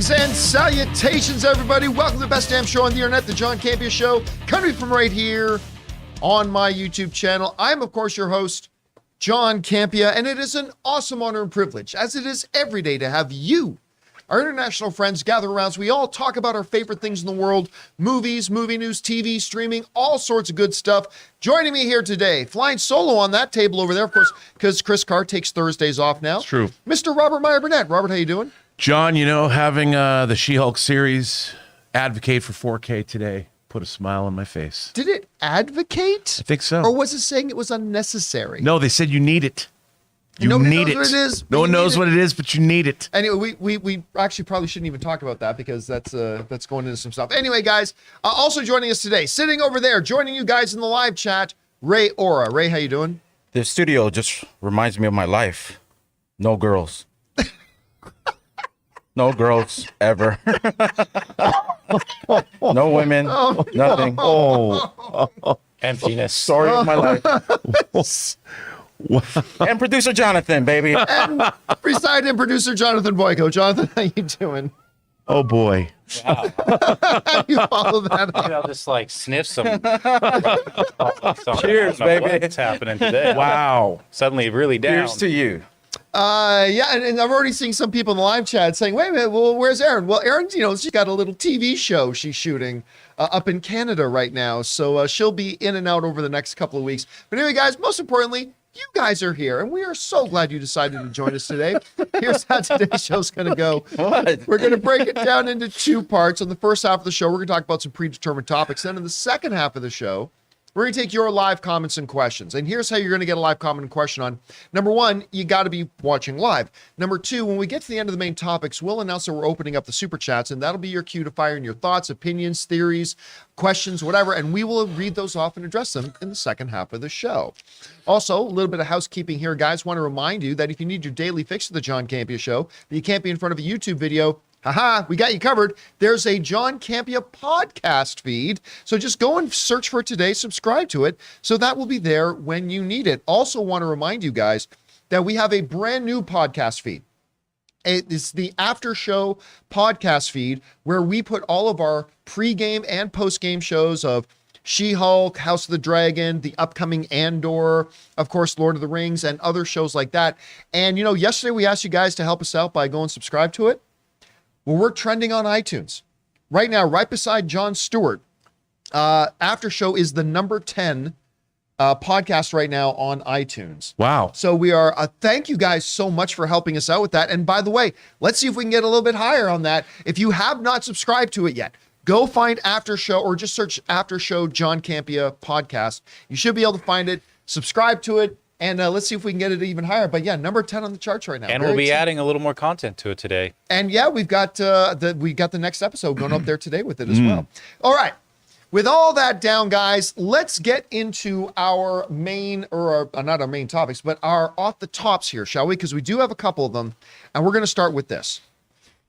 Greetings and salutations, everybody. Welcome to the best damn show on the internet, the John Campea Show, coming from right here on my YouTube channel. I'm, of course, your host, John Campea, and it is an awesome honor and privilege, as it is every day, to have you, our international friends, gather around as we all talk about our favorite things in the world, movies, movie news, TV, streaming, all sorts of good stuff. Joining me here today, flying solo on that table over there, of course, because Chris Carr takes Thursdays off now. It's true. Mr. Robert Meyer Burnett. Robert, how you doing? John, you know, having the She-Hulk series advocate for 4K today put a smile on my face. Did it advocate? I think so. Or was it saying it was unnecessary? No, they said you need it. Nobody need knows it. what it is. No one knows what it is, but you need it. Anyway, we actually probably shouldn't even talk about that because that's going into some stuff. Anyway, guys, also joining us today, sitting over there, joining you guys in the live chat, Ray Ora. Ray, how you doing? The studio just reminds me of my life. No girls. No girls ever. No women. Nothing. Oh, Emptiness. Story of my life. And producer Jonathan, baby. And beside him, producer Jonathan Boyko. Jonathan, how you doing? oh boy. Wow. How you follow that up? Maybe I'll just like sniff some. Cheers, baby. What's happening today? Wow. Suddenly really down. Here's to you. Yeah, and I've already seen some people in the live chat saying, wait a minute, well, where's Erin? Well, Erin's, she's got a little TV show she's shooting up in Canada right now. So she'll be in and out over the next couple of weeks. But anyway, guys, most importantly, you guys are here, and we are so glad you decided to join us today. Here's how today's show's going to go. What? We're going to break it down into two parts. On the first half of the show, we're going to talk about some predetermined topics. Then in the second half of the show, we're going to take your live comments and questions. And here's how you're going to get a live comment and question on. Number one, you got to be watching live. Number two, when we get to the end of the main topics, we'll announce that we're opening up the super chats, and that'll be your cue to fire in your thoughts, opinions, theories, questions, whatever, and we will read those off and address them in the second half of the show. Also, a little bit of housekeeping here, guys. Want to remind you that if you need your daily fix of the John Campea Show, that you can't be in front of a YouTube video, haha, we got you covered. There's a John Campea podcast feed. So just go and search for it today, subscribe to it, so that will be there when you need it. Also want to remind you guys that we have a brand new podcast feed. It's the after show podcast feed where we put all of our pregame and postgame shows of She-Hulk, House of the Dragon, the upcoming Andor, of course, Lord of the Rings, and other shows like that. And, yesterday we asked you guys to help us out by going subscribe to it. Well, we're trending on iTunes. Right now, right beside Jon Stewart, After Show is the number 10 podcast right now on iTunes. Wow. So we are, thank you guys so much for helping us out with that. And by the way, let's see if we can get a little bit higher on that. If you have not subscribed to it yet, go find After Show or just search After Show John Campea podcast. You should be able to find it, subscribe to it, and let's see if we can get it even higher. But yeah, number 10 on the charts right now. And Very we'll be excited. adding a little more content to it today. And yeah, we've got the next episode going up there today with it as well. All right. With all that down, guys, let's get into our main, or not our main topics, but our off the tops here, shall we? Because we do have a couple of them, and we're going to start with this.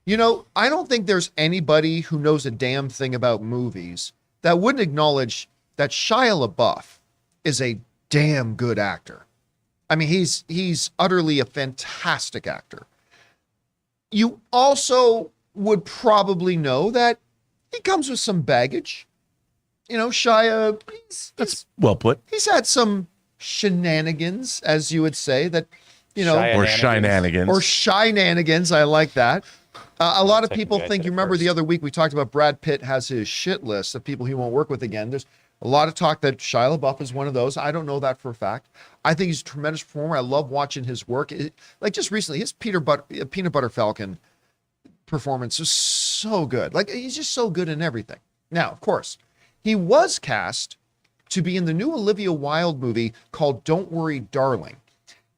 I don't think there's anybody who knows a damn thing about movies that wouldn't acknowledge that Shia LaBeouf is a damn good actor. I mean, he's utterly a fantastic actor. You also would probably know that he comes with some baggage. Shia, That's well put. he's had some shenanigans, as you would say, that, Or shenanigans. or shenanigans. I like that. A lot of people Technically, I think, said you it remember the first. other week we talked about Brad Pitt has his shit list of people he won't work with again. There's a lot of talk that Shia LaBeouf is one of those. I don't know that for a fact. I think he's a tremendous performer. I love watching his work. Like just recently, his Peanut Butter Falcon performance was so good. Like he's just so good in everything. Now, of course, he was cast to be in the new Olivia Wilde movie called Don't Worry, Darling.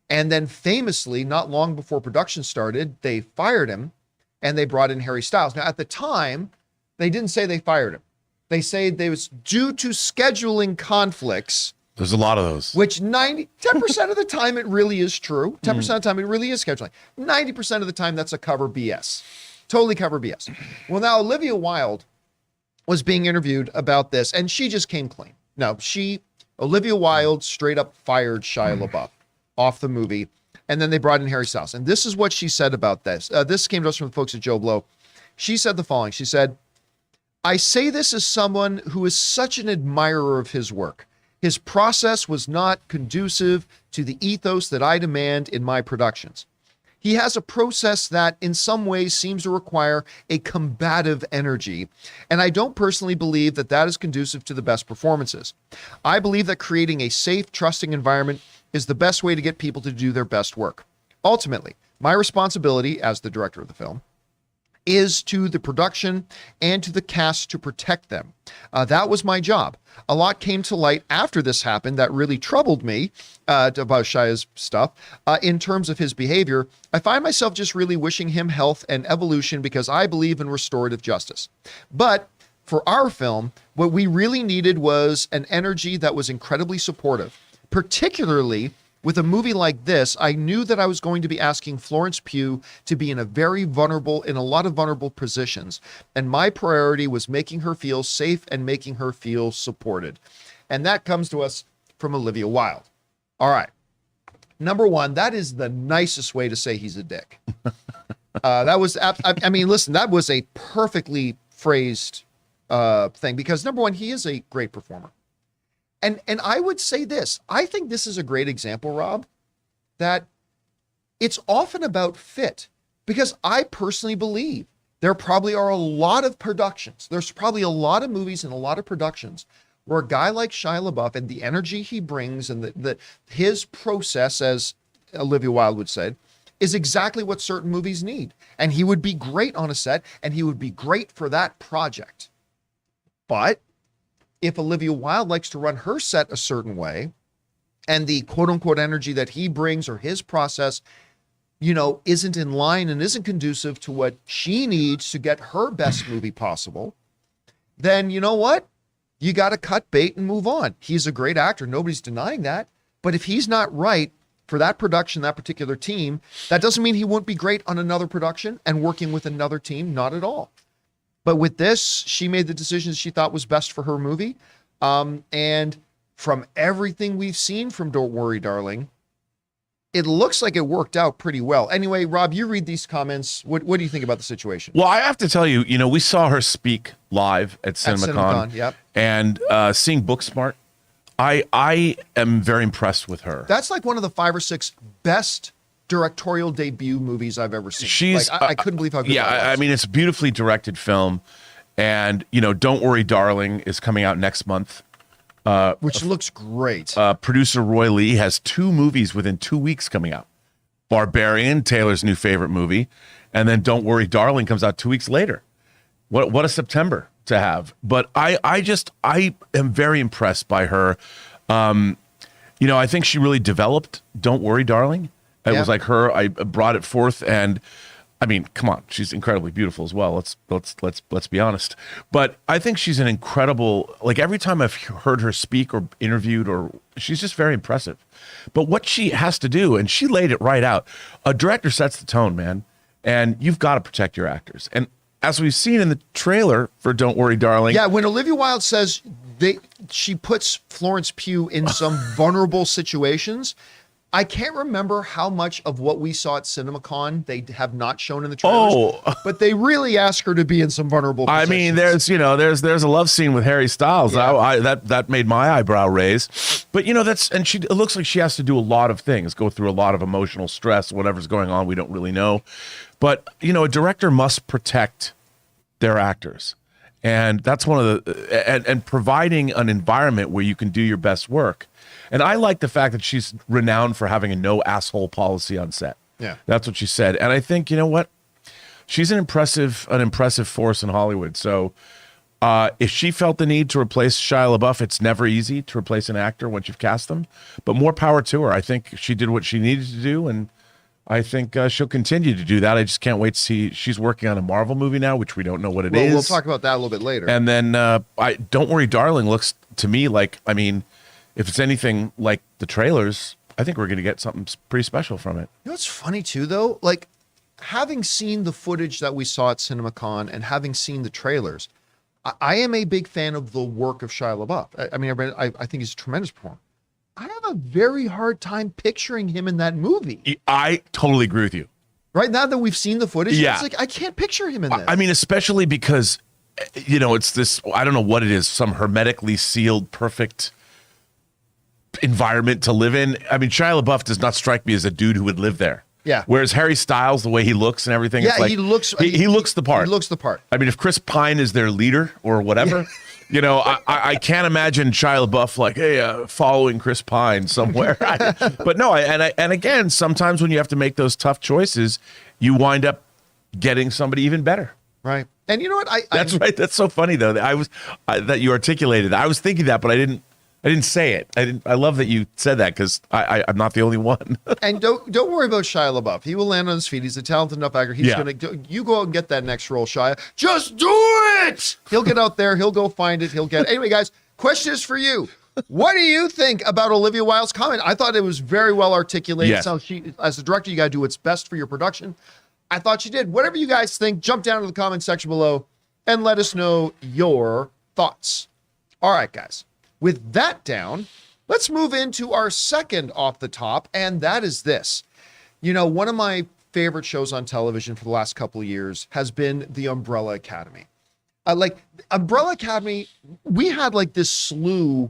And then famously, not long before production started, they fired him and they brought in Harry Styles. Now, at the time, they didn't say they fired him. They say they was due to scheduling conflicts, There's a lot of those. which 10% of the time it really is true. 10% of the time it really is scheduling. 90% of the time that's a cover BS. Totally cover BS. Well, now Olivia Wilde was being interviewed about this and she just came clean. No, Olivia Wilde straight up fired Shia LaBeouf off the movie. And then they brought in Harry Styles. And this is what she said about this. This came to us from the folks at Joe Blow. She said the following. She said, I say this as someone who is such an admirer of his work. His process was not conducive to the ethos that I demand in my productions. He has a process that in some ways seems to require a combative energy, and I don't personally believe that that is conducive to the best performances. I believe that creating a safe, trusting environment is the best way to get people to do their best work. Ultimately, my responsibility as the director of the film is to the production and to the cast to protect them. That was my job. A lot came to light after this happened that really troubled me about Shia's stuff. In terms of his behavior, I find myself just really wishing him health and evolution because I believe in restorative justice. But for our film, what we really needed was an energy that was incredibly supportive, particularly with a movie like this. I knew that I was going to be asking Florence Pugh to be in a lot of vulnerable positions. And my priority was making her feel safe and making her feel supported. And that comes to us from Olivia Wilde. All right. Number one, that is the nicest way to say he's a dick. Listen, that was a perfectly phrased thing because number one, he is a great performer. And I would say this, I think this is a great example, Rob, that it's often about fit, because I personally believe there probably are a lot of productions. There's probably a lot of movies and a lot of productions where a guy like Shia LaBeouf and the energy he brings and his process, as Olivia Wilde would say, is exactly what certain movies need. And he would be great on a set and he would be great for that project. But if Olivia Wilde likes to run her set a certain way and the quote unquote energy that he brings or his process, isn't in line and isn't conducive to what she needs to get her best movie possible, then you know what? You got to cut bait and move on. He's a great actor. Nobody's denying that. But if he's not right for that production, that particular team, that doesn't mean he won't be great on another production and working with another team. Not at all. But with this, she made the decisions she thought was best for her movie. And from everything we've seen from Don't Worry, Darling, it looks like it worked out pretty well. Anyway, Rob, you read these comments. What do you think about the situation? Well, I have to tell you, we saw her speak live at CinemaCon. Yep. And seeing Booksmart, I am very impressed with her. That's like one of the 5 or 6 best directorial debut movies I've ever seen. She's I couldn't believe how good that was. I mean, it's a beautifully directed film. And, Don't Worry, Darling is coming out next month. Which looks great. Producer Roy Lee has 2 movies within 2 weeks coming out. Barbarian, Taylor's new favorite movie. And then Don't Worry, Darling comes out 2 weeks later. What a September to have. But I am very impressed by her. I think she really developed Don't Worry, Darling. It was like her. I brought it forth, and I mean, come on, she's incredibly beautiful as well. Let's be honest. But I think she's an incredible. Like every time I've heard her speak or interviewed, she's just very impressive. But what she has to do, and she laid it right out. A director sets the tone, man, and you've got to protect your actors. And as we've seen in the trailer for Don't Worry, Darling. Yeah, when Olivia Wilde says she puts Florence Pugh in some vulnerable situations. I can't remember how much of what we saw at CinemaCon they have not shown in the trailers, but they really ask her to be in some vulnerable positions. I mean, there's a love scene with Harry Styles. Yeah. That made my eyebrow raise. But it looks like she has to do a lot of things, go through a lot of emotional stress, whatever's going on, we don't really know. But a director must protect their actors. And that's one of and providing an environment where you can do your best work. And I like the fact that she's renowned for having a no asshole policy on set. Yeah. That's what she said. And I think, you know what? She's an impressive force in Hollywood. So if she felt the need to replace Shia LaBeouf, it's never easy to replace an actor once you've cast them. But more power to her. I think she did what she needed to do, and I think she'll continue to do that. I just can't wait to see. She's working on a Marvel movie now, which we don't know what it is. We'll talk about that a little bit later. And then Don't Worry, Darling looks to me like, I mean, if it's anything like the trailers, I think we're going to get something pretty special from it. You know what's funny too, though? Like, having seen the footage that we saw at CinemaCon and having seen the trailers, I am a big fan of the work of Shia LaBeouf. I think he's a tremendous performer. I have a very hard time picturing him in that movie. I totally agree with you. Right now that we've seen the footage, Yeah. it's like I can't picture him in this. I mean, especially because, it's this, I don't know what it is, some hermetically sealed, perfect environment to live in. I mean, Shia LaBeouf does not strike me as a dude who would live there. Yeah. Whereas Harry Styles, the way he looks and everything, yeah, it's like, he looks he looks the part. He looks the part. I mean, if Chris Pine is their leader or whatever, I can't imagine Shia LaBeouf like, hey, following Chris Pine somewhere. But no, and again, sometimes when you have to make those tough choices, you wind up getting somebody even better. Right. And you know what? That's right. That's so funny though. That you articulated. I was thinking that, but I didn't say it. I love that you said that because I'm not the only one. And don't worry about Shia LaBeouf. He will land on his feet. He's a talented enough actor. He's you go out and get that next role, Shia. Just do it. He'll get out there. He'll go find it. He'll get it. Anyway, guys, question is for you. What do you think about Olivia Wilde's comment? I thought it was very well articulated. Yes. So she, as a director, you got to do what's best for your production. I thought she did. Whatever you guys think, jump down to the comment section below and let us know your thoughts. All right, guys. With that down, let's move into our second off the top, and that is this. One of my favorite shows on television for the last couple of years has been The Umbrella Academy. Umbrella Academy, we had like this slew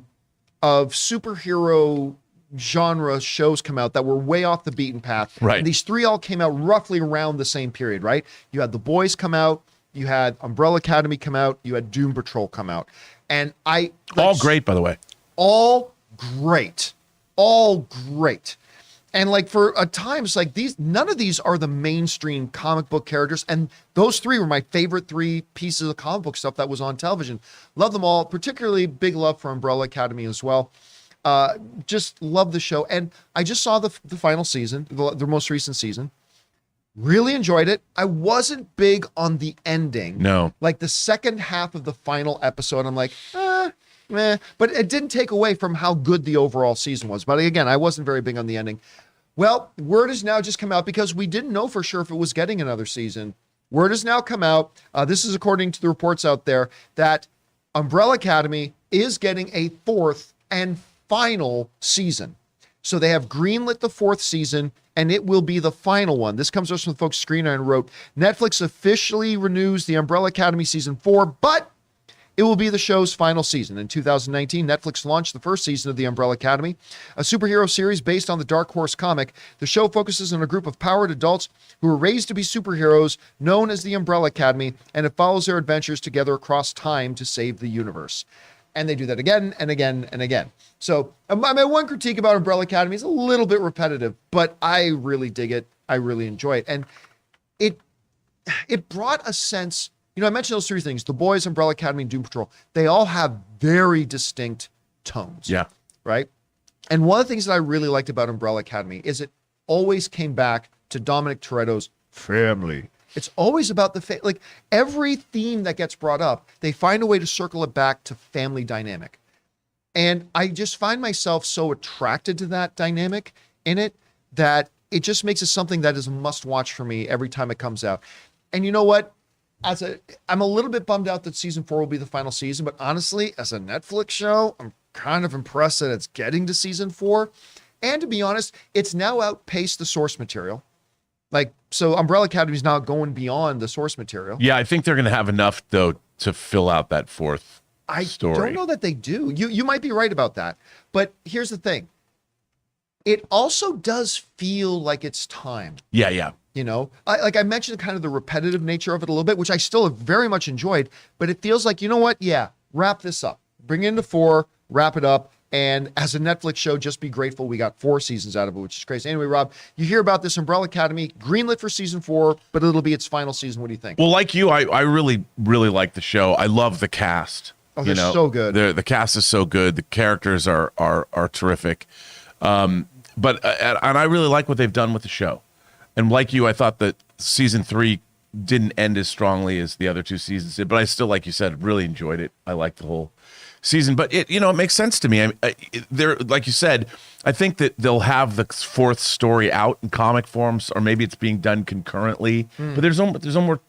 of superhero genre shows come out that were way off the beaten path. Right. And these three all came out roughly around the same period, right? You had The Boys come out, you had Umbrella Academy come out, you had Doom Patrol come out. And all great, by the way. All great. And for times like these, none of these are the mainstream comic book characters. And those three were my favorite three pieces of comic book stuff that was on television. Love them all, particularly big love for Umbrella Academy as well. Just love the show. And I just saw the final season, the most recent season. Really enjoyed it. I wasn't big on the ending. No. Like the second half of the final episode, I'm like, meh. But it didn't take away from how good the overall season was. But again, I wasn't very big on the ending. Well, word has now just come out because we didn't know for sure if it was getting another season. Word has now come out. This is according to the reports out there that Umbrella Academy is getting a fourth and final season. So they have greenlit the fourth season, and it will be the final one. This comes to us from the folks Screen Iron wrote, Netflix officially renews the Umbrella Academy season 4, but it will be the show's final season. In 2019, Netflix launched the first season of the Umbrella Academy, a superhero series based on the Dark Horse comic. The show focuses on a group of powered adults who are raised to be superheroes known as the Umbrella Academy, and it follows their adventures together across time to save the universe. And they do that again and again and again. So my one critique about Umbrella Academy is a little bit repetitive, but I really dig it. I really enjoy it. And it brought a sense, I mentioned those three things, The Boys, Umbrella Academy, and Doom Patrol. They all have very distinct tones. Yeah. Right? And one of the things that I really liked about Umbrella Academy is it always came back to Dominic Toretto's family. It's always about the every theme that gets brought up, they find a way to circle it back to family dynamic. And I just find myself so attracted to that dynamic in it that it just makes it something that is a must watch for me every time it comes out. And you know what? I'm a little bit bummed out that season 4 will be the final season, but honestly, as a Netflix show, I'm kind of impressed that it's getting to season 4. And to be honest, it's now outpaced the source material. So Umbrella Academy is now going beyond the source material. Yeah, I think they're going to have enough, though, to fill out that fourth story. I don't know that they do. You might be right about that. But here's the thing. It also does feel like it's time. Yeah. I mentioned kind of the repetitive nature of it a little bit, which I still have very much enjoyed. But it feels like, you know what? Yeah, wrap this up. Bring it into 4, wrap it up. And as a Netflix show, just be grateful we got 4 seasons out of it, which is crazy. Anyway, Rob, you hear about this Umbrella Academy, greenlit for season 4, but it'll be its final season. What do you think? Well, like you, I really, really like the show. I love the cast. Oh, they're so good. The cast is so good. The characters are terrific. And I really like what they've done with the show. And like you, I thought that season 3 didn't end as strongly as the other 2 seasons did, but I still, like you said, really enjoyed it. I liked the whole season, but it makes sense to me. They're, like you said, I think that they'll have the 4th story out in comic forms, or maybe it's being done concurrently, but there's no more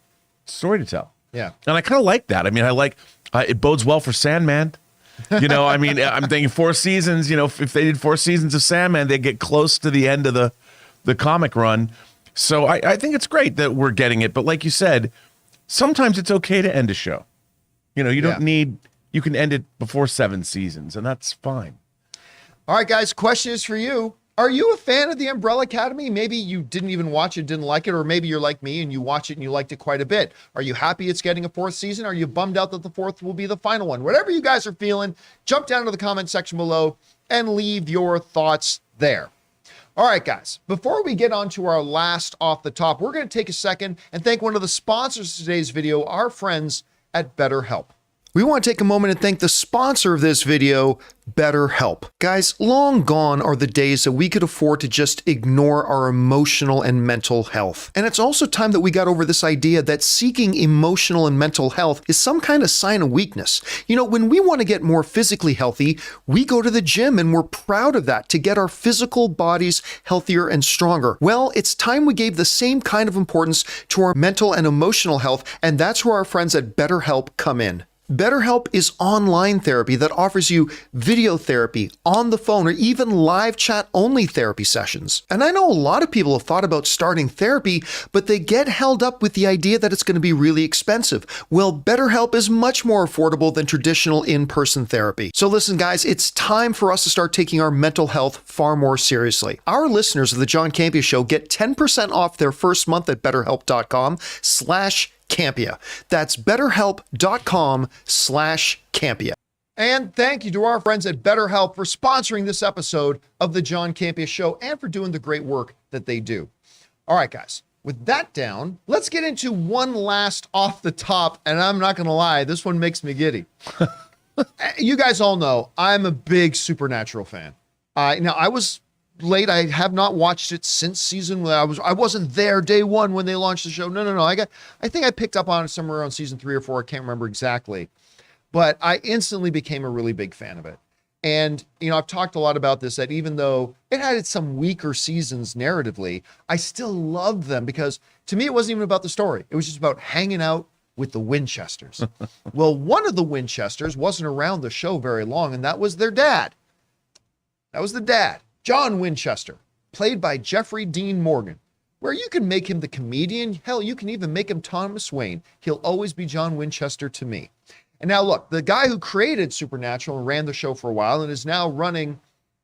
story to tell. Yeah. And I kind of like that. I mean, it bodes well for Sandman. I'm thinking 4 seasons, if they did 4 seasons of Sandman, they'd get close to the end of the comic run. So I think it's great that we're getting it. But like you said, sometimes it's okay to end a show. You know, you don't need, you can end it before 7 seasons, and that's fine. All right, guys, question is for you. Are you a fan of the Umbrella Academy? Maybe you didn't even watch it, didn't like it, or maybe you're like me and you watch it and you liked it quite a bit. Are you happy it's getting a 4th season? Are you bummed out that the 4th will be the final one? Whatever you guys are feeling, jump down to the comment section below and leave your thoughts there. All right, guys, before we get on to our last off the top, we're going to take a second and thank one of the sponsors of today's video, our friends at BetterHelp. We want to take a moment and thank the sponsor of this video, BetterHelp. Guys, long gone are the days that we could afford to just ignore our emotional and mental health. And it's also time that we got over this idea that seeking emotional and mental health is some kind of sign of weakness. You know, when we want to get more physically healthy, we go to the gym and we're proud of that to get our physical bodies healthier and stronger. Well, it's time we gave the same kind of importance to our mental and emotional health, and that's where our friends at BetterHelp come in. BetterHelp is online therapy that offers you video therapy, on the phone, or even live chat only therapy sessions. And I know a lot of people have thought about starting therapy, but they get held up with the idea that it's going to be really expensive. Well, BetterHelp is much more affordable than traditional in-person therapy. So listen, guys, it's time for us to start taking our mental health far more seriously. Our listeners of the John Campea Show get 10% off their first month at BetterHelp.com/Campea. That's BetterHelp.com/Campea. And thank you to our friends at BetterHelp for sponsoring this episode of the John Campea Show and for doing the great work that they do. All right, guys, with that down, let's get into one last off the top, and I'm not going to lie, this one makes me giddy. You guys all know I'm a big Supernatural fan. Now, I was late. I have not watched it since season. I wasn't there day one when they launched the show. No. I think I picked up on it somewhere around season 3 or 4. I can't remember exactly, but I instantly became a really big fan of it. And, you know, I've talked a lot about this, that even though it had some weaker seasons narratively, I still loved them because to me, it wasn't even about the story. It was just about hanging out with the Winchesters. Well, one of the Winchesters wasn't around the show very long, and that was their dad. That was the dad. John Winchester, played by Jeffrey Dean Morgan, where you can make him the comedian. Hell, you can even make him Thomas Wayne. He'll always be John Winchester to me. And now look, the guy who created Supernatural and ran the show for a while and is now running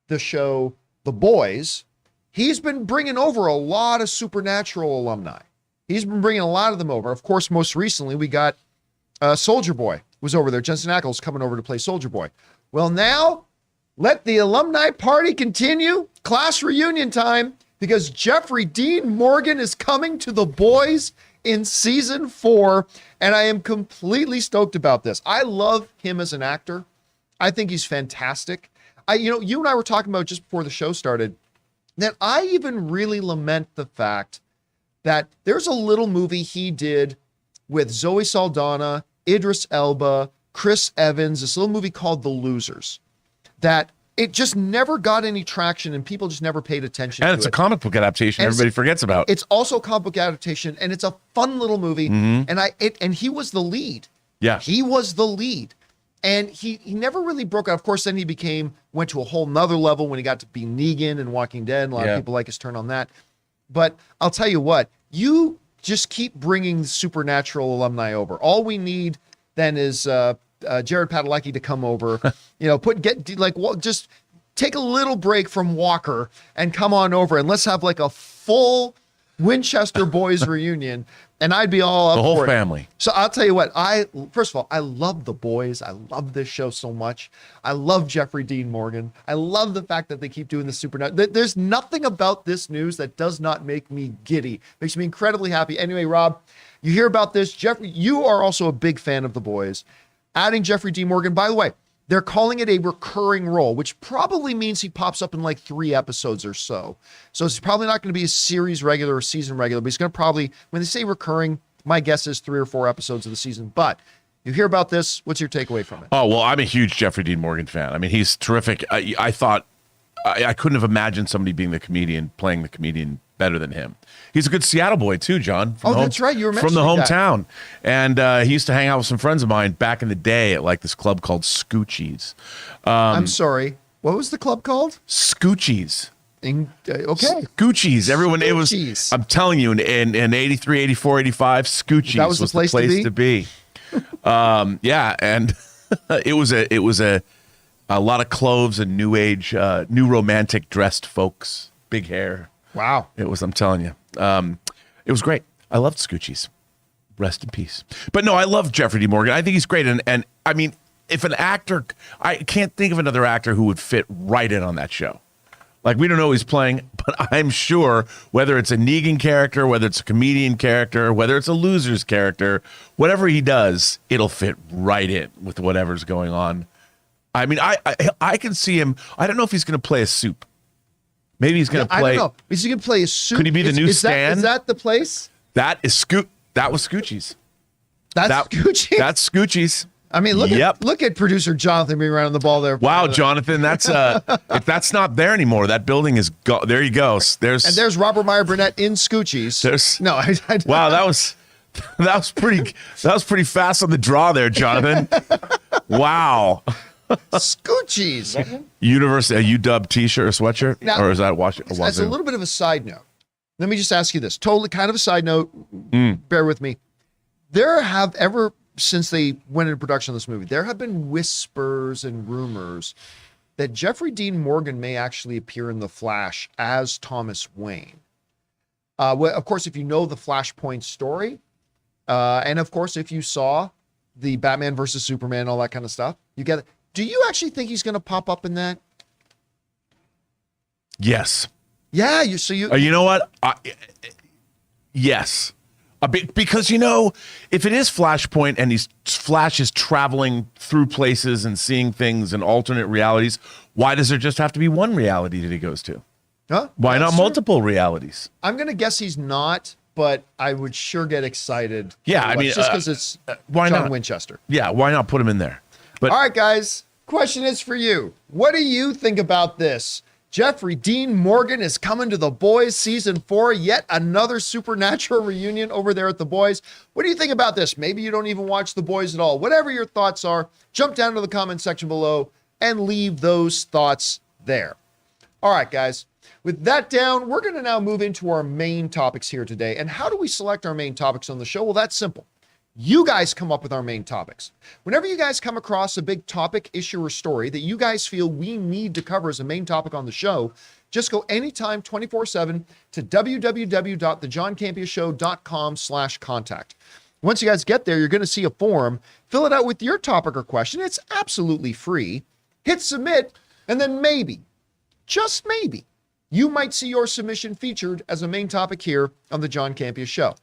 the show The Boys, he's been bringing over a lot of Supernatural alumni. He's been bringing a lot of them over. Of course, most recently, we got Soldier Boy was over there. Jensen Ackles coming over to play Soldier Boy. Well, now, let the alumni party continue. Class reunion time, because Jeffrey Dean Morgan is coming to The Boys in season 4, and I am completely stoked about this. I love him as an actor. I think he's fantastic. You and I were talking about just before the show started that I even really lament the fact that there's a little movie he did with Zoe Saldana, Idris Elba, Chris Evans, this little movie called The Losers, that it just never got any traction and people just never paid attention to it. And it's a comic book adaptation everybody forgets about. It's also a comic book adaptation, and it's a fun little movie. And he was the lead. Yeah. He was the lead. And he never really broke out. Of course, then he went to a whole nother level when he got to be Negan in Walking Dead. A lot of people like his turn on that. But I'll tell you what, you just keep bringing Supernatural alumni over. All we need then is Jared Padalecki to come over, just take a little break from Walker and come on over and let's have like a full Winchester Boys reunion. And I'd be all up for it. The whole family. So I'll tell you what, first of all, I love The Boys. I love this show so much. I love Jeffrey Dean Morgan. I love the fact that they keep doing the Supernatural. There's nothing about this news that does not make me giddy. Makes me incredibly happy. Anyway, Rob, you hear about this. Jeffrey, you are also a big fan of The Boys. Adding Jeffrey Dean Morgan, by the way, they're calling it a recurring role, which probably means he pops up in like 3 episodes or so. So it's probably not going to be a series regular or season regular, but he's going to probably, when they say recurring, my guess is 3 or 4 episodes of the season. But you hear about this, what's your takeaway from it? Oh, well, I'm a huge Jeffrey Dean Morgan fan. I mean, he's terrific. I thought, I couldn't have imagined somebody being the comedian, playing the comedian better than him. He's a good Seattle boy too, John. That's right. You were from the mentioning hometown, and he used to hang out with some friends of mine back in the day at like this club called Scoochies. I'm sorry. What was the club called? Scoochies. Okay. Scoochies. Everyone, it was, Scoochies. I'm telling you, in 83, 84, 85, Scoochies That was the place to be. Yeah, and it was a lot of cloves and new age, new romantic dressed folks, big hair. Wow. It was, I'm telling you. It was great. I loved Scoochies. Rest in peace. But no, I love Jeffrey D. Morgan. I think he's great. And I mean, if an actor, I can't think of another actor who would fit right in on that show. Like, we don't know who he's playing, but I'm sure whether it's a Negan character, whether it's a comedian character, whether it's a loser's character, whatever he does, it'll fit right in with whatever's going on. I mean, I can see him. I don't know if he's going to play a soup. Maybe he's going to play. I don't know. Is he going to play a soup? Could he be the new Stan? Is that the place? That is That was Scoochies. That's Scoochies? That's Scoochies. I mean, look at producer Jonathan being around on the ball there. Wow, Jonathan, that's if that's not there anymore, that building is there. You go. There's Robert Meyer Burnett in Scoochies. Wow, that was pretty fast on the draw there, Jonathan. Wow. Scoochies. University, a UW t-shirt or sweatshirt, now, or is that Washington? As a little bit of a side note, let me just ask you this. Totally kind of a side note. Bear with me. There have since they went into production of this movie, there have been whispers and rumors that Jeffrey Dean Morgan may actually appear in The Flash as Thomas Wayne. Well, of course, if you know the Flashpoint story, and of course, if you saw the Batman versus Superman, all that kind of stuff, you get it. Do you actually think he's going to pop up in that? Yes. Yeah. You know what? Yes. Because, if it is Flashpoint and Flash is traveling through places and seeing things in alternate realities, why does there just have to be one reality that he goes to? Huh? Why not multiple realities? I'm going to guess he's not, but I would sure get excited. Yeah, I mean, just because it's why John not? Winchester. Yeah, why not put him in there? But all right, guys, question is for you. What do you think about this? Jeffrey Dean Morgan is coming to The Boys season 4, yet another supernatural reunion over there at The Boys. What do you think about this? Maybe you don't even watch The Boys at all. Whatever your thoughts are, jump down to the comment section below and leave those thoughts there. All right, guys. With that down, we're going to now move into our main topics here today. And how do we select our main topics on the show? Well, that's simple. You guys come up with our main topics. Whenever you guys come across a big topic, issue, or story that you guys feel we need to cover as a main topic on the show, just go anytime 24/7 to www.thejohncampeashow.com/contact. Once you guys get there, you're going to see a form. Fill it out with your topic or question. It's absolutely free. Hit submit, and then maybe, just maybe, you might see your submission featured as a main topic here on The John Campea Show.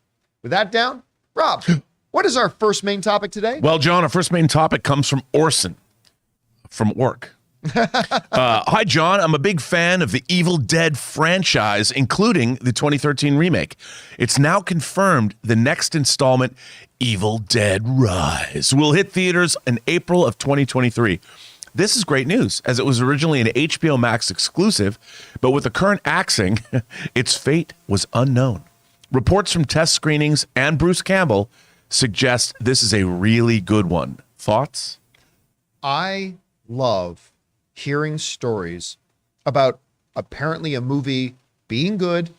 With that down, Rob, what is our first main topic today? Well, John, our first main topic comes from Orson from work. Hi, John. I'm a big fan of the Evil Dead franchise, including the 2013 remake. It's now confirmed the next installment, Evil Dead Rise, will hit theaters in April of 2023. This is great news, as it was originally an HBO Max exclusive, but with the current axing, its fate was unknown. Reports from test screenings and Bruce Campbell suggest this is a really good one. Thoughts? I love hearing stories about apparently a movie being good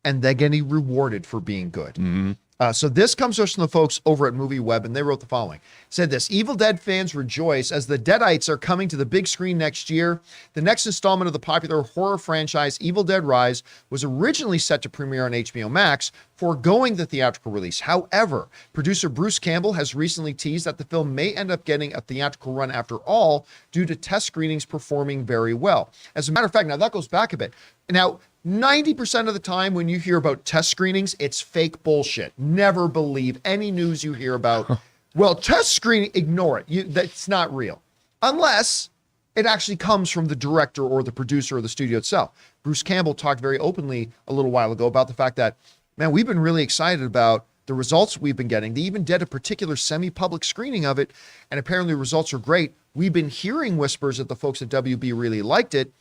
and then getting rewarded for being good. Mm-hmm. So this comes to us from the folks over at Movie Web, and they wrote the following. Said this: Evil Dead fans rejoice as the Deadites are coming to the big screen next year. The next installment of the popular horror franchise Evil Dead Rise was originally set to premiere on HBO Max, foregoing the theatrical release. However, producer Bruce Campbell has recently teased that the film may end up getting a theatrical run after all, due to test screenings performing very well. As a matter of fact, now that goes back a bit. Now, 90% of the time when you hear about test screenings, it's fake bullshit. Never believe any news you hear about. Well, test screening, ignore it. That's not real. Unless it actually comes from the director or the producer or the studio itself. Bruce Campbell talked very openly a little while ago about the fact that, man, we've been really excited about the results we've been getting. They even did a particular semi-public screening of it, and apparently the results are great. We've been hearing whispers that the folks at WB really liked it,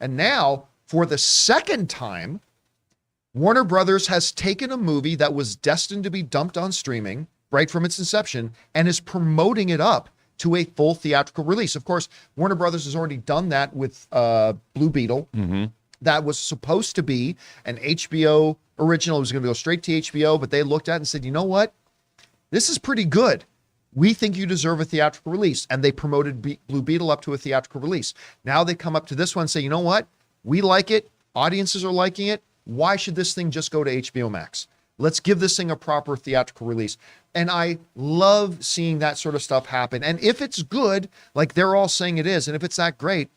and now, for the second time, Warner Brothers has taken a movie that was destined to be dumped on streaming right from its inception and is promoting it up to a full theatrical release. Of course, Warner Brothers has already done that with Blue Beetle. Mm-hmm. that was supposed to be an HBO original. It was going to go straight to HBO, but they looked at it and said, you know what? This is pretty good. We think you deserve a theatrical release. And they promoted Blue Beetle up to a theatrical release. Now they come up to this one and say, you know what? We like it. Audiences are liking it. Why should this thing just go to HBO Max? Let's give this thing a proper theatrical release. And I love seeing that sort of stuff happen. And if it's good, like they're all saying it is, and if it's that great,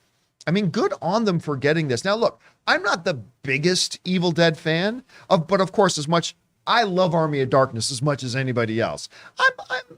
I mean, good on them for getting this. Now, look, I'm not the biggest Evil Dead fan, but of course, as much I love Army of Darkness as much as anybody else. I'm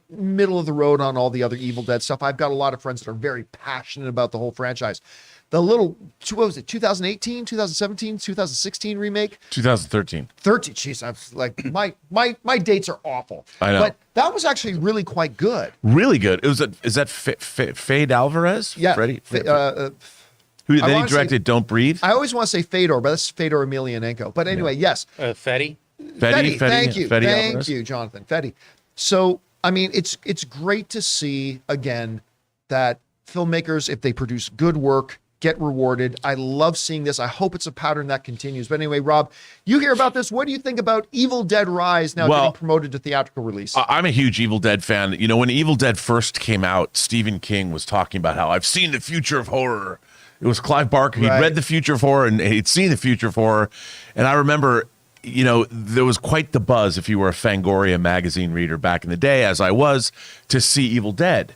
middle of the road on all the other Evil Dead stuff. I've got a lot of friends that are very passionate about the whole franchise. The little, what was it, 2018, 2017, 2016 remake? 2013. 13, jeez, I was like, my dates are awful. I know. But that was actually really quite good. Really good. It was is that Fade Alvarez? Yeah. Freddie? Who, then he directed Don't Breathe? I always want to say Fedor, but that's Fedor Emelianenko. But anyway, yes. Fetty. Fetty, Thank you. Fetty Thank Alvarez? you, Jonathan. Fetty. So, I mean, it's great to see, again, that filmmakers, if they produce good work, get rewarded. I love seeing this. I hope it's a pattern that continues. But anyway, Rob, you hear about this. What do you think about Evil Dead Rise now getting promoted to theatrical release? I'm a huge Evil Dead fan. You know, when Evil Dead first came out, Stephen King was talking about how I've seen the future of horror. It was Clive Barker. He'd read the future of horror and he'd seen the future of horror. And I remember, you know, there was quite the buzz if you were a Fangoria magazine reader back in the day, as I was, to see Evil Dead.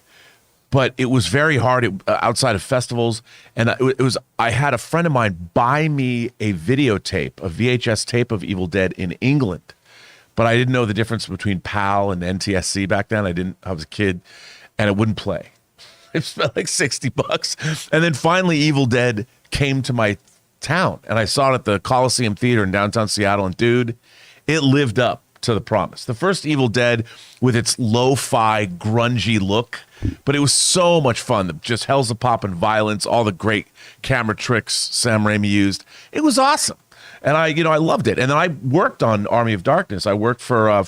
But it was very hard outside of festivals. And I had a friend of mine buy me a videotape, a VHS tape of Evil Dead in England. But I didn't know the difference between PAL and NTSC back then. I was a kid, and it wouldn't play. It spent like $60. And then finally Evil Dead came to my town, and I saw it at the Coliseum Theater in downtown Seattle. And dude, it lived up to the promise. The first Evil Dead with its lo-fi grungy look, but it was so much fun. Just hells a pop and violence, all the great camera tricks Sam Raimi used. It was awesome. And I loved it. And then I worked on Army of Darkness. I worked for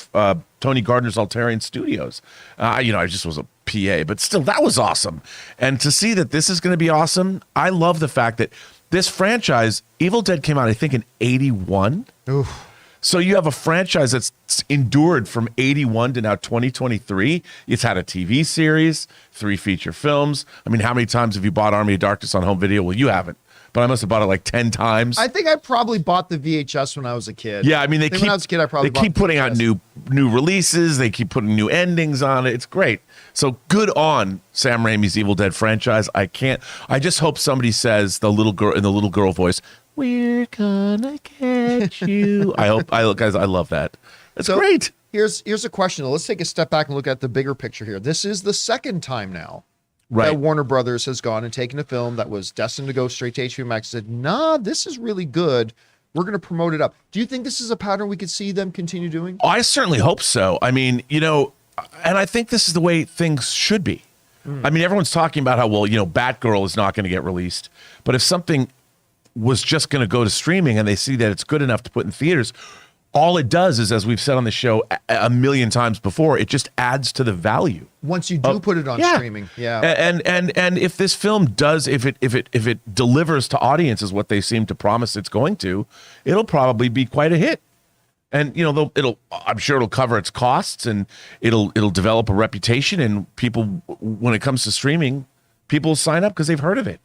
Tony Gardner's Altarian Studios. I just was a PA, but still, that was awesome. And to see that this is going to be awesome, I love the fact that this franchise, Evil Dead came out, I think, in 81. Oof. So you have a franchise that's endured from 81 to now 2023. It's had a TV series, 3 feature films. I mean, how many times have you bought Army of Darkness on home video? Well, you haven't. But I must have bought it like 10 times. I think I probably bought the VHS when I was a kid. Yeah, I mean, when I was a kid, I probably they keep bought putting the out VHS. new releases. They keep putting new endings on it. It's great. So good on Sam Raimi's Evil Dead franchise. I just hope somebody says the little girl voice, "We're gonna catch you." Guys, I love that. That's great. Here's a question. Let's take a step back and look at the bigger picture here. This is the second time now Right. that Warner Brothers has gone and taken a film that was destined to go straight to HBO Max and said, nah, this is really good. We're going to promote it up. Do you think this is a pattern we could see them continue doing? I certainly hope so. I mean, and I think this is the way things should be. I mean, everyone's talking about how, Batgirl is not going to get released. But if something was just going to go to streaming and they see that it's good enough to put in theaters, all it does is, as we've said on the show a million times before, it just adds to the value. Once you do put it on streaming. Yeah. And if this film does, if it delivers to audiences what they seem to promise it's going to, it'll probably be quite a hit. And I'm sure it'll cover its costs, and it'll develop a reputation, and people, when it comes to streaming, people sign up because they've heard of it.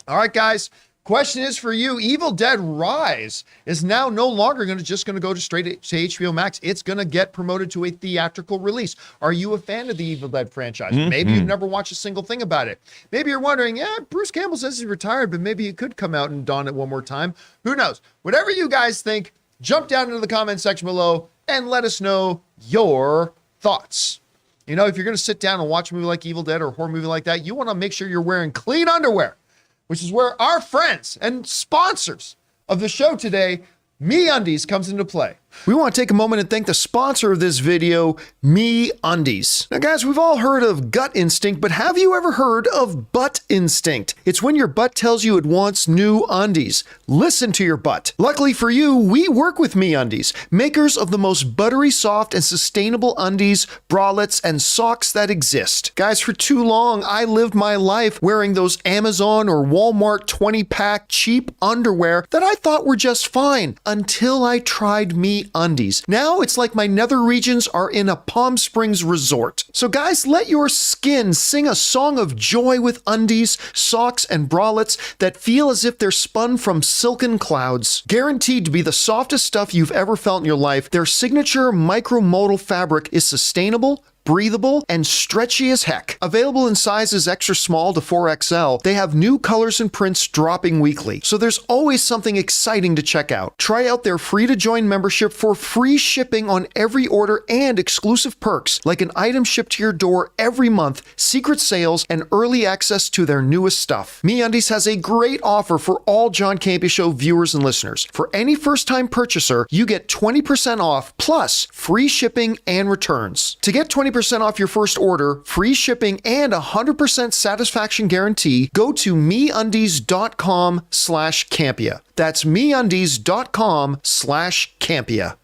All right, guys. Question is for you. Evil Dead Rise is now no longer going to go straight to HBO Max. It's going to get promoted to a theatrical release. Are you a fan of the Evil Dead franchise? Maybe you've never watched a single thing about it. Maybe you're wondering, Bruce Campbell says he's retired, but maybe he could come out and don it one more time. Who knows? Whatever you guys think, jump down into the comment section below and let us know your thoughts. If you're going to sit down and watch a movie like Evil Dead or a horror movie like that, you want to make sure you're wearing clean underwear, which is where our friends and sponsors of the show today, MeUndies, comes into play. We want to take a moment and thank the sponsor of this video, MeUndies. Now, guys, we've all heard of gut instinct, but have you ever heard of butt instinct? It's when your butt tells you it wants new undies. Listen to your butt. Luckily for you, we work with MeUndies, makers of the most buttery soft and sustainable undies, bralettes, and socks that exist. Guys, for too long, I lived my life wearing those Amazon or Walmart 20-pack cheap underwear that I thought were just fine until I tried MeUndies. Now it's like my nether regions are in a Palm Springs resort. So guys, let your skin sing a song of joy with undies, socks, and bralettes that feel as if they're spun from silken clouds. Guaranteed to be the softest stuff you've ever felt in your life, their signature micromodal fabric is sustainable, breathable, and stretchy as heck. Available in sizes extra small to 4XL, they have new colors and prints dropping weekly, so there's always something exciting to check out. Try out their free-to-join membership for free shipping on every order and exclusive perks, like an item shipped to your door every month, secret sales, and early access to their newest stuff. MeUndies has a great offer for all John Campea Show viewers and listeners. For any first-time purchaser, you get 20% off, plus free shipping and returns. To get 20% off your first order, free shipping, and 100% satisfaction guarantee, go to MeUndies.com/Campea. That's MeUndies.com/Campea.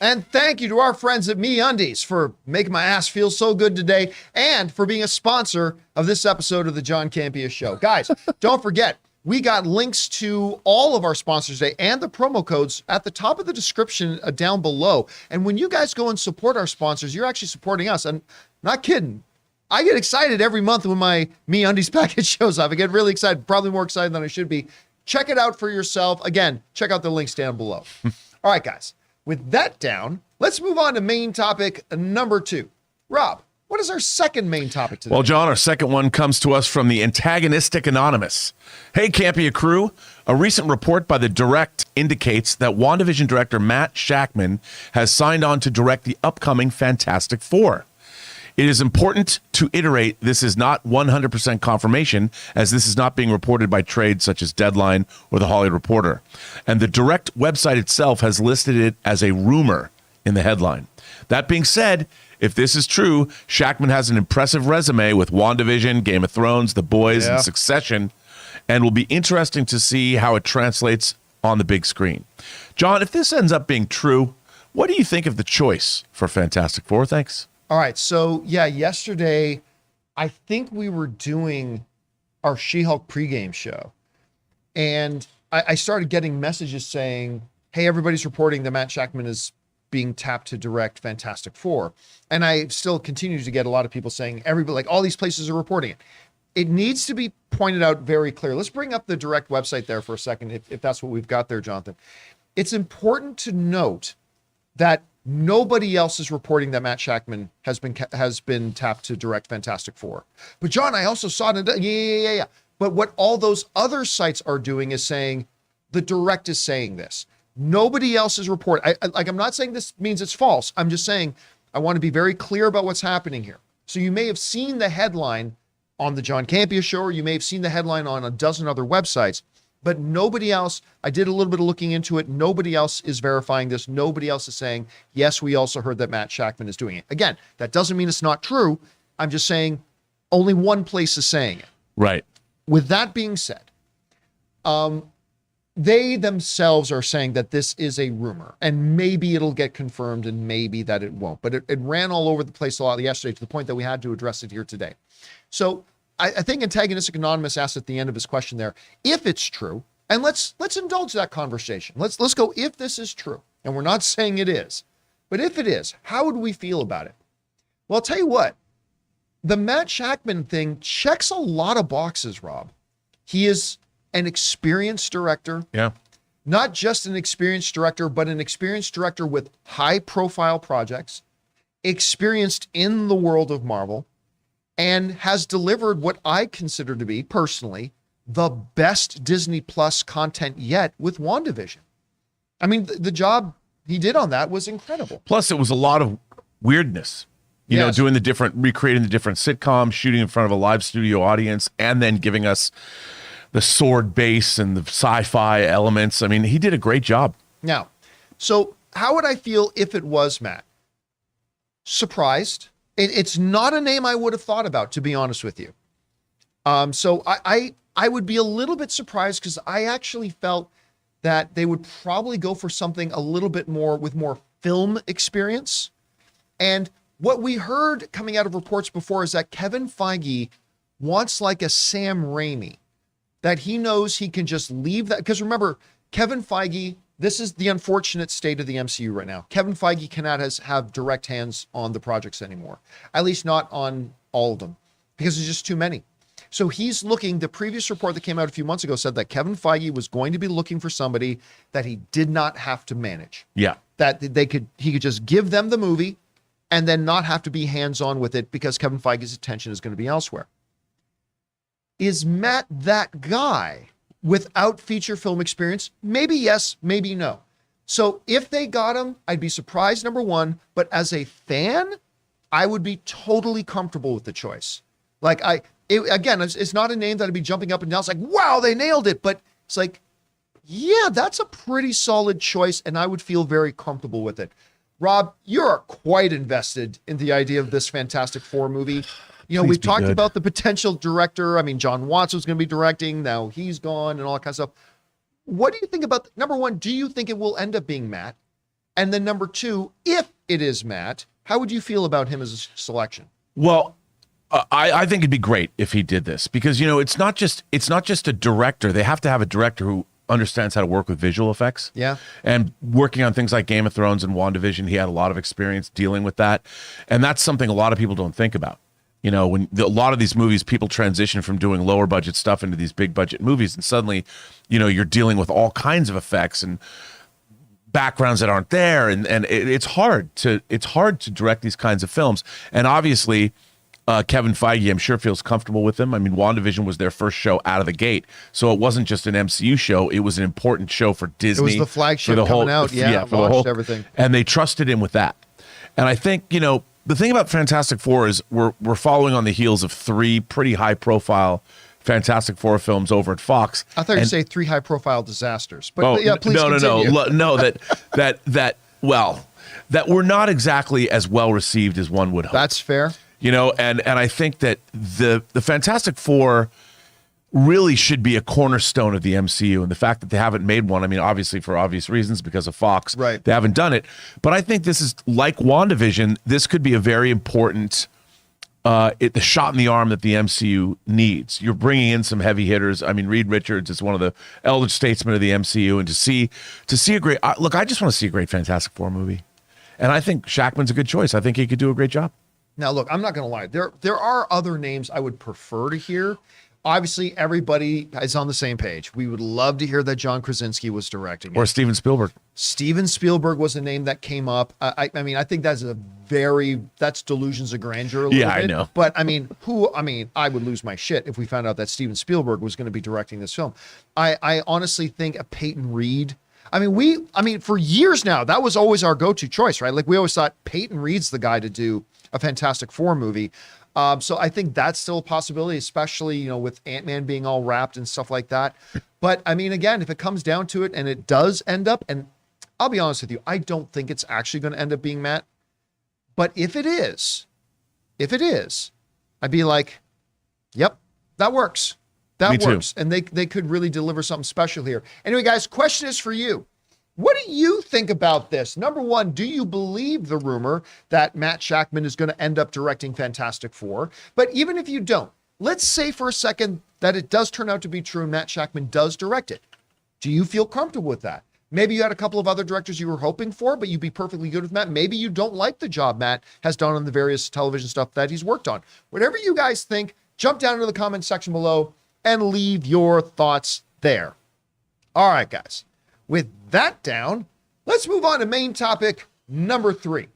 And thank you to our friends at MeUndies for making my ass feel so good today and for being a sponsor of this episode of the John Campea Show. Guys, don't forget, we got links to all of our sponsors today and the promo codes at the top of the description down below. And when you guys go and support our sponsors, you're actually supporting us. I'm not kidding. I get excited every month when my MeUndies package shows up. I get really excited, probably more excited than I should be. Check it out for yourself. Again, check out the links down below. All right, guys. With that down, let's move on to main topic number 2. Rob, what is our second main topic today? Well, John, our second one comes to us from the antagonistic Anonymous. Hey, Campea crew. A recent report by The Direct indicates that Wandavision director Matt Shakman has signed on to direct the upcoming Fantastic Four. It is important to iterate this is not 100% confirmation, as this is not being reported by trades such as Deadline or The Hollywood Reporter. And the Direct website itself has listed it as a rumor in the headline. That being said, if this is true, Shakman has an impressive resume with WandaVision, Game of Thrones, The Boys, and Succession, and will be interesting to see how it translates on the big screen. John, if this ends up being true, what do you think of the choice for Fantastic Four? Thanks. All right. So, yeah, yesterday, I think we were doing our She-Hulk pregame show. And I started getting messages saying, hey, everybody's reporting that Matt Shakman is being tapped to direct Fantastic Four. And I still continue to get a lot of people saying, everybody, like all these places are reporting it. It needs to be pointed out very clear. Let's bring up the Direct website there for a second, if that's what we've got there, Jonathan. It's important to note that nobody else is reporting that Matt Shakman has been tapped to direct Fantastic Four. But John, I also saw it. Yeah. But what all those other sites are doing is saying the Direct is saying this. Nobody else is reporting. I'm not saying this means it's false. I'm just saying I want to be very clear about what's happening here. So you may have seen the headline on the John Campea Show, or you may have seen the headline on a dozen other websites, but nobody else, I did a little bit of looking into it. Nobody else is verifying this. Nobody else is saying, yes, we also heard that Matt Shakman is doing it. Again, that doesn't mean it's not true. I'm just saying only one place is saying it. Right. With that being said, they themselves are saying that this is a rumor, and maybe it'll get confirmed and maybe that it won't. But it ran all over the place a lot yesterday to the point that we had to address it here today. So I think Antagonistic Anonymous asked at the end of his question there, if it's true, and let's indulge that conversation. Let's go, if this is true, and we're not saying it is, but if it is, how would we feel about it? Well, I'll tell you what, the Matt Shakman thing checks a lot of boxes, Rob. He is an experienced director. Yeah. Not just an experienced director, but an experienced director with high profile projects, experienced in the world of Marvel, and has delivered what I consider to be, personally, the best Disney Plus content yet with WandaVision. I mean, the job he did on that was incredible. Plus, it was a lot of weirdness. You know, doing recreating the different sitcoms, shooting in front of a live studio audience, and then giving us the sword base and the sci-fi elements. I mean, he did a great job. Now, so how would I feel if it was Matt? Surprised. It's not a name I would have thought about, to be honest with you. So I would be a little bit surprised because I actually felt that they would probably go for something a little bit more with more film experience. And what we heard coming out of reports before is that Kevin Feige wants like a Sam Raimi, that he knows he can just leave that. Because remember, Kevin Feige, this is the unfortunate state of the MCU right now. Kevin Feige cannot have direct hands on the projects anymore, at least not on all of them, because there's just too many. So he's looking, the previous report that came out a few months ago said that Kevin Feige was going to be looking for somebody that he did not have to manage. Yeah. That he could just give them the movie and then not have to be hands-on with it because Kevin Feige's attention is going to be elsewhere. Is Matt that guy without feature film experience? Maybe yes, maybe no. So if they got him, I'd be surprised, number one, but as a fan, I would be totally comfortable with the choice. Like again, it's not a name that I'd be jumping up and down. It's like, wow, they nailed it. But it's like, yeah, that's a pretty solid choice. And I would feel very comfortable with it. Rob, you're quite invested in the idea of this Fantastic Four movie. You know, Please we've be talked good. about the potential director. I mean, John Watts was going to be directing. Now he's gone and all that kind of stuff. What do you think about, number one, do you think it will end up being Matt? And then number two, if it is Matt, how would you feel about him as a selection? Well, I think it'd be great if he did this because, you know, it's not just a director. They have to have a director who understands how to work with visual effects. Yeah. And working on things like Game of Thrones and WandaVision, he had a lot of experience dealing with that. And that's something a lot of people don't think about. You know, when a lot of these movies, people transition from doing lower budget stuff into these big budget movies, and suddenly, you know, you're dealing with all kinds of effects and backgrounds that aren't there, and it's hard to direct these kinds of films. And obviously, Kevin Feige, I'm sure, feels comfortable with them. I mean, WandaVision was their first show out of the gate, so it wasn't just an MCU show; it was an important show for Disney. It was the flagship for the coming out, for the launched everything. and they trusted him with that. And I think, you know, the thing about Fantastic Four is we're following on the heels of three pretty high profile Fantastic Four films over at Fox. I thought you were say 3 high-profile disasters, but yeah, please continue. No, that were not exactly as well received as one would hope. That's fair. You know, and I think that the Fantastic Four really should be a cornerstone of the MCU, and the fact that they haven't made one, I mean, obviously for obvious reasons because of Fox, right? They haven't done it, but I think this is like WandaVision. This could be a very important the shot in the arm that the MCU needs. You're bringing in some heavy hitters. I mean, Reed Richards is one of the elder statesmen of the MCU, and to see a great look, I just want to see a great Fantastic Four movie, and I think Shakman's a good choice. I think he could do a great job. Now, look, I'm not going to lie. There are other names I would prefer to hear. Obviously, everybody is on the same page. We would love to hear that John Krasinski was directing it. Or Steven Spielberg. Steven Spielberg was a name that came up. I mean, I think that's delusions of grandeur a little bit. I know. But I mean, I would lose my shit if we found out that Steven Spielberg was going to be directing this film. I honestly think a Peyton Reed. I mean, for years now, that was always our go-to choice, right? Like we always thought Peyton Reed's the guy to do a Fantastic Four movie. So I think that's still a possibility, especially, you know, with Ant-Man being all wrapped and stuff like that. But I mean, again, if it comes down to it and it does end up, and I'll be honest with you, I don't think it's actually going to end up being Matt. But if it is, I'd be like, yep, that works. That Me works. too. And they could really deliver something special here. Anyway, guys, question is for you. What do you think about this? Number one, do you believe the rumor that Matt Shakman is going to end up directing Fantastic Four? But even if you don't, let's say for a second that it does turn out to be true and Matt Shakman does direct it. Do you feel comfortable with that? Maybe you had a couple of other directors you were hoping for, but you'd be perfectly good with Matt. Maybe you don't like the job Matt has done on the various television stuff that he's worked on. Whatever you guys think, jump down into the comment section below and leave your thoughts there. All right, guys. With that down, let's move on to main topic number 3.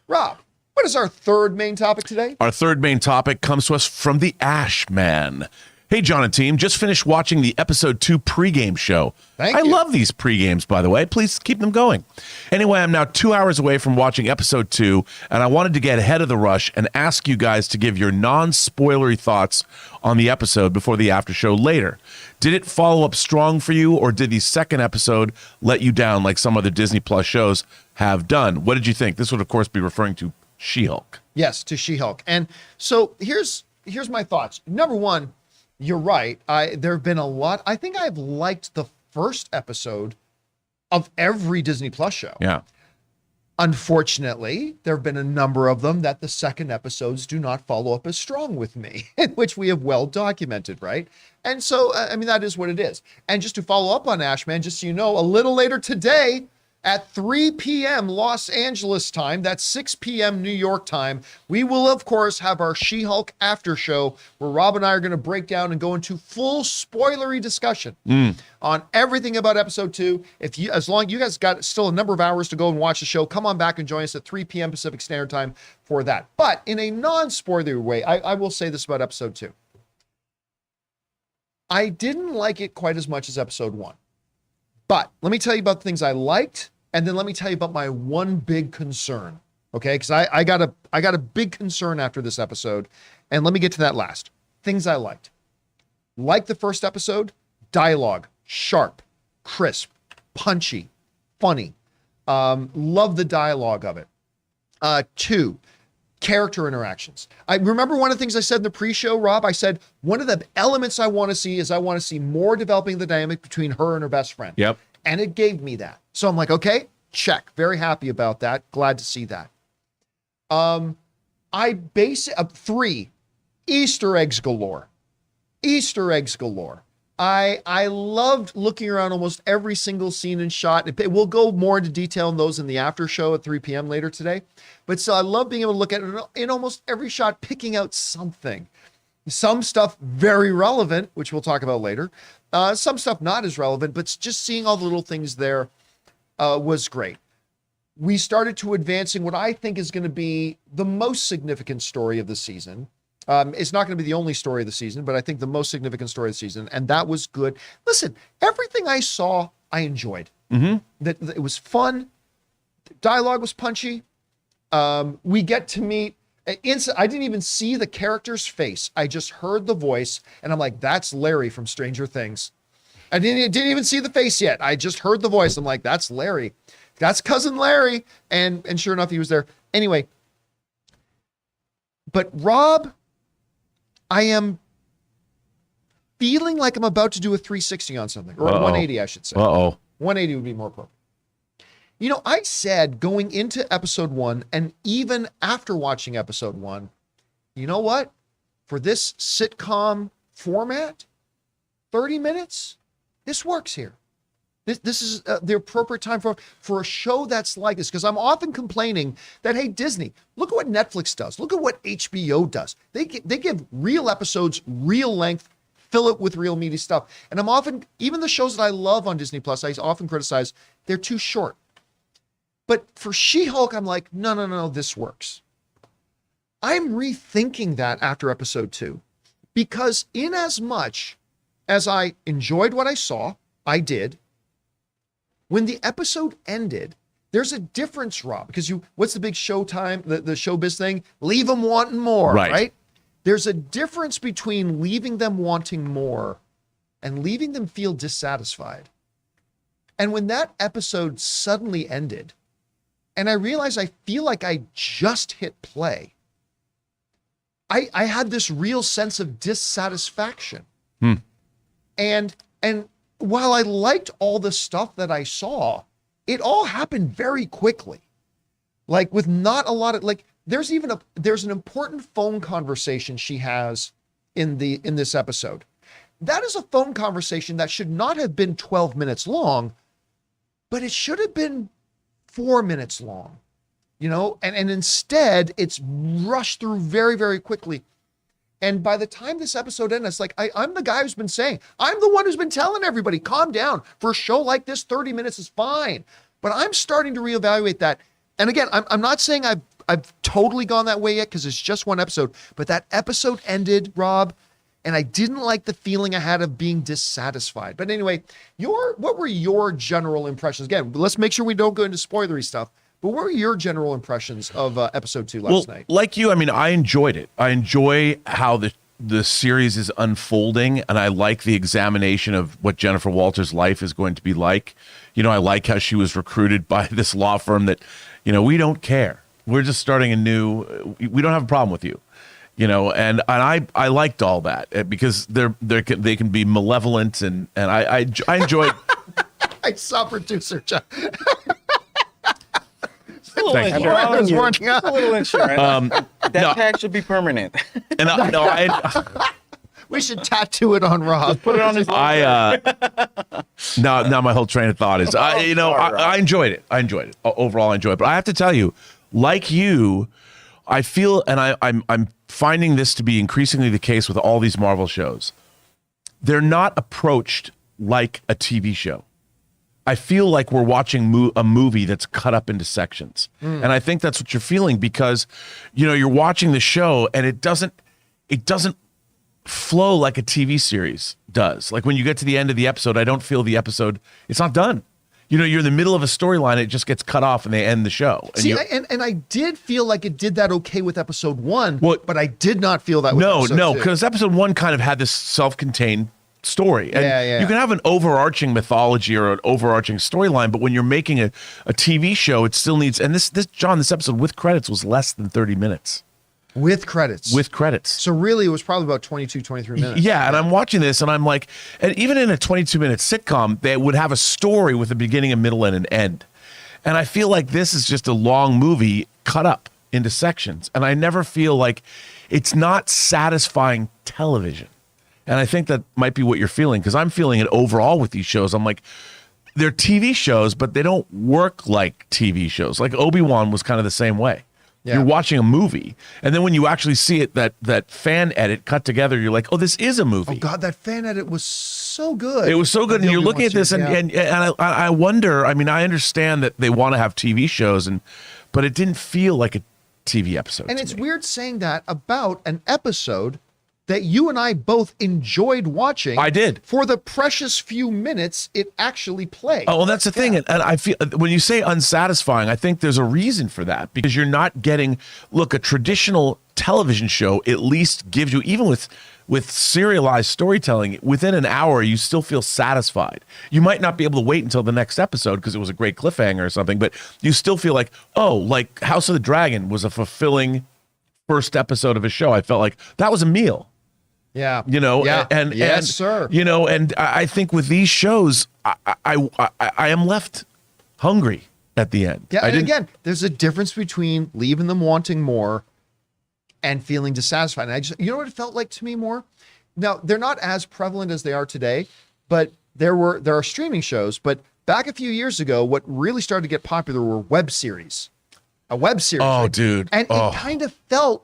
Rob, what is our third main topic today? Our third main topic comes to us from the Ash Man. Hey, John and team, just finished watching the episode 2 pregame show. Thank I you. love these pregames, by the way. Please keep them going. Anyway, I'm now 2 hours away from watching episode 2, and I wanted to get ahead of the rush and ask you guys to give your non-spoilery thoughts on the episode before the after show later. Did it follow up strong for you, or did the second episode let you down like some other Disney Plus shows? have done. What did you think? This would, of course, be referring to She-Hulk. Yes, to She-Hulk. And so here's my thoughts. Number one, you're right. There have been a lot. I think I've liked the first episode of every Disney Plus show. Yeah. Unfortunately, there have been a number of them that the second episodes do not follow up as strong with me, which we have well documented, right? And so, I mean, that is what it is. And just to follow up on Ashman, just so you know, a little later today at 3 p.m. Los Angeles time, that's 6 p.m. New York time, we will, of course, have our She-Hulk after show where Rob and I are going to break down and go into full spoilery discussion on everything about episode 2. As long you guys got still a number of hours to go and watch the show, come on back and join us at 3 p.m. Pacific Standard Time for that. But in a non-spoilery way, I will say this about episode 2. I didn't like it quite as much as episode 1. But let me tell you about the things I liked, and then let me tell you about my one big concern, okay? Because I got a big concern after this episode, and let me get to that last. Things I liked. Like the first episode, dialogue, sharp, crisp, punchy, funny. Love the dialogue of it. 2, character interactions. I remember one of the things I said in the pre-show, Rob, I said, one of the elements I want to see is I want to see more developing the dynamic between her and her best friend. Yep. And it gave me that. So I'm like, okay, check. Very happy about that. Glad to see that. 3, Easter eggs galore. Easter eggs galore. I loved looking around almost every single scene and shot. We'll go more into detail on those in the after show at 3 p.m. later today. But so I love being able to look at it in almost every shot, picking out something. Some stuff very relevant, which we'll talk about later. Some stuff not as relevant, but just seeing all the little things there was great. We started to advancing what I think is going to be the most significant story of the season. It's not going to be the only story of the season, but I think the most significant story of the season, and that was good. Listen, everything I saw, I enjoyed. That it was fun. The dialogue was punchy. We get to meet. I didn't even see the character's face. I just heard the voice, and I'm like, that's Larry from Stranger Things. I didn't even see the face yet. I just heard the voice. I'm like, that's Larry. That's cousin Larry. And sure enough, he was there. Anyway, but Rob, I am feeling like I'm about to do a 360 on something, or a 180, I should say. 180 would be more appropriate. You know, I said going into episode 1 and even after watching episode 1, you know what? For this sitcom format, 30 minutes, this works here. This is the appropriate time for a show that's like this, because I'm often complaining that, hey, Disney, look at what Netflix does. Look at what HBO does. They give real episodes, real length, fill it with real meaty stuff. And I'm often, even the shows that I love on Disney Plus, I often criticize, they're too short. But for She-Hulk, I'm like, no, this works. I'm rethinking that after episode 2, because in as much as I enjoyed what I saw, I did. When the episode ended, there's a difference, Rob, because what's the big Showtime, the showbiz thing? Leave them wanting more, right? There's a difference between leaving them wanting more and leaving them feel dissatisfied. And when that episode suddenly ended, and I realized I feel like I just hit play, I had this real sense of dissatisfaction. And while I liked all the stuff that I saw, it all happened very quickly. Like with not a lot of, like, there's an important phone conversation she has in this episode. That is a phone conversation that should not have been 12 minutes long, but it should have been 4 minutes long, you know, and instead it's rushed through very, very quickly. And by the time this episode ended, it's like, I'm the guy who's been saying, I'm the one who's been telling everybody, calm down. For a show like this, 30 minutes is fine. But I'm starting to reevaluate that. And again, I'm not saying I've totally gone that way yet, because it's just one episode. But that episode ended, Rob, and I didn't like the feeling I had of being dissatisfied. But anyway, what were your general impressions? Again, let's make sure we don't go into spoilery stuff. But what were your general impressions of episode 2 last night? Like you, I mean, I enjoyed it. I enjoy how the series is unfolding, and I like the examination of what Jennifer Walters' life is going to be like. I like how she was recruited by this law firm that, we don't care. We're just starting a new. We don't have a problem with you. And I liked all that because they can be malevolent, and I enjoyed. I saw producer John. A little Thank you. I was insurance. warning A out. little insurance. That No. tag should be permanent. And We should tattoo it on Rob. Put it on his. now my whole train of thought is, I enjoyed it. Overall, I enjoyed it. But I have to tell you, like you, I feel, and I'm finding this to be increasingly the case with all these Marvel shows. They're not approached like a TV show. I feel like we're watching a movie that's cut up into sections. And I think that's what you're feeling because, you're watching the show and it doesn't flow like a TV series does. Like when you get to the end of the episode, I don't feel the episode, it's not done. You're in the middle of a storyline, it just gets cut off and they end the show. And See, and I did feel like it did that okay with episode 1, but I did not feel that with episode 2. because episode 1 kind of had this self-contained story. And Yeah. you can have an overarching mythology or an overarching storyline, but when you're making a TV show, it still needs, and this episode with credits was less than 30 minutes. With credits. With credits. So really, it was probably about 22, 23 minutes. Yeah, and I'm watching this, and I'm like, and even in a 22-minute sitcom, they would have a story with a beginning, a middle, and an end. And I feel like this is just a long movie cut up into sections, and I never feel like it's not satisfying television. And I think that might be what you're feeling, because I'm feeling it overall with these shows. I'm like, they're TV shows, but they don't work like TV shows. Like Obi-Wan was kind of the same way. Yeah. You're watching a movie, and then when you actually see it, that fan edit cut together, you're like, oh, this is a movie. Oh God, that fan edit was so good. It was so good, and you're looking at this, and I wonder. I mean, I understand that they want to have TV shows, but it didn't feel like a TV episode. And to it's me. weird saying that about an episode that you and I both enjoyed watching. I did. For the precious few minutes it actually played. Oh, and that's the thing. And I feel when you say unsatisfying, I think there's a reason for that because you're not getting, look, a traditional television show at least gives you, even with serialized storytelling, within an hour, you still feel satisfied. You might not be able to wait until the next episode because it was a great cliffhanger or something, but you still feel like, oh, like House of the Dragon was a fulfilling first episode of a show. I felt like that was a meal. Yeah. Yeah. And yes, sir. And I think with these shows, I am left hungry at the end. Yeah, and again, there's a difference between leaving them wanting more and feeling dissatisfied. And you know what it felt like to me more? Now, they're not as prevalent as they are today, but there are streaming shows. But back a few years ago, what really started to get popular were web series. A web series. Oh, dude. And it kind of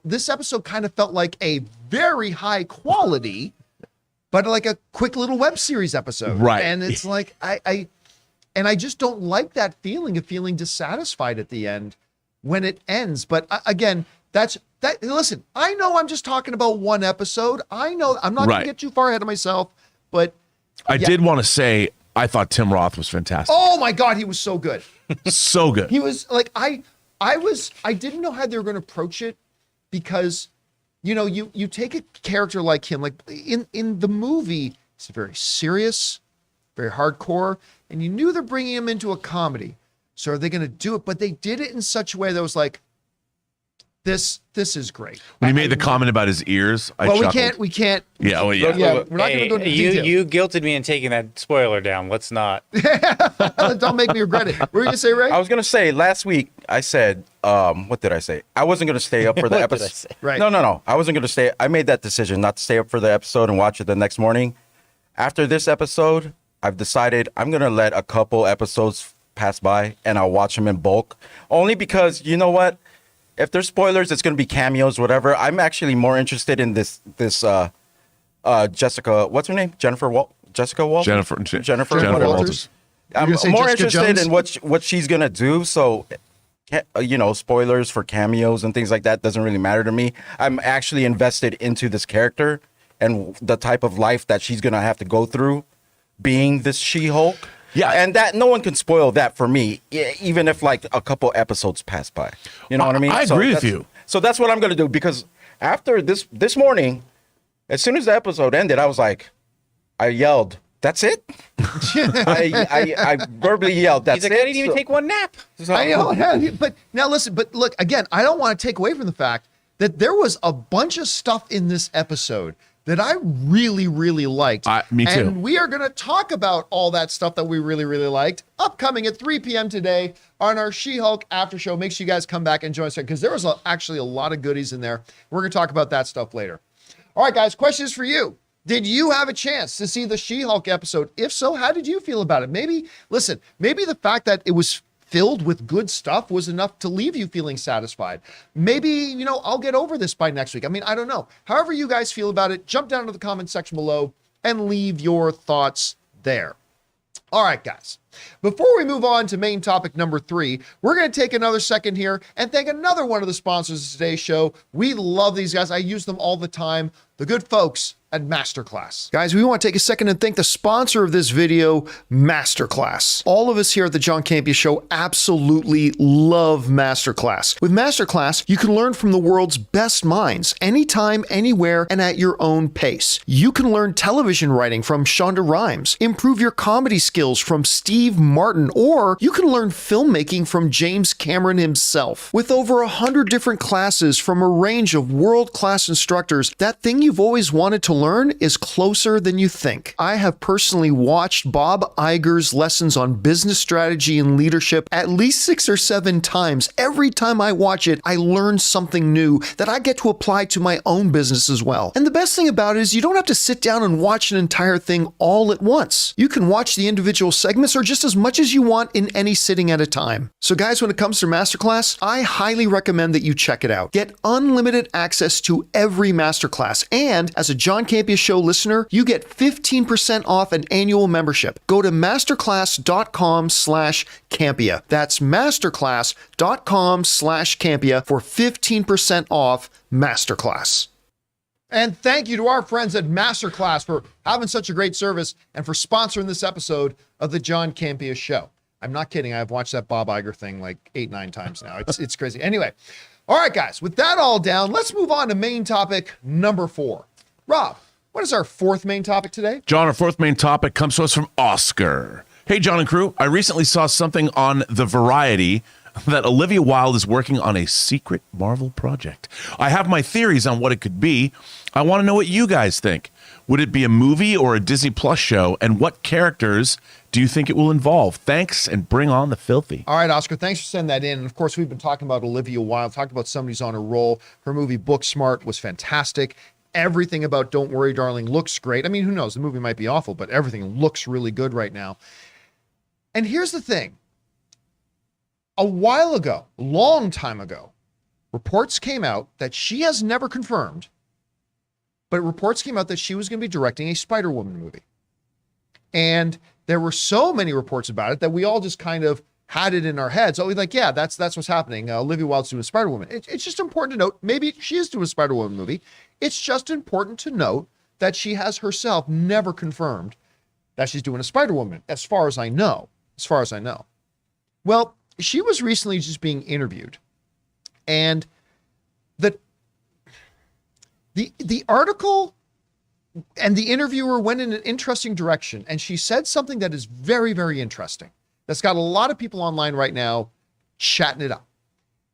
this episode kind of felt like a very high quality, but like a quick little web series episode. Right. And it's like, I just don't like that feeling of feeling dissatisfied at the end when it ends. But again, listen, I know I'm just talking about one episode. I know I'm not going to get too far ahead of myself, but I did want to say, I thought Tim Roth was fantastic. Oh my God, he was so good. So good. He was like, I didn't know how they were going to approach it because, you take a character like him, like in the movie, it's very serious, very hardcore, and you knew they're bringing him into a comedy. So are they going to do it? But they did it in such a way that was like, this is great. When he made the comment about his ears, I chuckled. We can't. Yeah, well, yeah. Yeah, we're not going to go into detail. You guilted me in taking that spoiler down. Let's not. Don't make me regret it. What were you going to say, Ray? I was gonna say last week. I said, what did I say? I wasn't gonna stay up for the What did I episode. say? Right. No. I wasn't gonna stay. I made that decision not to stay up for the episode and watch it the next morning. After this episode, I've decided I'm gonna let a couple episodes pass by and I'll watch them in bulk. Only because you know what? If there's spoilers, it's gonna be cameos, whatever. I'm actually more interested in this Jessica. What's her name? Jessica Walters. Jennifer Walters. Walters. I'm You're gonna say more Jessica interested Jones? in what she's gonna do. So, spoilers for cameos and things like that doesn't really matter to me. I'm actually invested into this character and the type of life that she's gonna have to go through, being this She-Hulk. Yeah. And that no one can spoil that for me, even if like a couple episodes pass by. You know what I mean? I agree with you. So that's what I'm gonna do because after this morning, As soon as the episode ended, I was like, I yelled, "That's it!" I verbally yelled, "That's He's like, it!" I didn't even take one nap. So- I know, yeah, but now listen, but look, again, I don't want to take away from the fact that there was a bunch of stuff in this episode that I really, really liked. Me too. And we are going to talk about all that stuff that we really, really liked upcoming at 3 p.m. today on our She-Hulk after show. Make sure you guys come back and join us because there was actually a lot of goodies in there. We're going to talk about that stuff later. All right, guys, question is for you. Did you have a chance to see the She-Hulk episode? If so, how did you feel about it? Maybe the fact that it was filled with good stuff was enough to leave you feeling satisfied. Maybe, I'll get over this by next week. I mean, I don't know. However you guys feel about it, jump down to the comment section below and leave your thoughts there. All right, guys. Before we move on to main topic number 3, we're going to take another second here and thank another one of the sponsors of today's show. We love these guys. I use them all the time. The good folks at MasterClass. Guys, we want to take a second and thank the sponsor of this video, MasterClass. All of us here at the John Campea Show absolutely love MasterClass. With MasterClass, you can learn from the world's best minds, anytime, anywhere, and at your own pace. You can learn television writing from Shonda Rhimes, improve your comedy skills from Steve Martin, or you can learn filmmaking from James Cameron himself. With over 100 different classes from a range of world-class instructors, that thing you've always wanted to learn is closer than you think. I have personally watched Bob Iger's lessons on business strategy and leadership at least 6 or 7 times. Every time I watch it, I learn something new that I get to apply to my own business as well. And the best thing about it is you don't have to sit down and watch an entire thing all at once. You can watch the individual segments or just as much as you want in any sitting at a time. So guys, when it comes to MasterClass, I highly recommend that you check it out. Get unlimited access to every MasterClass, and as a John Campea Show listener, you get 15% off an annual membership. Go to masterclass.com/Campea. That's masterclass.com/Campea for 15% off MasterClass. And thank you to our friends at MasterClass for having such a great service and for sponsoring this episode of the John Campea Show. I'm not kidding. I've watched that Bob Iger thing like 8-9 times now. It's crazy. Anyway, all right, guys, with that all down, let's move on to main topic number 4. Rob, what is our 4th main topic today? John, our 4th main topic comes to us from Oscar. Hey, John and crew, I recently saw something on The Variety that Olivia Wilde is working on a secret Marvel project. I have my theories on what it could be. I want to know what you guys think. Would it be a movie or a Disney Plus show? And what characters do you think it will involve? Thanks, and bring on the filthy. All right, Oscar, thanks for sending that in. And of course, we've been talking about Olivia Wilde, talked about somebody's on a roll. Her movie Booksmart was fantastic. Everything about Don't Worry, Darling looks great. I mean, who knows? The movie might be awful, but everything looks really good right now. And here's the thing. A while ago, a long time ago, reports came out that she has never confirmed, but reports came out that she was going to be directing a Spider-Woman movie. And there were so many reports about it that we all just kind of had it in our heads. Oh, we're like, yeah, that's what's happening. Olivia Wilde's doing a Spider-Woman. It's just important to note, maybe she is doing a Spider-Woman movie. It's just important to note that she has herself never confirmed that she's doing a Spider-Woman, as far as I know. Well, she was recently just being interviewed, and the article and the interviewer went in an interesting direction, and she said something that is very, very interesting. That's got a lot of people online right now chatting it up.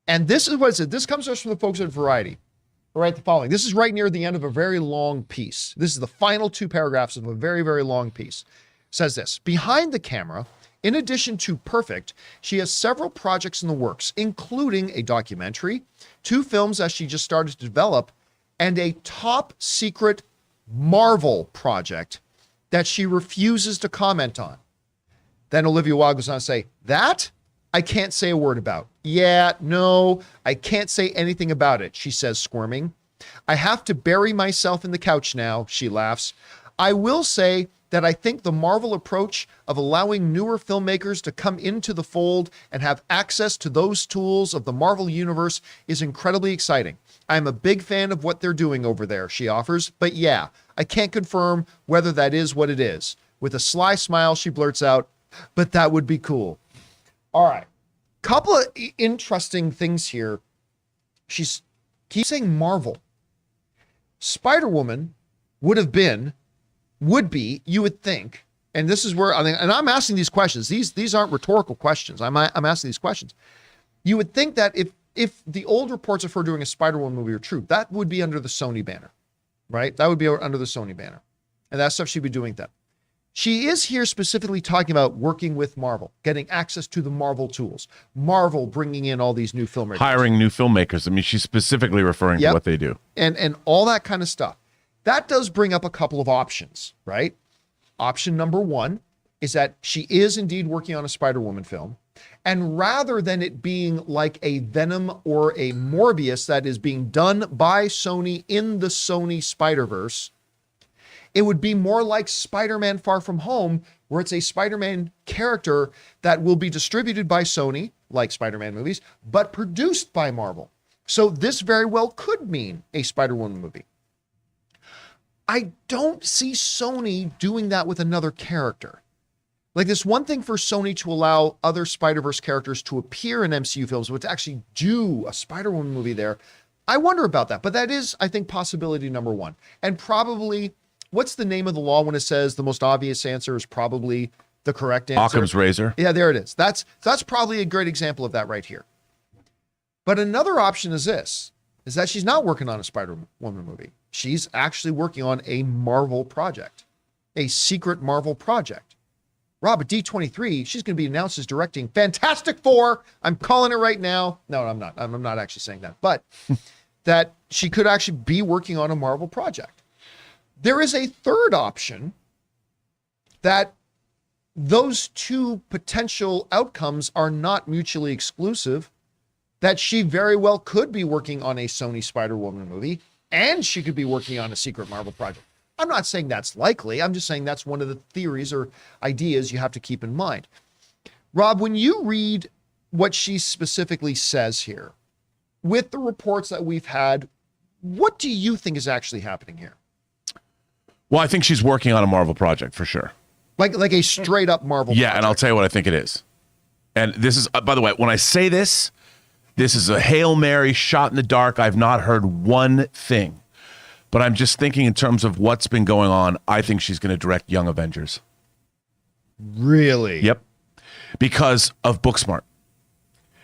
And this is what it said. This comes to us from the folks at Variety. All right, the following. This is right near the end of a very long piece. This is the final 2 paragraphs of a very, very long piece. It says this: behind the camera, in addition to Perfect, she has several projects in the works, including a documentary, 2 films that she just started to develop, and a top secret Marvel project that she refuses to comment on. Then Olivia Wilde goes on to say, that I can't say a word about. Yeah, no, I can't say anything about it, she says, squirming. I have to bury myself in the couch now, she laughs. I will say that I think the Marvel approach of allowing newer filmmakers to come into the fold and have access to those tools of the Marvel universe is incredibly exciting. I'm a big fan of what they're doing over there, she offers, but yeah, I can't confirm whether that is what it is. With a sly smile, she blurts out, but that would be cool. All right, couple of interesting things here. She keeps saying Marvel. Spider-Woman would be, you would think, and this is where I think, and I'm asking these questions. These aren't rhetorical questions. I'm asking these questions. You would think that if the old reports of her doing a Spider-Woman movie are true, that would be under the Sony banner, right? That would be under the Sony banner. And that stuff she'd be doing then. She is here specifically talking about working with Marvel, getting access to the Marvel tools, Marvel bringing in all these new filmmakers. Hiring new filmmakers. I mean, she's specifically referring to what they do. And all that kind of stuff. That does bring up a couple of options, right? Option number one is that she is indeed working on a Spider-Woman film. And rather than it being like a Venom or a Morbius that is being done by Sony in the Sony Spider-Verse, it would be more like Spider-Man Far From Home, where it's a Spider-Man character that will be distributed by Sony, like Spider-Man movies, but produced by Marvel. So this very well could mean a Spider-Woman movie. I don't see Sony doing that with another character. Like, this one thing for Sony to allow other Spider-Verse characters to appear in MCU films, but to actually do a Spider-Woman movie there, I wonder about that. But that is, I think, possibility number one. And probably, what's the name of the law when it says the most obvious answer is probably the correct answer? Occam's razor. Yeah, there it is. That's probably a great example of that right here. But another option is this, is that she's not working on a Spider-Woman movie. She's actually working on a Marvel project, a secret Marvel project. Rob, at D23, she's going to be announced as directing Fantastic Four. I'm calling it right now. No, I'm not. I'm not actually saying that. But that she could actually be working on a Marvel project. There is a third option that those two potential outcomes are not mutually exclusive, that she very well could be working on a Sony Spider-Woman movie, and she could be working on a secret Marvel project. I'm not saying that's likely. I'm just saying that's one of the theories or ideas you have to keep in mind. Rob, when you read what she specifically says here, with the reports that we've had, what do you think is actually happening here? Well, I think she's working on a Marvel project for sure. Like a straight up Marvel project. Yeah, and I'll tell you what I think it is. And this is, by the way, when I say this is a Hail Mary shot in the dark. I've not heard one thing. But I'm just thinking in terms of what's been going on, I think she's going to direct Young Avengers. Really? Yep. Because of Booksmart.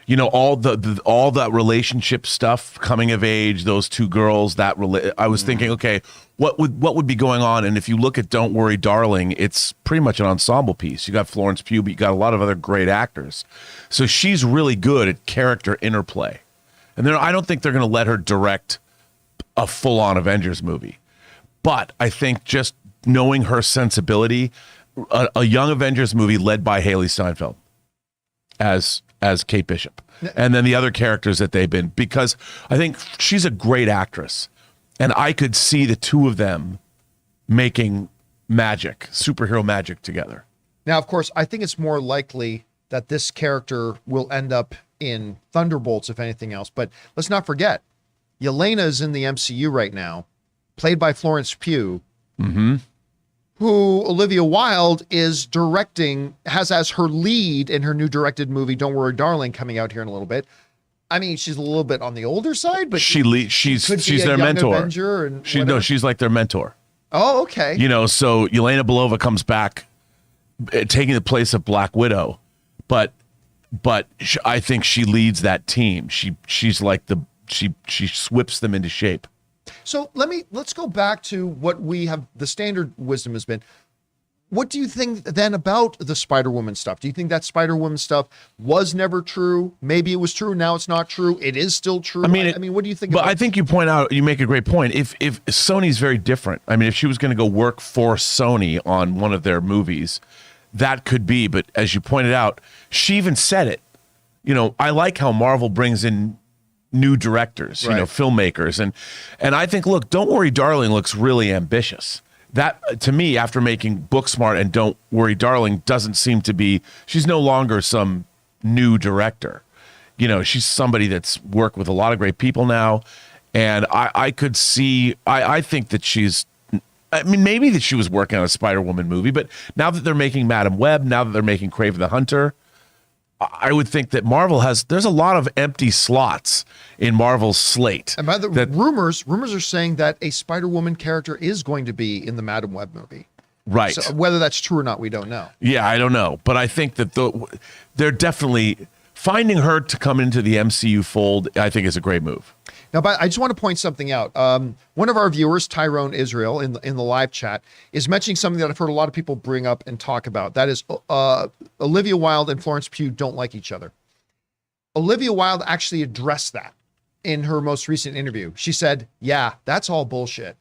You know, all that relationship stuff, coming of age, those two girls, I was thinking, okay, what would be going on? And if you look at Don't Worry, Darling, it's pretty much an ensemble piece. You got Florence Pugh, but you got a lot of other great actors. So she's really good at character interplay. And I don't think they're going to let her direct a full-on Avengers movie. But I think just knowing her sensibility, a Young Avengers movie led by Haley Steinfeld as Kate Bishop. And then the other characters that they've been, because I think she's a great actress. And I could see the two of them making magic, superhero magic together. Now, of course, I think it's more likely that this character will end up in Thunderbolts, if anything else. But let's not forget, Yelena is in the MCU right now, played by Florence Pugh, who Olivia Wilde is directing, has as her lead in her new directed movie, Don't Worry, Darling, coming out here in a little bit. I mean, she's a little bit on the older side, but she's their mentor. She's like their mentor. Oh, okay. You know, so Yelena Belova comes back, taking the place of Black Widow, but I think she leads that team. She's like she whips them into shape. So let's go back to what we have, the standard wisdom has been. What do you think then about the Spider-Woman stuff? Do you think that Spider-Woman stuff was never true? Maybe it was true, now it's not true. It is still true. I mean, what do you think? But I think you make a great point. If Sony's very different. I mean, if she was going to go work for Sony on one of their movies, that could be. But as you pointed out, she even said it. You know, I like how Marvel brings in new directors, you know, filmmakers. And I think, look, Don't Worry, Darling looks really ambitious. That, to me, after making Booksmart and Don't Worry, Darling, doesn't seem to be, she's no longer some new director. You know, she's somebody that's worked with a lot of great people now. And I could see, I think that maybe that she was working on a Spider-Woman movie, but now that they're making Madam Web, now that they're making Kraven the Hunter, I would think that there's a lot of empty slots in Marvel's slate. And by the rumors are saying that a Spider-Woman character is going to be in the Madam Web movie. Right. So whether that's true or not, we don't know. Yeah, I don't know. But I think that they're definitely finding her to come into the MCU fold, I think is a great move. Now, but I just want to point something out. One of our viewers, Tyrone Israel, in the live chat, is mentioning something that I've heard a lot of people bring up and talk about. That is, Olivia Wilde and Florence Pugh don't like each other. Olivia Wilde actually addressed that in her most recent interview. She said, "Yeah, that's all bullshit.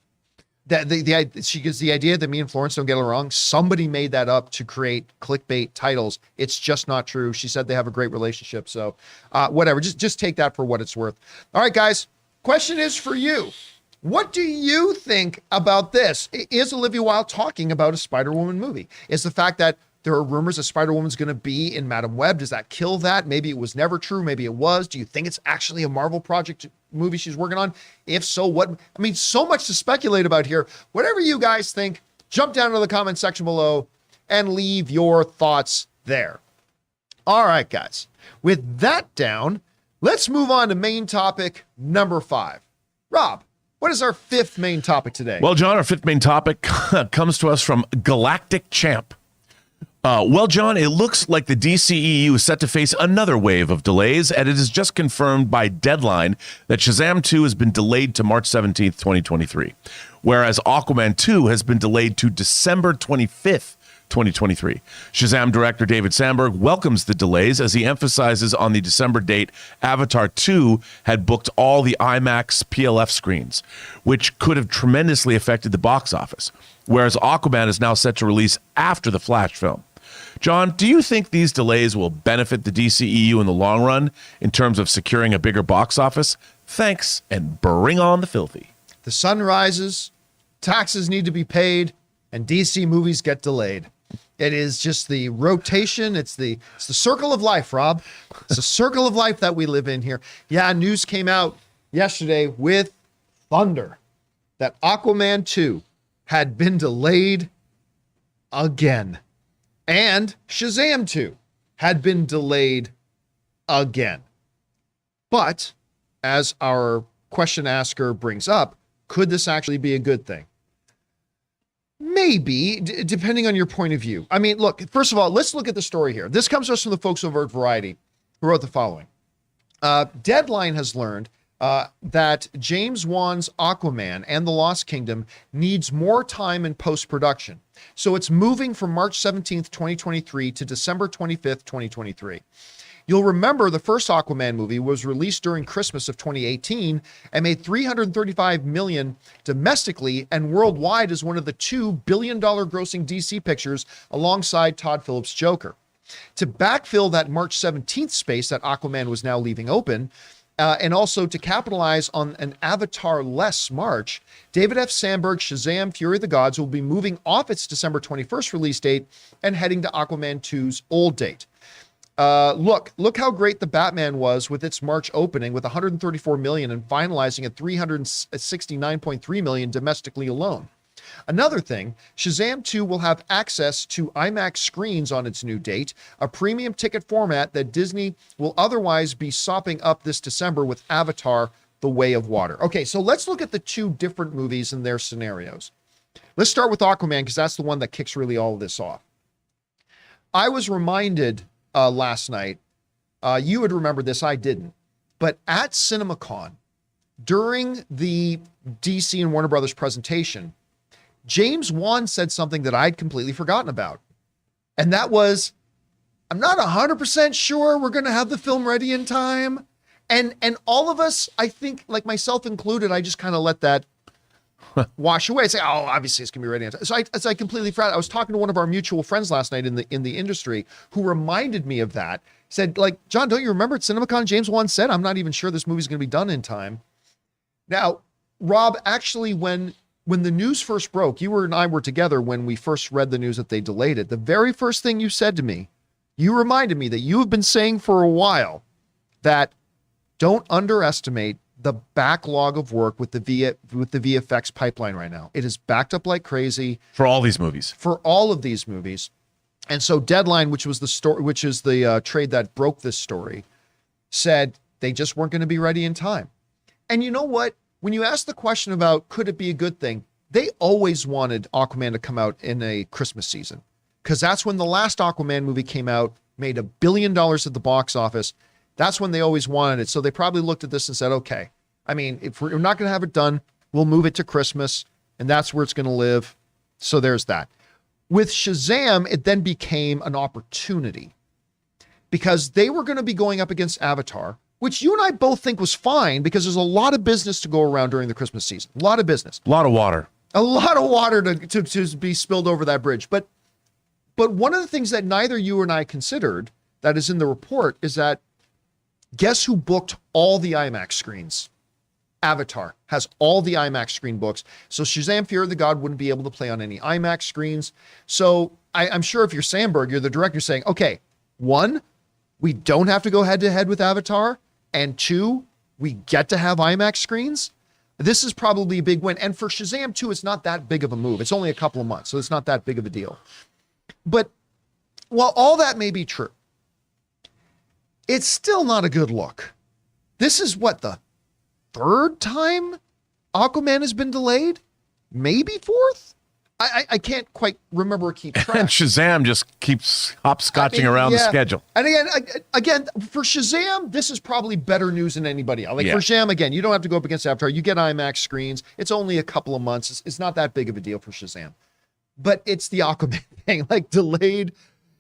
She gives the idea that me and Florence don't get along. Somebody made that up to create clickbait titles. It's just not true." She said they have a great relationship. So, whatever. Just take that for what it's worth. All right, guys. Question is for you. What do you think about this? Is Olivia Wilde talking about a Spider-Woman movie? Is the fact that there are rumors that Spider-Woman's going to be in Madam Web, does that kill that? Maybe it was never true. Maybe it was. Do you think it's actually a Marvel project movie she's working on? If so, what? I mean, so much to speculate about here. Whatever you guys think, jump down to the comment section below and leave your thoughts there. All right, guys. With that down, let's move on to main topic number 5. Rob, what is our 5th main topic today? Well, John, our 5th main topic comes to us from Galactic Champ. Well, John, it looks like the DCEU is set to face another wave of delays, and it is just confirmed by Deadline that Shazam 2 has been delayed to March 17th, 2023, whereas Aquaman 2 has been delayed to December 25th, 2023. Shazam director David Sandberg welcomes the delays as he emphasizes on the December date Avatar 2 had booked all the IMAX PLF screens, which could have tremendously affected the box office, whereas Aquaman is now set to release after the Flash film. John, do you think these delays will benefit the DCEU in the long run in terms of securing a bigger box office? Thanks, and bring on the filthy. The sun rises, taxes need to be paid, and DC movies get delayed. It is just the rotation. It's the circle of life, Rob. It's the circle of life that we live in here. Yeah, news came out yesterday with thunder that Aquaman 2 had been delayed again. And Shazam 2 had been delayed again. But as our question asker brings up, could this actually be a good thing? Maybe, depending on your point of view. I mean, look, first of all, let's look at the story here. This comes to us from the folks over at Variety, who wrote the following. Deadline has learned that James Wan's Aquaman and the Lost Kingdom needs more time in post-production. So it's moving from March 17th, 2023 to December 25th, 2023. You'll remember the first Aquaman movie was released during Christmas of 2018 and made $335 million domestically and worldwide as one of the $2 billion grossing DC pictures alongside Todd Phillips' Joker. To backfill that March 17th space that Aquaman was now leaving open, and also to capitalize on an Avatar-less March, David F. Sandberg's Shazam! Fury of the Gods will be moving off its December 21st release date and heading to Aquaman 2's old date. Look how great the Batman was with its March opening with $134 million and finalizing at $369.3 million domestically alone. Another thing, Shazam 2 will have access to IMAX screens on its new date, a premium ticket format that Disney will otherwise be sopping up this December with Avatar: The Way of Water. Okay, so let's look at the two different movies and their scenarios. Let's start with Aquaman because that's the one that kicks really all of this off. I was reminded last night, you would remember this, I didn't, but at CinemaCon, during the DC and Warner Brothers presentation, James Wan said something that I'd completely forgotten about. And that was, I'm not 100% sure we're going to have the film ready in time. And all of us, I think, like myself included, I just kind of let that wash away. Say, oh, obviously it's going to be ready in time. So I completely forgot. I was talking to one of our mutual friends last night in the industry who reminded me of that. Said, like, John, don't you remember at CinemaCon, James Wan said, I'm not even sure this movie's going to be done in time. Now, Rob, actually, when the news first broke, you and I were together when we first read the news that they delayed it. The very first thing you said to me, you reminded me that you have been saying for a while that don't underestimate the backlog of work with the VFX pipeline right now. It is backed up like crazy. For all these movies. For all of these movies. And so Deadline, which was the story, which is the trade that broke this story, said they just weren't going to be ready in time. And you know what? When you ask the question about could it be a good thing, they always wanted Aquaman to come out in a Christmas season, because that's when the last Aquaman movie came out, made $1 billion at the box office. That's when they always wanted it. So they probably looked at this and said, okay, I mean, if we're not going to have it done, we'll move it to Christmas, and that's where it's going to live. So there's that. With Shazam, it then became an opportunity because they were going to be going up against Avatar, which you and I both think was fine because there's a lot of business to go around during the Christmas season. A lot of business. A lot of water. A lot of water to be spilled over that bridge. But one of the things that neither you and I considered that is in the report is that guess who booked all the IMAX screens? Avatar has all the IMAX screen books. So Shazam! Fear of the God wouldn't be able to play on any IMAX screens. So I'm sure if you're Sandberg, you're the director saying, okay, one, we don't have to go head to head with Avatar. And two, we get to have IMAX screens. This is probably a big win. And for Shazam 2, it's not that big of a move. It's only a couple of months, so it's not that big of a deal. But while all that may be true, it's still not a good look. This is what, the third time Aquaman has been delayed? Maybe fourth? I can't quite remember or keep track. And Shazam just keeps hopscotching around the schedule. And again, for Shazam, this is probably better news than anybody else. Like for Shazam, again, you don't have to go up against Avatar. You get IMAX screens. It's only a couple of months. It's not that big of a deal for Shazam. But it's the Aquaman thing, like delayed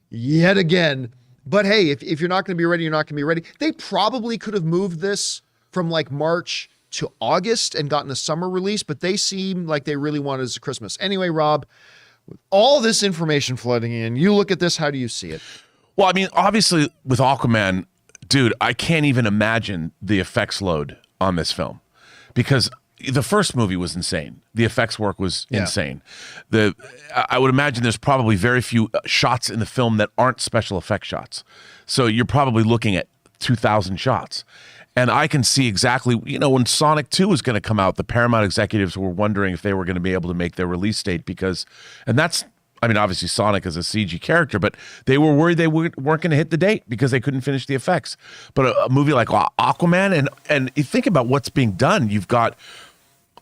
yet again. But hey, if you're not going to be ready, you're not going to be ready. They probably could have moved this from like March to August and gotten a summer release, but they seem like they really wanted it as Christmas. Anyway, Rob, with all this information flooding in, you look at this, how do you see it? Well, I mean, obviously with Aquaman, dude, I can't even imagine the effects load on this film because the first movie was insane. The effects work was insane. I would imagine there's probably very few shots in the film that aren't special effect shots. So you're probably looking at 2,000 shots. And I can see exactly, when Sonic 2 was going to come out, the Paramount executives were wondering if they were going to be able to make their release date obviously Sonic is a CG character, but they were worried they weren't going to hit the date because they couldn't finish the effects. But a movie like Aquaman, and you think about what's being done, you've got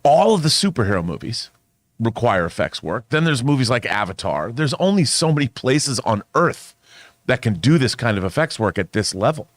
all of the superhero movies require effects work. Then there's movies like Avatar. There's only so many places on Earth that can do this kind of effects work at this level.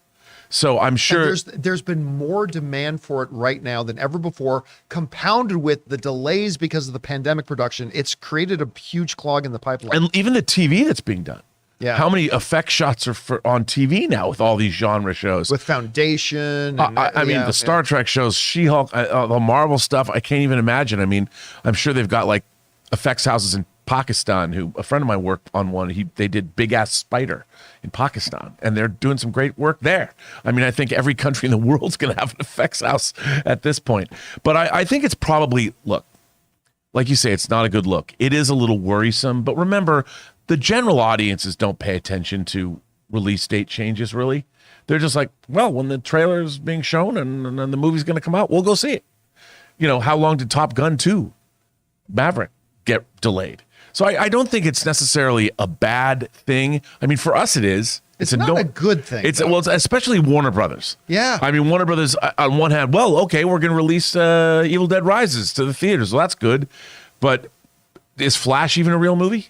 So I'm sure there's been more demand for it right now than ever before, compounded with the delays because of the pandemic production. It's created a huge clog in the pipeline. And even the TV that's being done. Yeah. How many effect shots are on TV now with all these genre shows? With Foundation. And, the Star Trek shows, She-Hulk, the Marvel stuff, I can't even imagine. I mean, I'm sure they've got like effects houses in Pakistan, a friend of mine worked on one. They did Big Ass Spider in Pakistan, and they're doing some great work there. I mean, I think every country in the world's going to have an effects house at this point. But I think it's probably, look, like you say, it's not a good look. It is a little worrisome, but remember, the general audiences don't pay attention to release date changes, really. They're just like, well, when the trailer is being shown and the movie's going to come out, we'll go see it. How long did Top Gun 2 Maverick get delayed? So I don't think it's necessarily a bad thing. I mean, for us, it is. It's not a good thing. It's especially Warner Brothers. Yeah. I mean, Warner Brothers, on one hand, well, okay, we're going to release Evil Dead Rises to the theaters. Well, that's good. But is Flash even a real movie?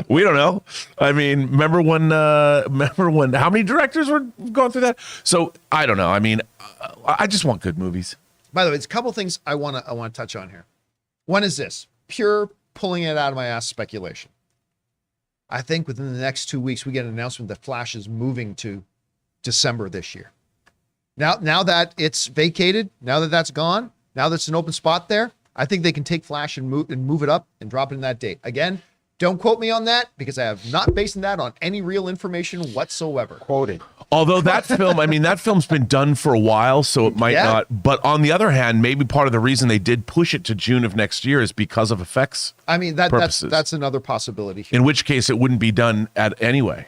We don't know. I mean, remember when, how many directors were going through that? So I don't know. I mean, I just want good movies. By the way, there's a couple things I want to touch on here. One is this, pure pulling it out of my ass speculation. I think within the next 2 weeks, we get an announcement that Flash is moving to December this year. Now that it's vacated, now that that's gone, now that's an open spot there, I think they can take Flash and move it up and drop it in that date. Again, don't quote me on that because I have not based that on any real information whatsoever. Quoted. Although that film's been done for a while, so it might not. But on the other hand, maybe part of the reason they did push it to June of next year is because of effects. I mean, that's another possibility here. In which case, it wouldn't be done anyway.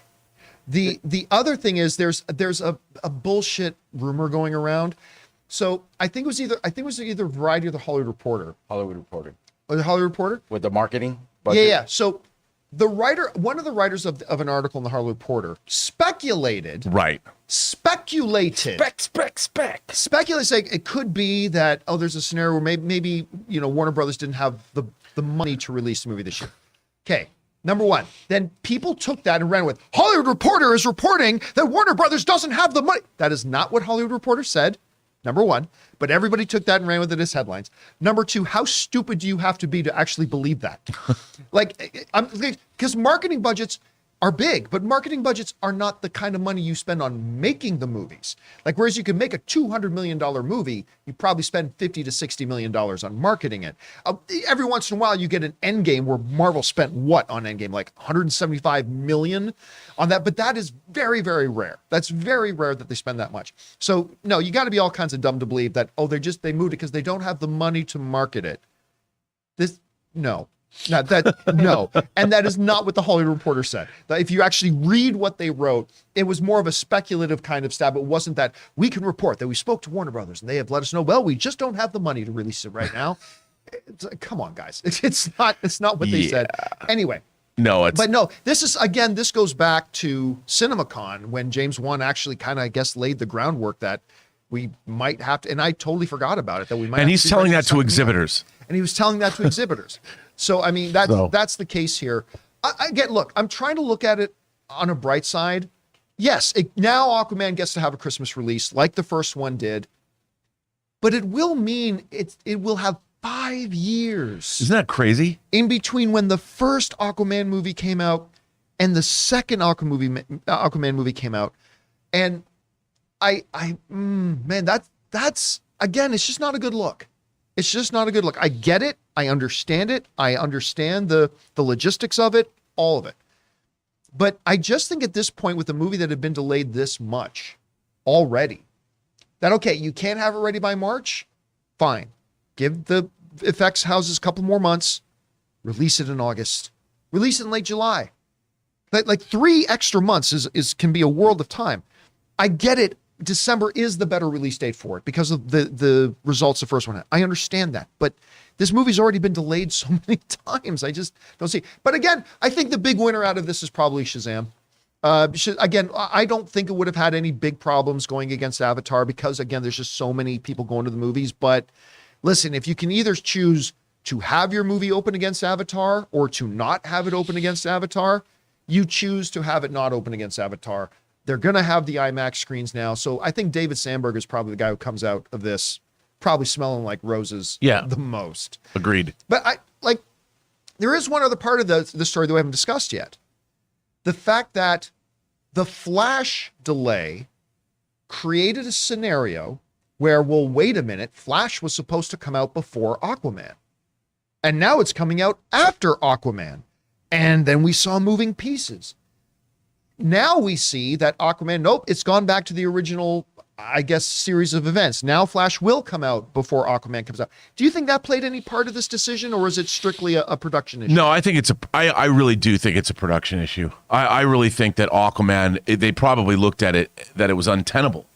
The other thing is there's a bullshit rumor going around. So I think it was either Variety or the Hollywood Reporter. Hollywood Reporter. Or the Hollywood Reporter? With the marketing budget. Yeah. So one of the writers of an article in the Hollywood Reporter speculated, Right. speculated, saying it could be that, there's a scenario where maybe Warner Brothers didn't have the money to release the movie this year. Okay. Number one, then people took that and ran with, Hollywood Reporter is reporting that Warner Brothers doesn't have the money. That is not what Hollywood Reporter said, number one, but everybody took that and ran with it as headlines. Number two, how stupid do you have to be to actually believe that? Because marketing budgets are big, but marketing budgets are not the kind of money you spend on making the movies. Like, whereas you can make a $200 million movie, you probably spend $50 to $60 million on marketing it. Every once in a while, you get an Endgame where Marvel spent what on Endgame? Like $175 million on that, but that is very, very rare. That's very rare that they spend that much. So no, you got to be all kinds of dumb to believe that, they moved it because they don't have the money to market it. No. No. And that is not what the Hollywood Reporter said. If you actually read what they wrote, it was more of a speculative kind of stab. It wasn't that we can report that we spoke to Warner Brothers and they have let us know, well, we just don't have the money to release it right now. Come on, guys. It's not what they said. Anyway. No, this goes back to CinemaCon when James Wan actually kind of, I guess, laid the groundwork that we might have to, and I totally forgot about it, that we might. And he's telling that to exhibitors. And he was telling that to exhibitors. So, I mean, that's the case here. Look, I'm trying to look at it on a bright side. Yes, now Aquaman gets to have a Christmas release like the first one did, but it will mean it will have 5 years. Isn't that crazy? In between when the first Aquaman movie came out and the second Aquaman movie came out. And man, that's again, it's just not a good look. It's just not a good look. I get it. I understand it. I understand the logistics of it, all of it. But I just think at this point with a movie that had been delayed this much already, that, okay, you can't have it ready by March. Fine. Give the effects houses a couple more months. Release it in August. Release it in late July. Like 3 extra months can be a world of time. I get it. December is the better release date for it because of the results the first one had. I understand that, but this movie's already been delayed so many times. I just don't see. But again, I think the big winner out of this is probably Shazam. Again, I don't think it would have had any big problems going against Avatar because, again, there's just so many people going to the movies. But listen, if you can either choose to have your movie open against Avatar or to not have it open against Avatar, you choose to have it not open against Avatar. They're going to have the IMAX screens now. So I think David Sandberg is probably the guy who comes out of this probably smelling like roses the most. Agreed. But there is one other part of the story that we haven't discussed yet. The fact that the Flash delay created a scenario where, well, wait a minute, Flash was supposed to come out before Aquaman. And now it's coming out after Aquaman. And then we saw moving pieces. Now we see that Aquaman, nope, it's gone back to the original, I guess, series of events. Now Flash will come out before Aquaman comes out. Do you think that played any part of this decision, or is it strictly a production issue? No, I think I really do think it's a production issue. I really think that Aquaman, they probably looked at it, that it was untenable,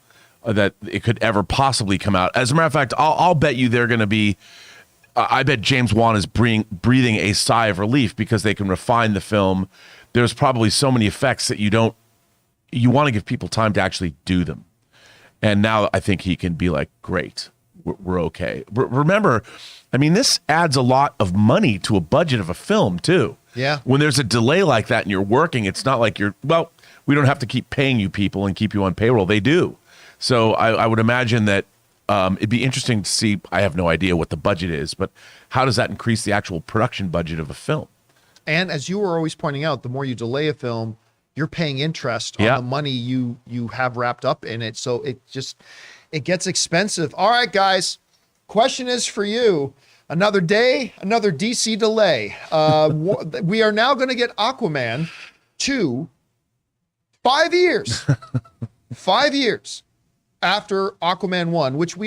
that it could ever possibly come out. As a matter of fact, I'll bet you they're going to be, I bet James Wan is breathing a sigh of relief because they can refine the film. There's probably so many effects that you want to give people time to actually do them. And now I think he can be like, great, we're okay. Remember, I mean, this adds a lot of money to a budget of a film too. Yeah. When there's a delay like that and you're working, it's not like we don't have to keep paying you people and keep you on payroll. They do. So I would imagine that it'd be interesting to see, I have no idea what the budget is, but how does that increase the actual production budget of a film? And as you were always pointing out, the more you delay a film, you're paying interest on the money you have wrapped up in it. So it gets expensive. All right, guys, question is for you. Another day, another DC delay. We are now going to get Aquaman 2 5 years. 5 years after Aquaman 1, which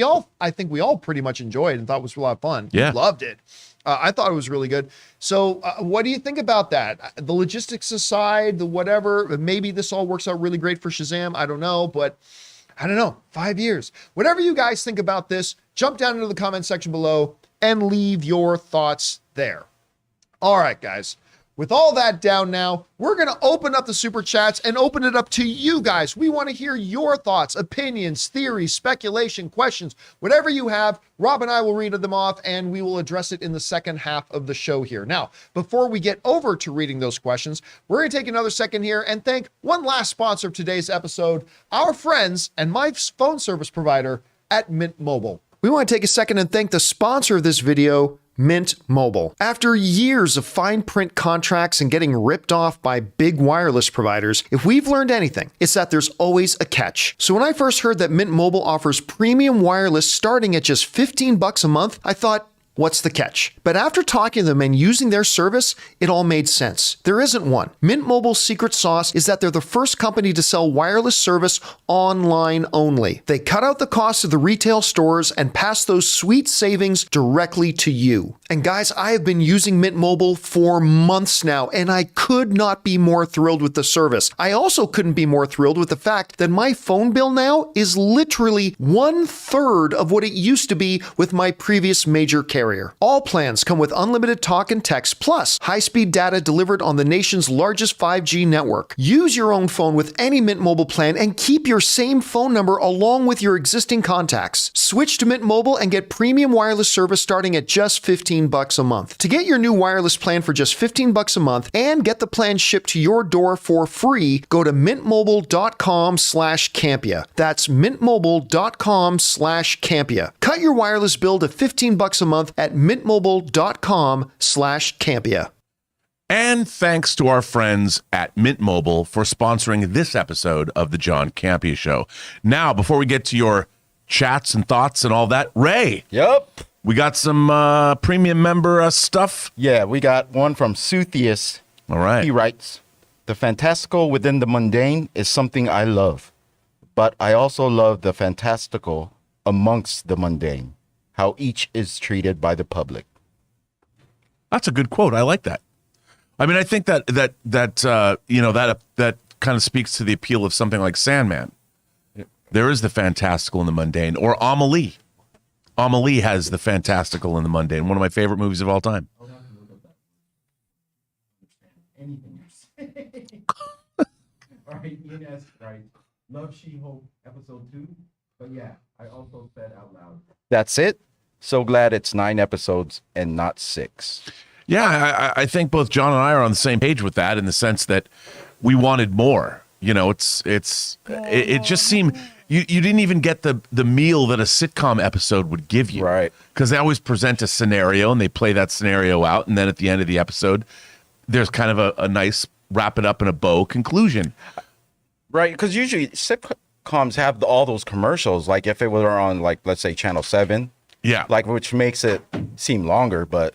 I think we all pretty much enjoyed and thought was a lot of fun. Yeah. Loved it. I thought it was really good. So what do you think about that? The logistics aside, the whatever, maybe this all works out really great for Shazam. I don't know, but I don't know. 5 years. Whatever you guys think about this, jump down into the comment section below and leave your thoughts there. All right, guys. With all that down now, we're going to open up the super chats and open it up to you guys. We want to hear your thoughts, opinions, theories, speculation, questions, whatever you have. Rob and I will read them off and we will address it in the second half of the show here. Now, before we get over to reading those questions, we're going to take another second here and thank one last sponsor of today's episode, our friends and my phone service provider at Mint Mobile. We want to take a second and thank the sponsor of this video, Mint Mobile. After years of fine print contracts and getting ripped off by big wireless providers, if we've learned anything, it's that there's always a catch. So when I first heard that Mint Mobile offers premium wireless starting at just $15 a month, I thought, what's the catch? But after talking to them and using their service, it all made sense. There isn't one. Mint Mobile's secret sauce is that they're the first company to sell wireless service online only. They cut out the cost of the retail stores and pass those sweet savings directly to you. And guys, I have been using Mint Mobile for months now, and I could not be more thrilled with the service. I also couldn't be more thrilled with the fact that my phone bill now is literally 1/3 of what it used to be with my previous major carrier. All plans come with unlimited talk and text, plus high-speed data delivered on the nation's largest 5G network. Use your own phone with any Mint Mobile plan and keep your same phone number along with your existing contacts. Switch to Mint Mobile and get premium wireless service starting at just $15 a month. To get your new wireless plan for just $15 a month and get the plan shipped to your door for free, go to mintmobile.com/Campea. That's mintmobile.com/Campea. Cut your wireless bill to $15 a month at mintmobile.com/Campea. And thanks to our friends at Mint Mobile for sponsoring this episode of the John Campea Show. Now, before we get to your chats and thoughts and all that, Ray, Yup. we got some premium member stuff. Yeah, we got one from Suthius. All right. He writes, "The fantastical within the mundane is something I love, but I also love the fantastical amongst the mundane, how each is treated by the public." That's a good quote. I like that. I mean, I think that kind of speaks to the appeal of something like Sandman. There is the fantastical and the mundane, or Amelie. Amelie has the fantastical and the mundane. One of my favorite movies of all time. Anything you're saying. All right, Ian S. Right. Love She-Hulk episode 2. But yeah, I also said out loud. That's it. So glad it's 9 episodes and not 6. Yeah, I think both John and I are on the same page with that in the sense that we wanted more. You know, it just seemed you didn't even get the meal that a sitcom episode would give you. Right. Because they always present a scenario and they play that scenario out, and then at the end of the episode, there's kind of a nice wrap it up in a bow conclusion. Right, because usually sitcoms have all those commercials. Like if it were on, like, let's say Channel 7. Yeah. Like, which makes it seem longer, but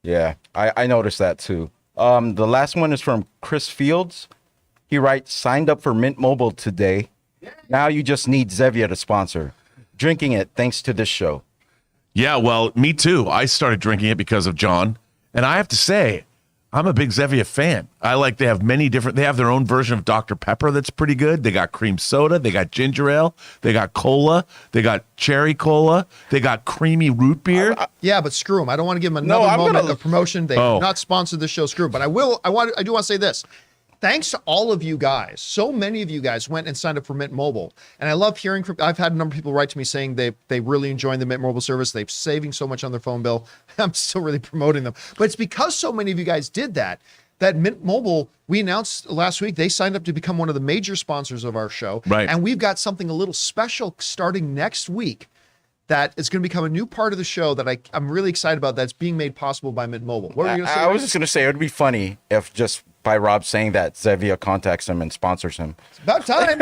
yeah, I noticed that too. The last one is from Chris Fields. He writes, "Signed up for Mint Mobile today. Now you just need Zevia to sponsor. Drinking it thanks to this show." Yeah, well, me too. I started drinking it because of John, and I have to say, I'm a big Zevia fan. They have they have their own version of Dr. Pepper that's pretty good. They got cream soda, they got ginger ale, they got cola, they got cherry cola, they got creamy root beer. Yeah, but screw them. I don't want to give them another moment of promotion. They have not sponsored the show. Screw 'em. But I do want to say this. Thanks to all of you guys. So many of you guys went and signed up for Mint Mobile. And I love hearing from, I've had a number of people write to me saying they really enjoying the Mint Mobile service. They're saving so much on their phone bill. I'm still really promoting them. But it's because so many of you guys did that Mint Mobile, we announced last week, they signed up to become one of the major sponsors of our show. Right. And we've got something a little special starting next week that is going to become a new part of the show that I'm really excited about, that's being made possible by Mint Mobile. What were you going to say? I was just going to say, it would be funny if just by Rob saying that, Zevia contacts him and sponsors him. It's about time.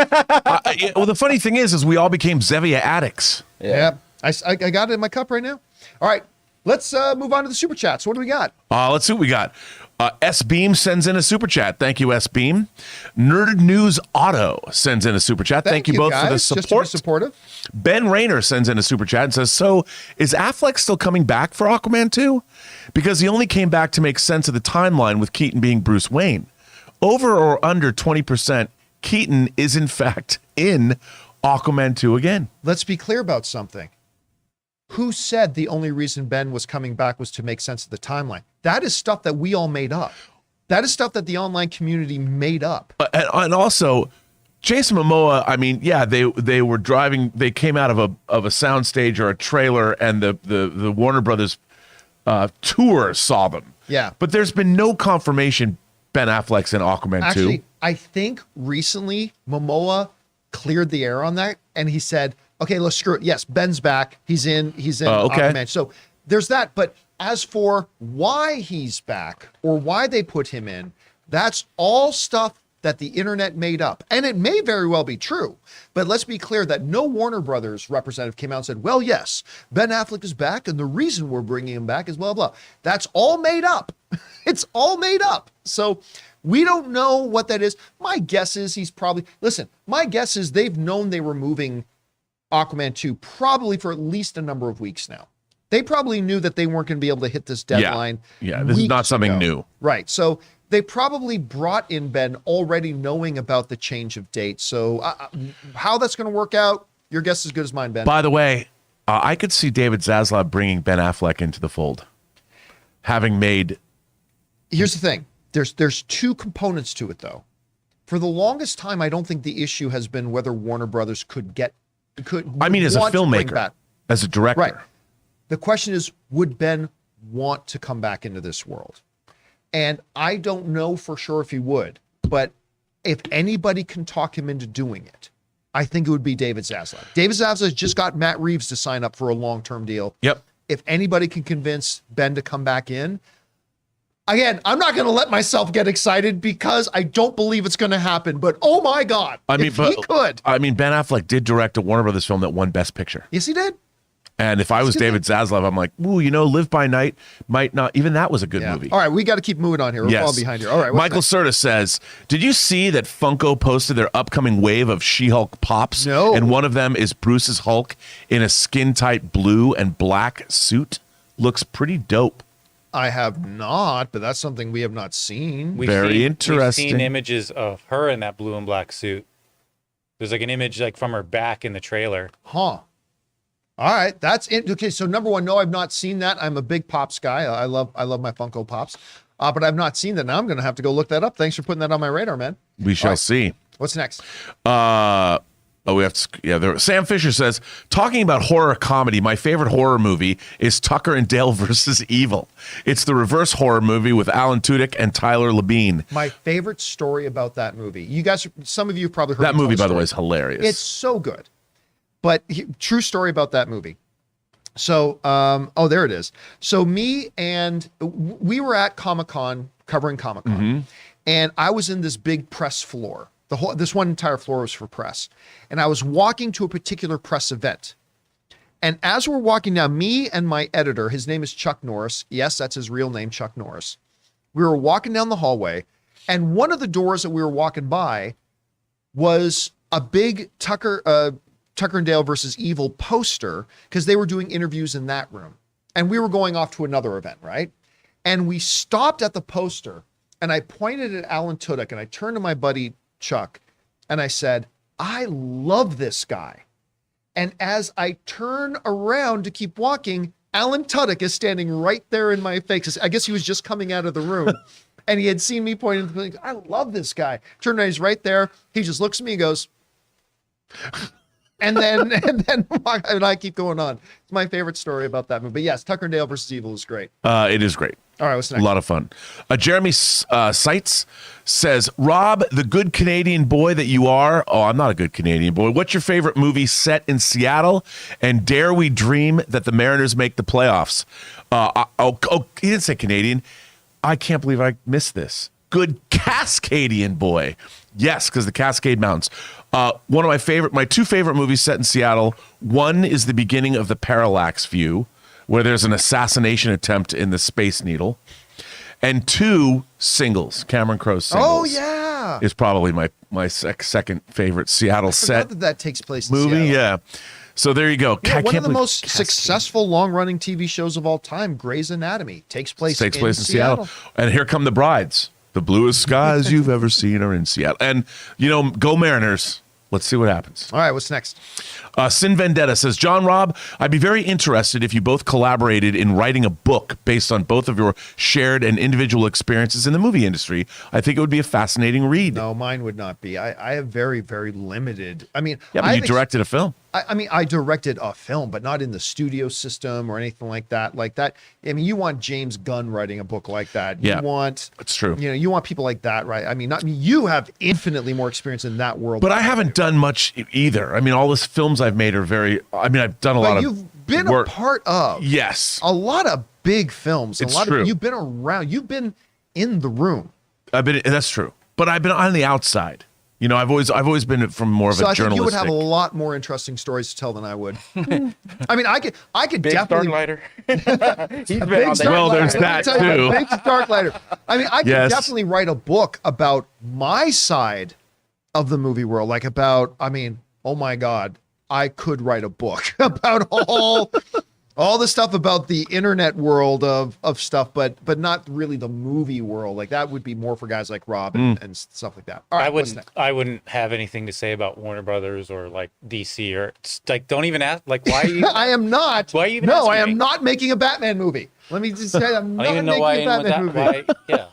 Well, the funny thing is we all became Zevia addicts. Yeah. I got it in my cup right now. All right. Let's move on to the super chats. What do we got? Let's see what we got. S Beam sends in a super chat. Thank you, S Beam. Nerd News Auto sends in a super chat. Thank you both guys, for the just to be support. supportive. Ben Rayner sends in a super chat and says, "So is Affleck still coming back for Aquaman 2? Because he only came back to make sense of the timeline with Keaton being Bruce Wayne. Over or under 20%, Keaton is in fact in Aquaman 2 again." Let's be clear about something. Who said the only reason Ben was coming back was to make sense of the timeline? That is stuff that we all made up. That is stuff that the online community made up. And also, Jason Momoa, I mean, yeah, they were driving. They came out of a soundstage or a trailer, and the Warner Brothers tour saw them. Yeah. But there's been no confirmation Ben Affleck's in Aquaman 2. Actually, I think recently Momoa cleared the air on that, and he said, "Okay, let's screw it. Yes, Ben's back. He's in Okay. Aquaman." So there's that. But as for why he's back or why they put him in, that's all stuff that the internet made up. And it may very well be true. But let's be clear that no Warner Brothers representative came out and said, well, yes, Ben Affleck is back, and the reason we're bringing him back is blah, blah. That's all made up. It's all made up. So we don't know what that is. My guess is my guess is they've known they were moving Aquaman 2 probably for at least a number of weeks now. They probably knew that they weren't going to be able to hit this deadline. Yeah, this is not weeks something ago. new. Right. So they probably brought in Ben already knowing about the change of date. So how that's going to work out, your guess is as good as mine, Ben. By the way, I could see David Zaslav bringing Ben Affleck into the fold, having made. Here's the thing. There's two components to it, though. For the longest time, I don't think the issue has been whether Warner Brothers could. I mean, as a want to bring filmmaker, back. as a director. Right. The question is, would Ben want to come back into this world? And I don't know for sure if he would, but if anybody can talk him into doing it, I think it would be David Zaslav. David Zaslav just got Matt Reeves to sign up for a long-term deal. Yep. If anybody can convince Ben to come back in, again, I'm not going to let myself get excited because I don't believe it's going to happen, but oh my God, I mean, if he could. I mean, Ben Affleck did direct a Warner Brothers film that won Best Picture. Yes, he did. And if I was David Zaslav, I'm like, ooh, Live by Night might not. Even that was a good movie. All right, we got to keep moving on here. We're Yes. falling behind here. All right, Michael Serta says, did you see that Funko posted their upcoming wave of She-Hulk pops? No. And one of them is Bruce's Hulk in a skin-tight blue and black suit. Looks pretty dope. I have not, but that's something we have not seen. Very interesting. We've seen images of her in that blue and black suit. There's like an image like from her back in the trailer. Huh. All right, that's it. Okay, so number one, no, I've not seen that. I'm a big Pops guy. I love my Funko Pops, but I've not seen that. Now I'm going to have to go look that up. Thanks for putting that on my radar, man. We shall see. What's next? We have to, Sam Fisher says, talking about horror comedy, my favorite horror movie is Tucker and Dale versus Evil. It's the reverse horror movie with Alan Tudyk and Tyler Labine. My favorite story about that movie. You guys, some of you have probably heard That me tell movie, by the story. way, is hilarious. It's so good. But true story about that movie. So, there it is. So we were at Comic-Con covering Comic-Con, and I was in this big press floor. This one entire floor was for press, and I was walking to a particular press event. And as we're walking down, me and my editor, his name is Chuck Norris. Yes, that's his real name, Chuck Norris. We were walking down the hallway, and one of the doors that we were walking by was a big Tucker and Dale versus Evil poster, because they were doing interviews in that room. And we were going off to another event, right? And we stopped at the poster, and I pointed at Alan Tudyk, and I turned to my buddy Chuck, and I said, I love this guy. And as I turn around to keep walking, Alan Tudyk is standing right there in my face. I guess he was just coming out of the room. And he had seen me pointing, I love this guy. Turned around, he's right there. He just looks at me and goes, and then I keep going on. It's my favorite story about that movie. But yes, Tucker and Dale versus Evil is great. It is great. All right, what's next? A lot of fun. Jeremy Seitz says, Rob, the good Canadian boy that you are. Oh, I'm not a good Canadian boy. What's your favorite movie set in Seattle? And dare we dream that the Mariners make the playoffs? He didn't say Canadian. I can't believe I missed this. Good Cascadian boy. Yes, because the Cascade Mountains. One of my two favorite movies set in Seattle. One is the beginning of the Parallax View, where there's an assassination attempt in the Space Needle. And two, Singles. Cameron Crowe's Singles. Oh, yeah. Is probably my second favorite Seattle set that takes place in movie. Seattle. Yeah. So there you go. Yeah, one of the most successful long-running TV shows of all time, Grey's Anatomy, takes place in Seattle. And here come the brides. The bluest skies you've ever seen are in Seattle. And, go Mariners. Let's see what happens. All right, what's next? Sin Vendetta says, John Robb, I'd be very interested if you both collaborated in writing a book based on both of your shared and individual experiences in the movie industry. I think it would be a fascinating read. No, mine would not be. I have very, very limited. I mean, Yeah, but you directed a film. I mean, I directed a film, but not in the studio system or anything like that. I mean, you want James Gunn writing a book like that. Yeah, You want, it's true. You want people like that, right? I mean, you have infinitely more experience in that world. But I haven't done much either. I mean, all the films I've made are I've done a lot of you've been work. a part of Yes. a lot of big films. It's a lot true. You've been around. You've been in the room. That's true. But I've been on the outside. I've always been from more of So a I think you would journalistic. have a lot more interesting stories to tell than I would. I mean, I could Big definitely. Starlighter. He's been Big on Starlighter. that. Well, there's Let me that tell you, too. Big Starlighter. I mean, I could Yes. definitely write a book about my side of the movie world. Oh my God, I could write a book about all the stuff about the internet world of stuff, but not really the movie world. Like that would be more for guys like Rob and stuff like that. All right, what's next? I wouldn't have anything to say about Warner Brothers or like DC or don't even ask. Like, why are you? I am not. Why are you even No, I asking am me? not making a Batman movie. Let me just say, I'm I not don't even know making why a anyone Batman would movie. yeah.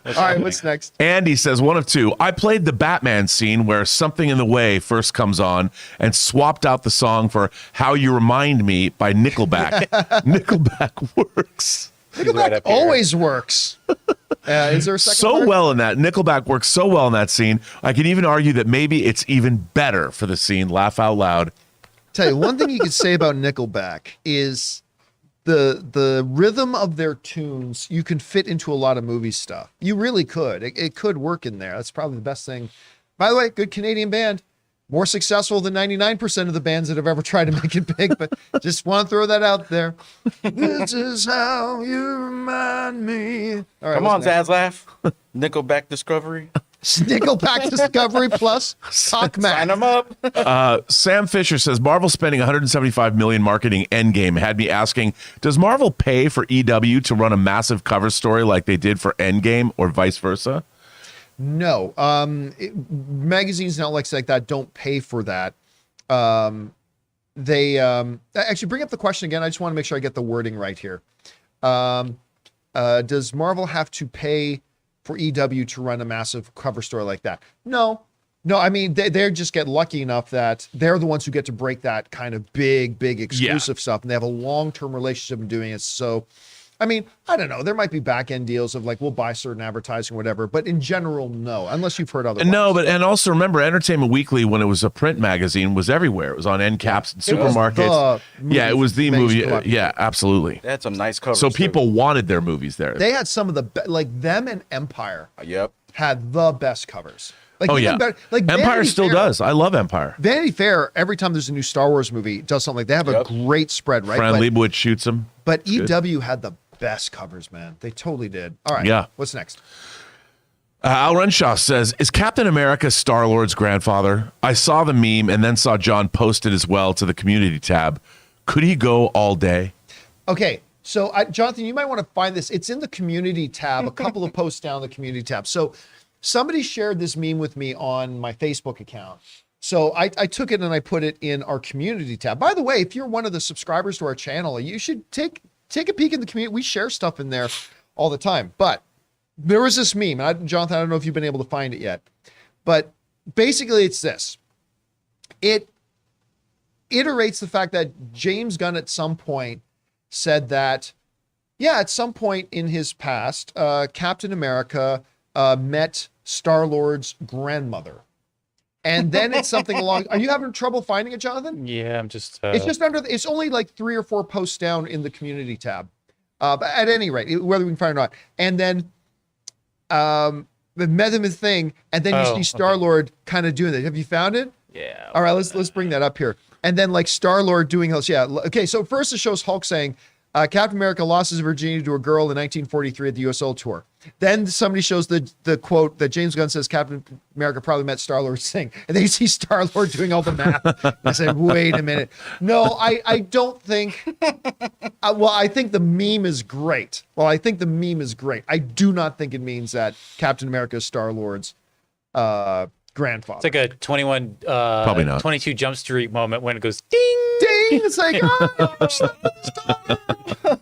All right, what's next? Andy says, one of two. I played the Batman scene where Something in the Way first comes on and swapped out the song for How You Remind Me by Nickelback. Nickelback works. Nickelback right up here. always works. Is there a second So part? well in that. Nickelback works so well in that scene. I can even argue that maybe it's even better for the scene. Laugh out loud. Tell you one thing you could say about Nickelback is the rhythm of their tunes you can fit into a lot of movie stuff. You really could. It could work in there. That's probably the best thing. By the way, good Canadian band. More successful than 99% of the bands that have ever tried to make it big, but just want to throw that out there. This is how you remind me. All right, Come on, what's next? Zaslav. Nickelback Discovery. Nickelback Discovery Plus Talk Sign Mac. them up. Sam Fisher says Marvel spending 175 million marketing Endgame had me asking, does Marvel pay for EW to run a massive cover story like they did for Endgame or vice versa? No, magazines and outlets like that don't pay for that. They actually bring up the question again. I just want to make sure I get the wording right here. Does Marvel have to pay for EW to run a massive cover story like that? No. I mean, they just get lucky enough that they're the ones who get to break that kind of big exclusive stuff, and they have a long-term relationship in doing it. So, I mean, I don't know. There might be back-end deals of like, we'll buy certain advertising, whatever. But in general, no, unless you've heard otherwise. No, and also remember, Entertainment Weekly, when it was a print magazine, was everywhere. It was on end caps and supermarkets. It was the movie. Yeah, absolutely. They had some nice covers. So too. people wanted their movies there. They had some of the like them and Empire Yep. had the best covers. Like, Oh even yeah, better, like Empire Vanity still Fair- does. I love Empire. Vanity Fair, every time there's a new Star Wars movie, does something like they have Yep. a great spread, right? Fran But, Lebowitz shoots him. but good. EW had the best covers, man. They totally did. All right. Yeah. What's next? Al Renshaw says, is Captain America Star-Lord's grandfather? I saw the meme and then saw John post it as well to the community tab. Could he go all day? Okay. So, Jonathan, you might want to find this. It's in the community tab, a couple of posts down the community tab. So, somebody shared this meme with me on my Facebook account. So I took it and I put it in our community tab. By the way, if you're one of the subscribers to our channel, you should take a peek in the community. We share stuff in there all the time. But there was this meme. Jonathan, I don't know if you've been able to find it yet. But basically it's this. It iterates the fact that James Gunn at some point said that, yeah, at some point in his past, Captain America met Star-Lord's grandmother. And then it's something along. Are you having trouble finding it, Jonathan? Yeah, I'm just. It's just it's only like 3 or 4 posts down in the community tab. But at any rate, whether we can find it or not. And then the met him a thing, and then you see Star-Lord kind of doing that. Have you found it? Yeah. All right, let's bring that up here. And then like Star-Lord doing those. Yeah. Okay. So first it shows Hulk saying, Captain America lost his virginity to a girl in 1943 at the USO tour. Then somebody shows the quote that James Gunn says Captain America probably met Star-Lord sing. And then you see Star-Lord doing all the math. And I said, wait a minute. No, I don't think. I think the meme is great. I do not think it means that Captain America is Star-Lord's grandfather. It's like a 21, Probably not. 22 Jump Street moment when it goes ding. Ding! It's like,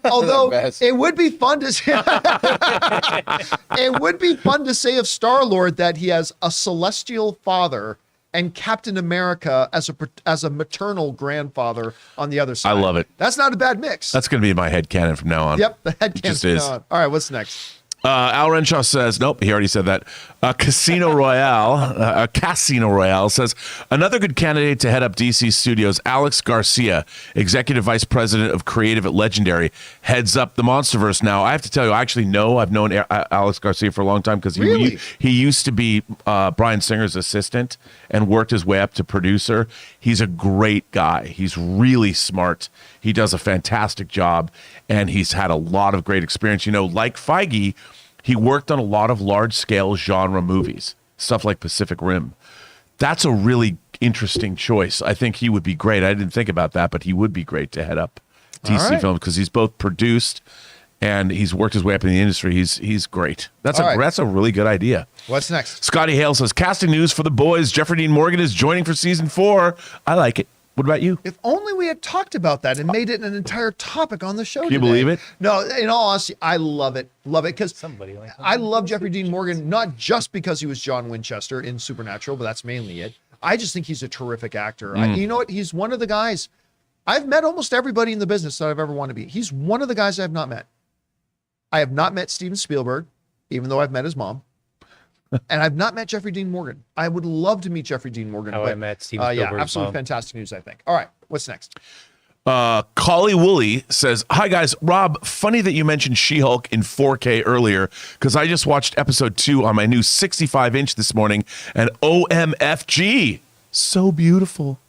although best. it would be fun to say, it would be fun to say of Star-Lord that he has a celestial father and Captain America as a maternal grandfather on the other side. I love it. That's not a bad mix. That's going to be my headcanon from now on. Yep, the head It just can't is. All right, what's next? Al Renshaw says, nope, he already said that. Casino Royale says, another good candidate to head up DC Studios, Alex Garcia, Executive Vice President of Creative at Legendary, heads up the Monsterverse now. I have to tell you, I've known Alex Garcia for a long time because Really? he used to be Bryan Singer's assistant and worked his way up to producer. He's a great guy. He's really smart. He does a fantastic job, and he's had a lot of great experience. You know, like Feige, he worked on a lot of large-scale genre movies, stuff like Pacific Rim. That's a really interesting choice. I think he would be great. I didn't think about that, but he would be great to head up DC All right. Films because he's both produced and he's worked his way up in the industry. He's great. That's All right. that's a really good idea. What's next? Scotty Hale says, casting news for The Boys. Jeffrey Dean Morgan is joining for season 4. I like it. What about you? If only we had talked about that and made it an entire topic on the show. Can you believe it? No, in all honesty, I love it. Love it because Somebody like that. I love Jeffrey Dean Morgan, not just because he was John Winchester in Supernatural, but that's mainly it. I just think he's a terrific actor. You know what? He's one of the guys. I've met almost everybody in the business that I've ever wanted to be. He's one of the guys I have not met. I have not met Steven Spielberg, even though I've met his mom. And I've not met Jeffrey Dean Morgan. I would love to meet Jeffrey Dean Morgan. How I met Steven Yeah, Spielberg's absolutely mom. fantastic news, I think. All right, what's next? Collie Woolley says, hi guys, Rob, funny that you mentioned She-Hulk in 4K earlier because I just watched episode 2 on my new 65-inch this morning and OMFG, so beautiful.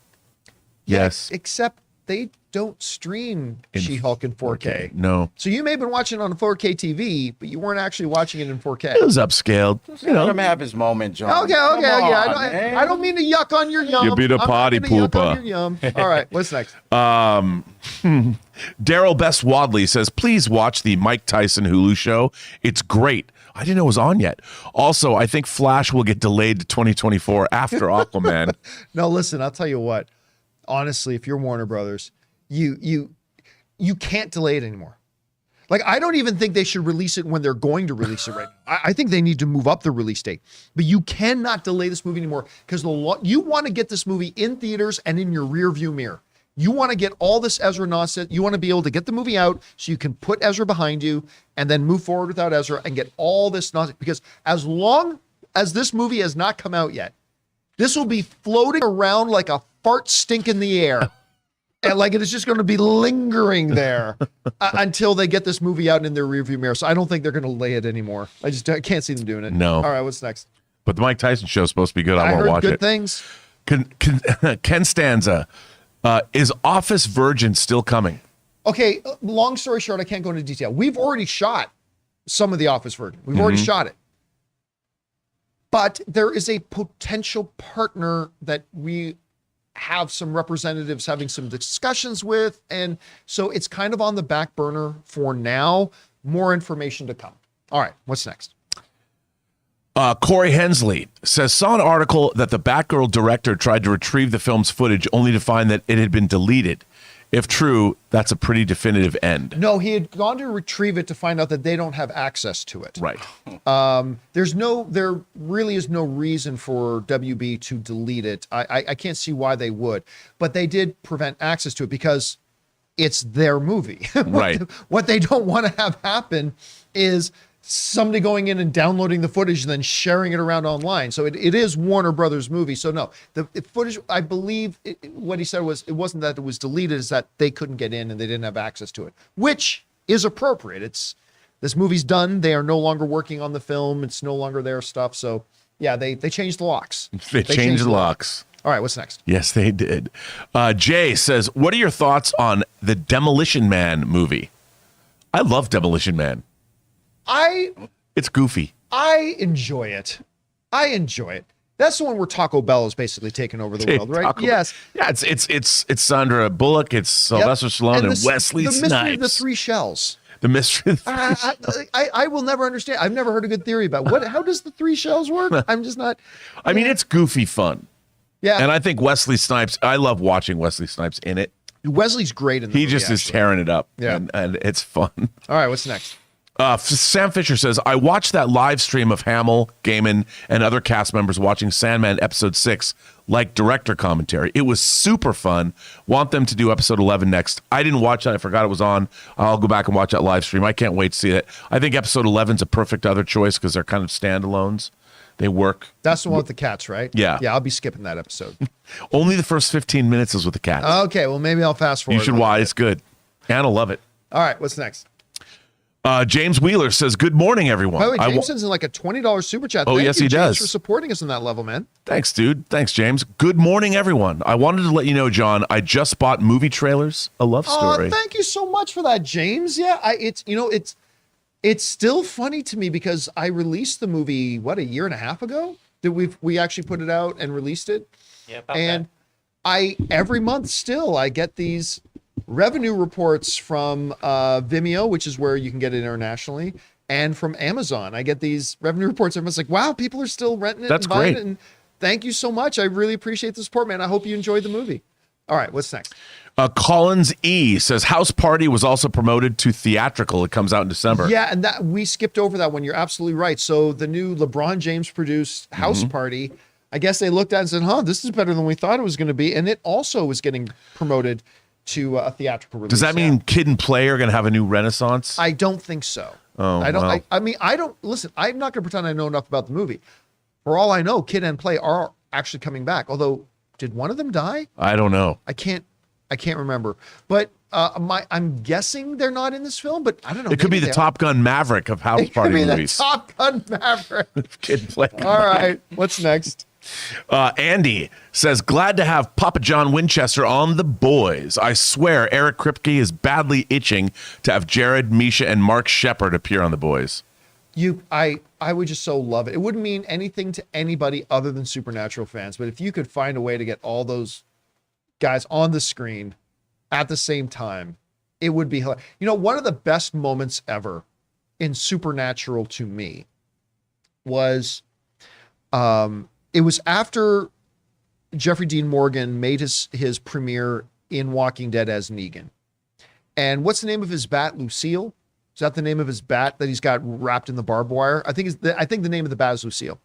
Yes. Except they don't stream In She-Hulk in 4K. No. So you may have been watching it on 4K TV, but you weren't actually watching it in 4K. It was upscaled. You Let him know, have his moment, John. Okay, Come yeah. on, man. I don't mean to yuck on your yum. You be the I'm not potty gonna yuck on pooper. your yum. All right, what's next? Daryl Best Wadley says, please watch the Mike Tyson Hulu show. It's great. I didn't know it was on yet. Also, I think Flash will get delayed to 2024 after Aquaman. No, listen, I'll tell you what. Honestly, if you're Warner Brothers, you can't delay it anymore. Like, I don't even think they should release it when they're going to release it right now. I think they need to move up the release date. But you cannot delay this movie anymore because you want to get this movie in theaters and in your rear view mirror. You want to get all this Ezra nonsense. You want to be able to get the movie out so you can put Ezra behind you and then move forward without Ezra and get all this nonsense. Because as long as this movie has not come out yet, this will be floating around like a fart stink in the air. And like it is just going to be lingering there until they get this movie out in their rearview mirror. So I don't think they're going to lay it anymore. I can't see them doing it. No. All right, what's next? But the Mike Tyson show is supposed to be good. I I won't heard watch good it. things. Ken Stanza, is Office Virgin still coming? Okay, long story short, I can't go into detail. We've already shot some of the Office version. We've already shot it. But there is a potential partner that we have some representatives having some discussions with. And so it's kind of on the back burner for now. More information to come. All right, what's next? Corey Hensley says, saw an article that the Batgirl director tried to retrieve the film's footage only to find that it had been deleted. If true, that's a pretty definitive end. No, he had gone to retrieve it to find out that they don't have access to it. Right. There really is no reason for WB to delete it. I can't see why they would, but they did prevent access to it because it's their movie. Right. What they don't want to have happen is somebody going in and downloading the footage and then sharing it around online. So it is Warner Brothers movie. So no, the footage, I believe what he said was, it wasn't that it was deleted, it's that they couldn't get in and they didn't have access to it, which is appropriate. This movie's done. They are no longer working on the film. It's no longer their stuff. So yeah, they changed the locks. They changed the locks. All right, what's next? Yes, they did. Jay says, what are your thoughts on the Demolition Man movie? I love Demolition Man. It's goofy. I enjoy it. That's the one where Taco Bell is basically taking over the world, right? Yes. Yeah, it's Sandra Bullock, it's Sylvester Stallone, and Wesley The mystery of the Snipes. three shells. The mystery. I will never understand. I've never heard a good theory about how does the 3 shells work? I'm just not. I mean, it's goofy fun. Yeah. And I think Wesley Snipes, I love watching Wesley Snipes in it. Wesley's great in the He movie, just is actually. tearing it up. Yeah. And it's fun. All right, what's next? Sam Fisher says, I watched that live stream of Hamill, Gaiman, and other cast members watching Sandman episode 6, like director commentary. It was super fun. Want them to do episode 11 next. I didn't watch that. I forgot it was on. I'll go back and watch that live stream. I can't wait to see it. I think episode 11 is a perfect other choice because they're kind of standalones. They work. That's the one with the cats, right? Yeah. Yeah, I'll be skipping that episode. Only the first 15 minutes is with the cats. Okay, well, maybe I'll fast forward. You should watch. It's good. Anna love it. All right, what's next? James Wheeler says, good morning, everyone. By the way, James sends in like a $20 super chat. Oh, Thank yes, you, he James, does. for supporting us on that level, man. Thanks, dude. Thanks, James. Good morning, everyone. I wanted to let you know, John, I just bought movie trailers, A Love Story. Oh, thank you so much for that, James. Yeah, it's still funny to me because I released the movie, a year and a half ago? That we actually put it out and released it. Yeah, about And every month still I get these revenue reports from Vimeo, which is where you can get it internationally, and from Amazon. I get these revenue reports. Everyone's like, wow, people are still renting it. That's and buying great. it. And thank you so much. I really appreciate the support, man. I hope you enjoyed the movie. All right, what's next? Collins E says, House Party was also promoted to theatrical. It comes out in December. Yeah, and that we skipped over that one. You're absolutely right. So the new LeBron James produced House Party, I guess they looked at it and said, this is better than we thought it was going to be. And it also was getting promoted to a theatrical release. Does that mean Kid and Play are going to have a new renaissance? I don't think so. Oh, I don't. wow. I mean, I don't listen. I'm not going to pretend I know enough about the movie. For all I know, Kid and Play are actually coming back. Although, did one of them die? I don't know. I can't remember. But I'm guessing they're not in this film. But I don't know. It could be maybe the they Top Gun Maverick of House are. It could Party be movies. the Top Gun Maverick. Kid and Play. All right. What's next? Andy says, glad to have Papa John Winchester on The Boys. I swear Eric Kripke is badly itching to have Jared, Misha, and Mark Shepard appear on The Boys. I would just so love it. It wouldn't mean anything to anybody other than Supernatural fans, but if you could find a way to get all those guys on the screen at the same time, it would be hilarious. One of the best moments ever in Supernatural to me was it was after Jeffrey Dean Morgan made his premiere in Walking Dead as Negan. And what's the name of his bat? Lucille? Is that the name of his bat that he's got wrapped in the barbed wire? I think the name of the bat is Lucille.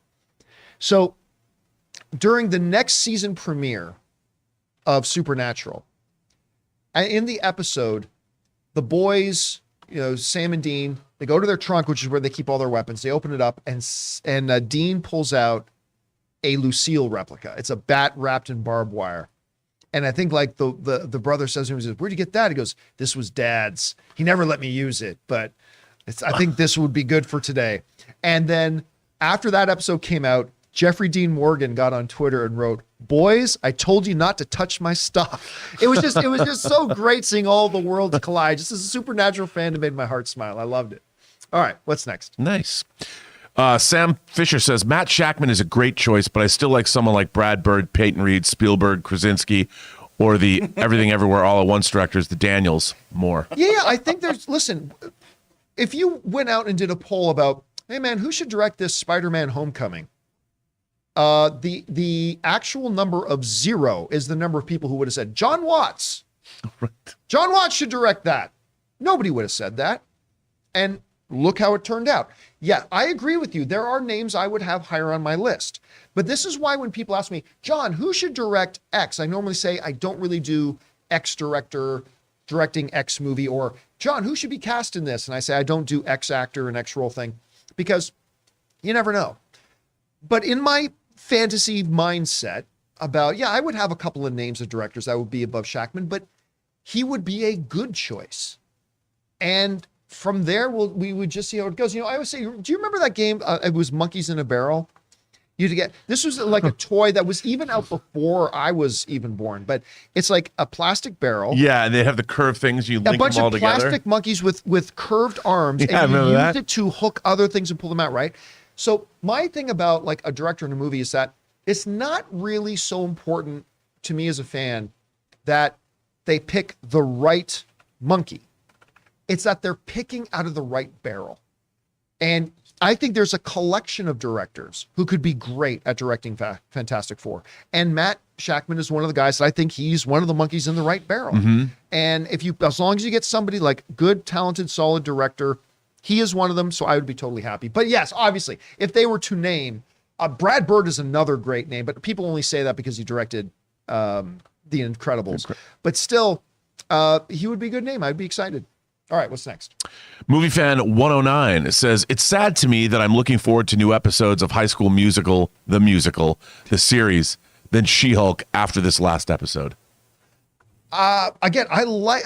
So during the next season premiere of Supernatural, in the episode, the boys, Sam and Dean, they go to their trunk, which is where they keep all their weapons. They open it up, and Dean pulls out a Lucille replica. It's a bat wrapped in barbed wire. And I think like the brother says to him, he says, where'd you get that? He goes, this was Dad's. He never let me use it, but I think this would be good for today. And then after that episode came out, Jeffrey Dean Morgan got on Twitter and wrote, boys, I told you not to touch my stuff. It was just so great seeing all the worlds collide. Just as a Supernatural fan, it made my heart smile. I loved it. All right, what's next? Nice. Sam Fisher says, Matt Shakman is a great choice, but I still like someone like Brad Bird, Peyton Reed, Spielberg, Krasinski, or the Everything Everywhere All at Once directors, the Daniels, more. Yeah, I think listen, if you went out and did a poll about, hey man, who should direct this Spider-Man Homecoming? The actual number of 0 is the number of people who would have said, John Watts. Right. John Watts should direct that. Nobody would have said that. And look how it turned out. Yeah, I agree with you. There are names I would have higher on my list. But this is why when people ask me, John, who should direct X? I normally say I don't really do X director directing X movie, or John, who should be cast in this? And I say I don't do X actor and X role thing because you never know. But in my fantasy mindset about, I would have a couple of names of directors that would be above Shakman, but he would be a good choice. And from there, we would just see how it goes. I always say, do you remember that game? It was Monkeys in a Barrel. This was like a toy that was even out before I was even born, but it's like a plastic barrel. Yeah, and they have the curved things. You link A bunch them all of together. plastic monkeys with curved arms, Yeah, I and you remember used that. it to hook other things and pull them out, right? So my thing about like a director in a movie is that it's not really so important to me as a fan that they pick the right monkey. It's that they're picking out of the right barrel. And I think there's a collection of directors who could be great at directing Fantastic Four. And Matt Shakman is one of the guys that I think he's one of the monkeys in the right barrel. And as long as you get somebody like good, talented, solid director, he is one of them. So I would be totally happy. But yes, obviously, if they were to name, Brad Bird is another great name, but people only say that because he directed The Incredibles. But still, he would be a good name. I'd be excited. All right, what's next? Movie Fan 109 says, it's sad to me that I'm looking forward to new episodes of High School Musical, the series, than She-Hulk after this last episode. Again, I like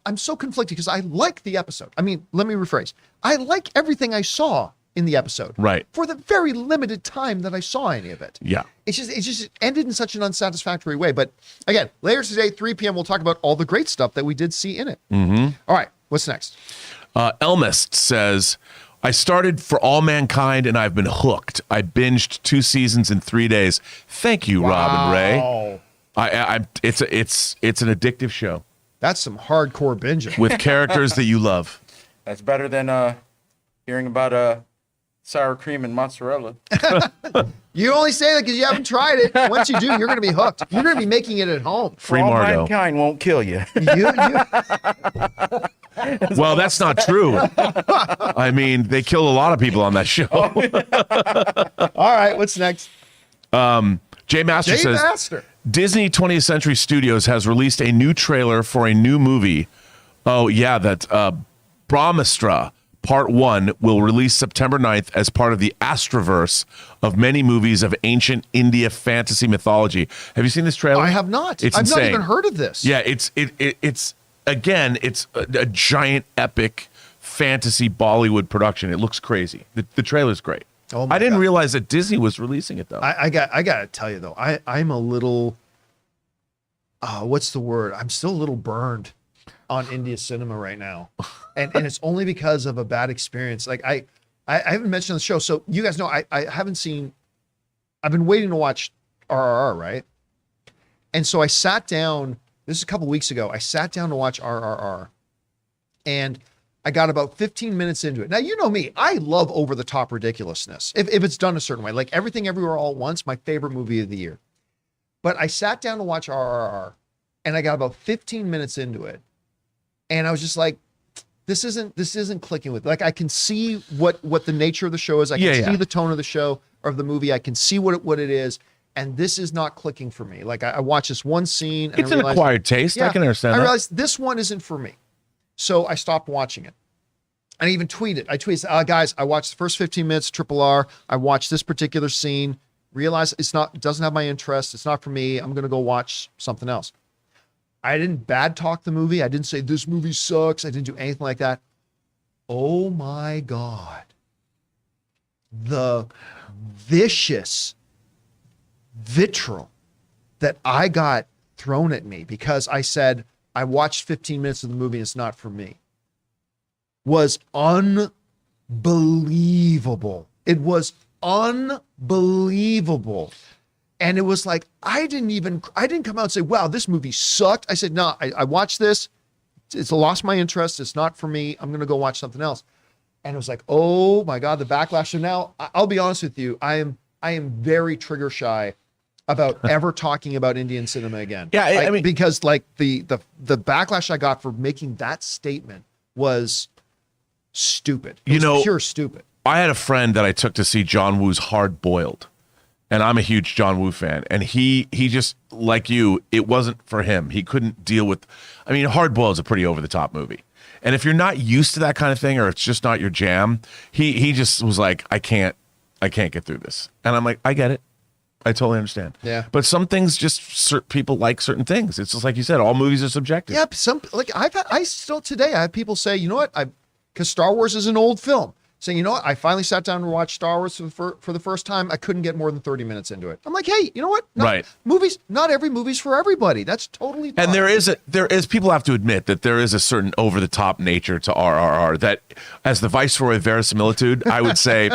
I'm so conflicted because I like the episode. I mean, let me rephrase. I like everything I saw in the episode. Right. For the very limited time that I saw any of it. Yeah. It just ended in such an unsatisfactory way. But again, later today, 3 p.m., we'll talk about all the great stuff that we did see in it. All right, what's next? Elmist says, I started For All Mankind and I've been hooked. I binged 2 seasons in 3 days. Thank you, Rob and Ray. It's an addictive show. That's some hardcore binging. With characters that you love. That's better than hearing about sour cream and mozzarella. You only say that because you haven't tried it. Once you do, you're going to be hooked. You're going to be making it at home. Free All Margo. Mankind won't kill you. Well, that's not true. I mean, they killed a lot of people on that show. All right, what's next? Jay Master says, Disney 20th Century Studios has released a new trailer for a new movie. Oh, yeah, that's Brahmastra Part 1 will release September 9th as part of the Astroverse of many movies of ancient India fantasy mythology. Have you seen this trailer? I have not. It's I've insane. not even heard of this. Yeah, it's again, it's a giant epic fantasy Bollywood production. It looks crazy. The trailer's great. Oh my I didn't God. realize that Disney was releasing it though. I got to tell you though, I'm a little, what's the word? I'm still a little burned on India cinema right now. And it's only because of a bad experience. Like I haven't mentioned on the show. So you guys know, I haven't seen, I've been waiting to watch RRR, right? And so I sat down, this is a couple weeks ago, I sat down to watch RRR and I got about 15 minutes into it. Now, you know me, I love over the top ridiculousness. If it's done a certain way, like Everything Everywhere All at Once, my favorite movie of the year. But I sat down to watch RRR and I got about 15 minutes into it. And I was just like, this isn't clicking with, like, I can see what the nature of the show is. I can see the tone of the show or of the movie. I can see what it is. And this is not clicking for me. Like I watched this one scene. And it's an acquired taste. I can understand that. I realized this one isn't for me. So I stopped watching it. And I even tweeted. I tweeted, guys, I watched the first 15 minutes, Triple R. I watched this particular scene, realized it doesn't have my interest. It's not for me. I'm going to go watch something else. I didn't bad talk the movie. I didn't say this movie sucks. I didn't do anything like that. Oh my God. The vicious vitriol that I got thrown at me because I said, I watched 15 minutes of the movie and it's not for me, was unbelievable. It was unbelievable. And it was like, I didn't come out and say, wow, this movie sucked. I said, no, I watched this. It's lost my interest. It's not for me. I'm going to go watch something else. And it was like, oh my God, the backlash. So now I'll be honest with you. I am very trigger shy about ever talking about Indian cinema again. Yeah. I mean, because like the backlash I got for making that statement was stupid. It was pure stupid. I had a friend that I took to see John Woo's Hard Boiled. And I'm a huge John Woo fan. And he just, like you, it wasn't for him. He couldn't deal with, I mean, Hard Boiled is a pretty over-the-top movie. And if you're not used to that kind of thing or it's just not your jam, he just was like, I can't get through this. And I'm like, I get it. I totally understand. Yeah. But some things just, people like certain things. It's just like you said, all movies are subjective. Yep. I still today, I have people say, you know what? Because Star Wars is an old film. Saying, you know what? I finally sat down and watched Star Wars for the first time. I couldn't get more than 30 minutes into it. I'm like, hey, you know what? Not every movie's for everybody. That's totally fine. And there is people have to admit that there is a certain over the top nature to RRR that, as the viceroy of verisimilitude, I would say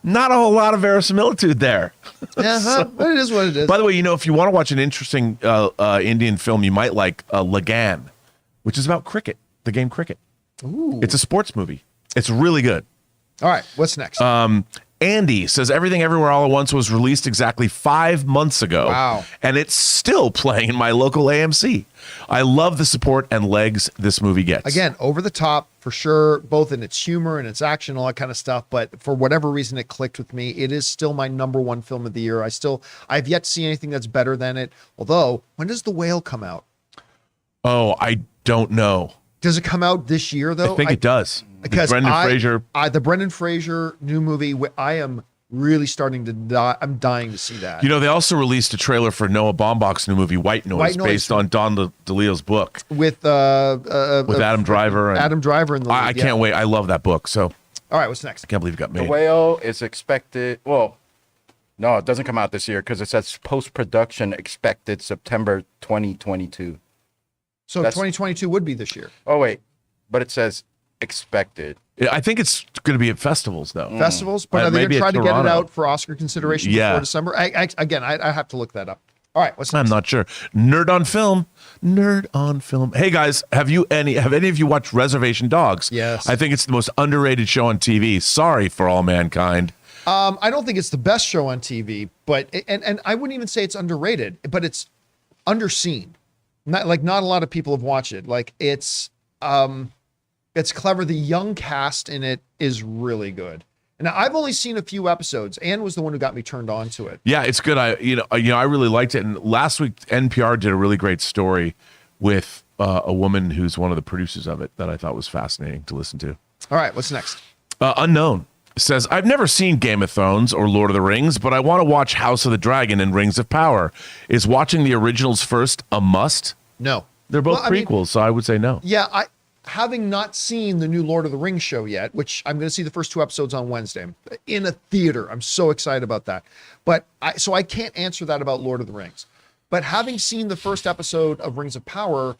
not a whole lot of verisimilitude there. Yeah, but it is what it is. By the way, if you want to watch an interesting Indian film, you might like Lagan, which is about cricket. the game cricket. Ooh. It's a sports movie. It's really good. All right, what's next? Andy says Everything Everywhere All at Once was released exactly 5 months ago. Wow. And it's still playing in my local AMC. I love the support and legs this movie gets. Again, over the top for sure, both in its humor and its action, all that kind of stuff. But for whatever reason, it clicked with me. It is still my number one film of the year. I've yet to see anything that's better than it. Although, when does The Whale come out? Oh, I don't know. Does it come out this year though? I think it does. Because Brendan Fraser. the Brendan Fraser new movie, I am really starting to die. I'm dying to see that. You know, they also released a trailer for Noah Baumbach's new movie, White Noise, White Noise. based on Don DeLeo's book with Adam Driver. And Adam Driver in the lead. I can't wait. I love that book. So All right, what's next? I can't believe it got The made. Whale is expected. Well, no, it doesn't come out this year because it says post-production expected September 2022. So That's- 2022 would be this year. Oh wait, but it says expected. I think it's going to be at festivals, though. Festivals, but are they going Maybe to try at to get it Toronto. out for Oscar consideration Yeah. before December? I have to look that up. All right, what's I'm next? not sure. Nerd on film. Hey guys, have any of you watched Reservation Dogs? Yes. I think it's the most underrated show on TV. Sorry for all mankind. I don't think it's the best show on TV, but and I wouldn't even say it's underrated, but it's underseen. Not a lot of people have watched it. Like it's clever. The young cast in it is really good. And I've only seen a few episodes. Ann was the one who got me turned on to it. Yeah, it's good. I really liked it. And last week NPR did a really great story with a woman who's one of the producers of it that I thought was fascinating to listen to. All right, what's next? Unknown says, I've never seen Game of Thrones or Lord of the Rings, but I want to watch House of the Dragon and Rings of Power. Is watching the originals first a must? No. They're both Well, I mean, prequels, so I would say no. Yeah, having not seen the new Lord of the Rings show yet, which I'm going to see the first 2 episodes on Wednesday in a theater. I'm so excited about that. But I can't answer that about Lord of the Rings. But having seen the first episode of Rings of Power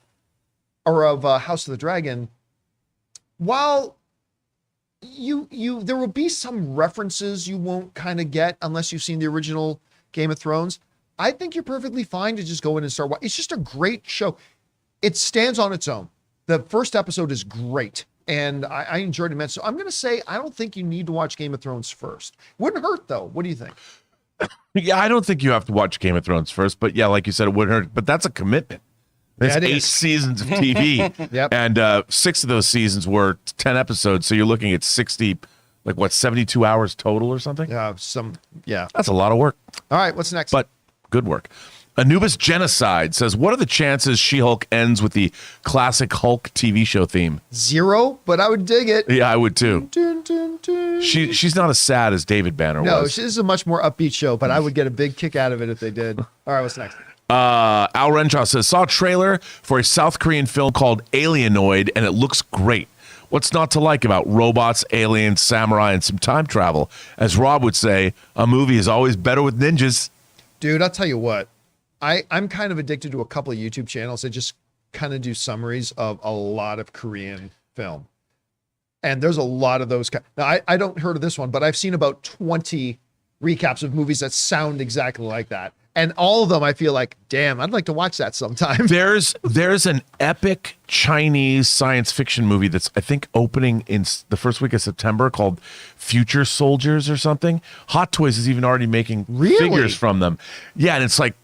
or of House of the Dragon, while there will be some references you won't kind of get unless you've seen the original Game of Thrones, I think you're perfectly fine to just go in and start watching. It's just a great show. It stands on its own. The first episode is great, and I enjoyed it immensely. So I'm going to say I don't think you need to watch Game of Thrones first. Wouldn't hurt, though. What do you think? Yeah, I don't think you have to watch Game of Thrones first, but yeah, like you said, it wouldn't hurt. But that's a commitment. There's Yeah, it 8 is. seasons of TV, Yep. and 6 of those seasons were 10 episodes, so you're looking at 72 hours total or something? Yeah. That's a lot of work, All right, what's next? but good work. Anubis Genocide says, what are the chances She-Hulk ends with the classic Hulk TV show theme? 0, but I would dig it. Yeah, I would too. Dun, dun, dun. She's not as sad as David Banner No, was. this is a much more upbeat show, but I would get a big kick out of it if they did. All right, what's next? Al Renshaw says, saw a trailer for a South Korean film called Alienoid, and it looks great. What's not to like about robots, aliens, samurai, and some time travel? As Rob would say, a movie is always better with ninjas. Dude, I'll tell you what. I'm kind of addicted to a couple of YouTube channels that just kind of do summaries of a lot of Korean film. And there's a lot of those. Now, I don't heard of this one, but I've seen about 20 recaps of movies that sound exactly like that. And all of them, I feel like, damn, I'd like to watch that sometime. There's an epic Chinese science fiction movie that's, I think, opening in the first week of September called Future Soldiers or something. Hot Toys is even already making Really? figures from them. Yeah, and it's like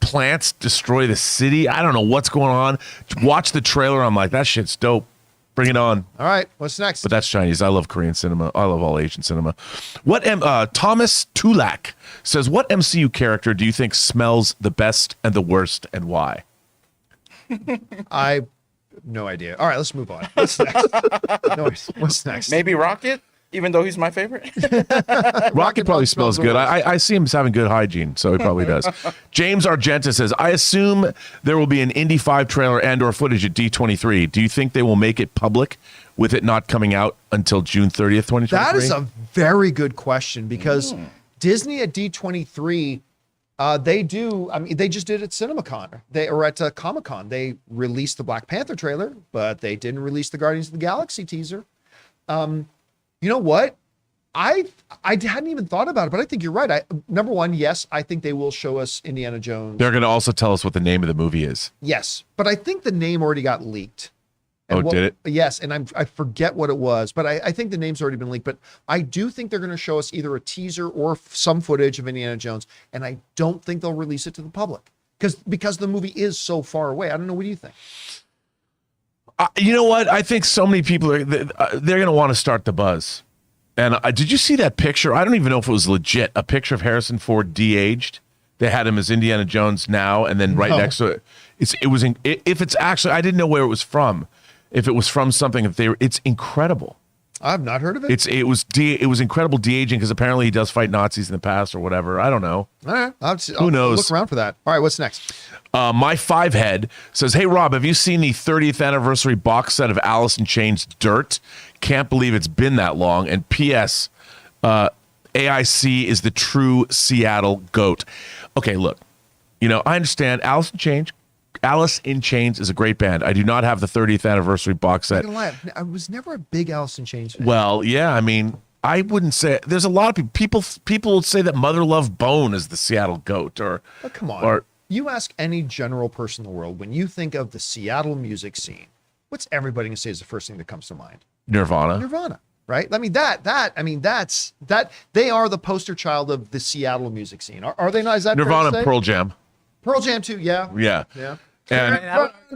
plants destroy the city. I don't know what's going on. Watch the trailer. I'm like, that shit's dope. Bring it on. All right, what's next? But that's Chinese. I love Korean cinema. I love all Asian cinema. Thomas Tulak says, what MCU character do you think smells the best and the worst, and why? I have no idea. All right, let's move on. What's next? No worries. What's next? Maybe Rocket, even though he's my favorite. Rocket probably smells smells the good. worst. I see him as having good hygiene, so he probably does. James Argenta says, I assume there will be an Indy 5 trailer and or footage at D23. Do you think they will make it public with it not coming out until June 30th, 2023? That is a very good question because Disney at D23, they just did it at CinemaCon. Or at Comic-Con. They released the Black Panther trailer, but they didn't release the Guardians of the Galaxy teaser. You know what? I hadn't even thought about it, but I think you're right. Number one, yes, I think they will show us Indiana Jones. They're going to also tell us what the name of the movie is. Yes, but I think the name already got leaked. And did it? Yes, and I forget what it was, but I think the name's already been leaked. But I do think they're going to show us either a teaser or some footage of Indiana Jones, and I don't think they'll release it to the public because the movie is so far away. I don't know. What do you think? You know what? I think so many people they're going to want to start the buzz. And did you see that picture? I don't even know if it was legit. A picture of Harrison Ford de-aged. They had him as Indiana Jones now, and then right next to it, if it's actually, I didn't know where it was from. If it was from something, it's incredible. I've not heard of it. It was incredible de-aging because apparently he does fight Nazis in the past or whatever. I don't know. All right, Who knows? I'll look around for that. All right, what's next? My five head says, "Hey Rob, have you seen the 30th anniversary box set of Alice in Chains Dirt? Can't believe it's been that long." And P.S. AIC is the true Seattle goat. Okay, look, I understand Alice in Chains is a great band. I do not have the 30th anniversary box set. I'm not gonna lie, I was never a big Alice in Chains fan. Well, yeah, I mean, I wouldn't say there's a lot of people will say that Mother Love Bone is the Seattle goat But come on. or You ask any general person in the world, when you think of the Seattle music scene, what's everybody gonna say is the first thing that comes to mind? Nirvana. Right? I mean, that's they are the poster child of the Seattle music scene. Are they not? Is that fair to Nirvana, say? Pearl Jam. Pearl Jam too, yeah. Yeah. And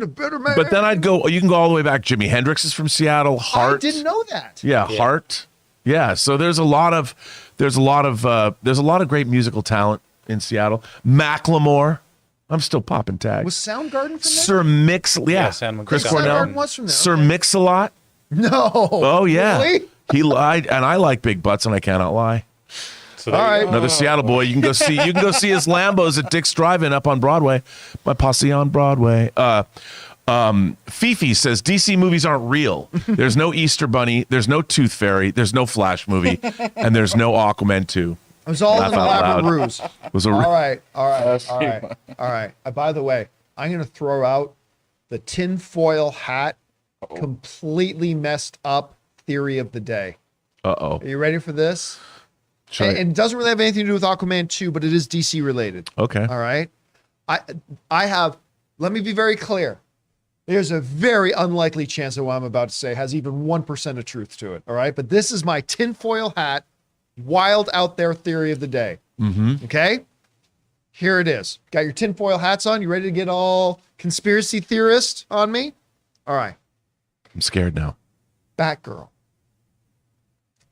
But but then you can go all the way back. Jimi Hendrix is from Seattle. Heart. I didn't know that. Yeah, Heart. Yeah, so there's a lot of great musical talent in Seattle. Macklemore. I'm still popping tags. Was Soundgarden from there? Sir Mix, yeah. Chris Cornell. Soundgarden was from there. Sir Okay. Mix-a-Lot. No. Oh yeah. Really? He lied, and I like big butts, and I cannot lie. So All there you right. go. Another Seattle boy. You can go see his Lambos at Dick's Drive-In up on Broadway. My posse on Broadway. Fifi says DC movies aren't real. There's no Easter Bunny. There's no Tooth Fairy. There's no Flash movie, and there's no Aquaman 2. It was all Laugh an out elaborate loud. ruse. It was a All right. By the way, I'm going to throw out the tinfoil hat, completely messed up theory of the day. Uh-oh. Are you ready for this? Try it. And it doesn't really have anything to do with Aquaman 2, but it is DC related. Okay. All right. I have, let me be very clear. There's a very unlikely chance that what I'm about to say has even 1% of truth to it. All right. But this is my tinfoil hat, wild out there theory of the day. Mm-hmm. Okay. Here it is. Got your tinfoil hats on. You ready to get all conspiracy theorist on me? All right. I'm scared now. Batgirl.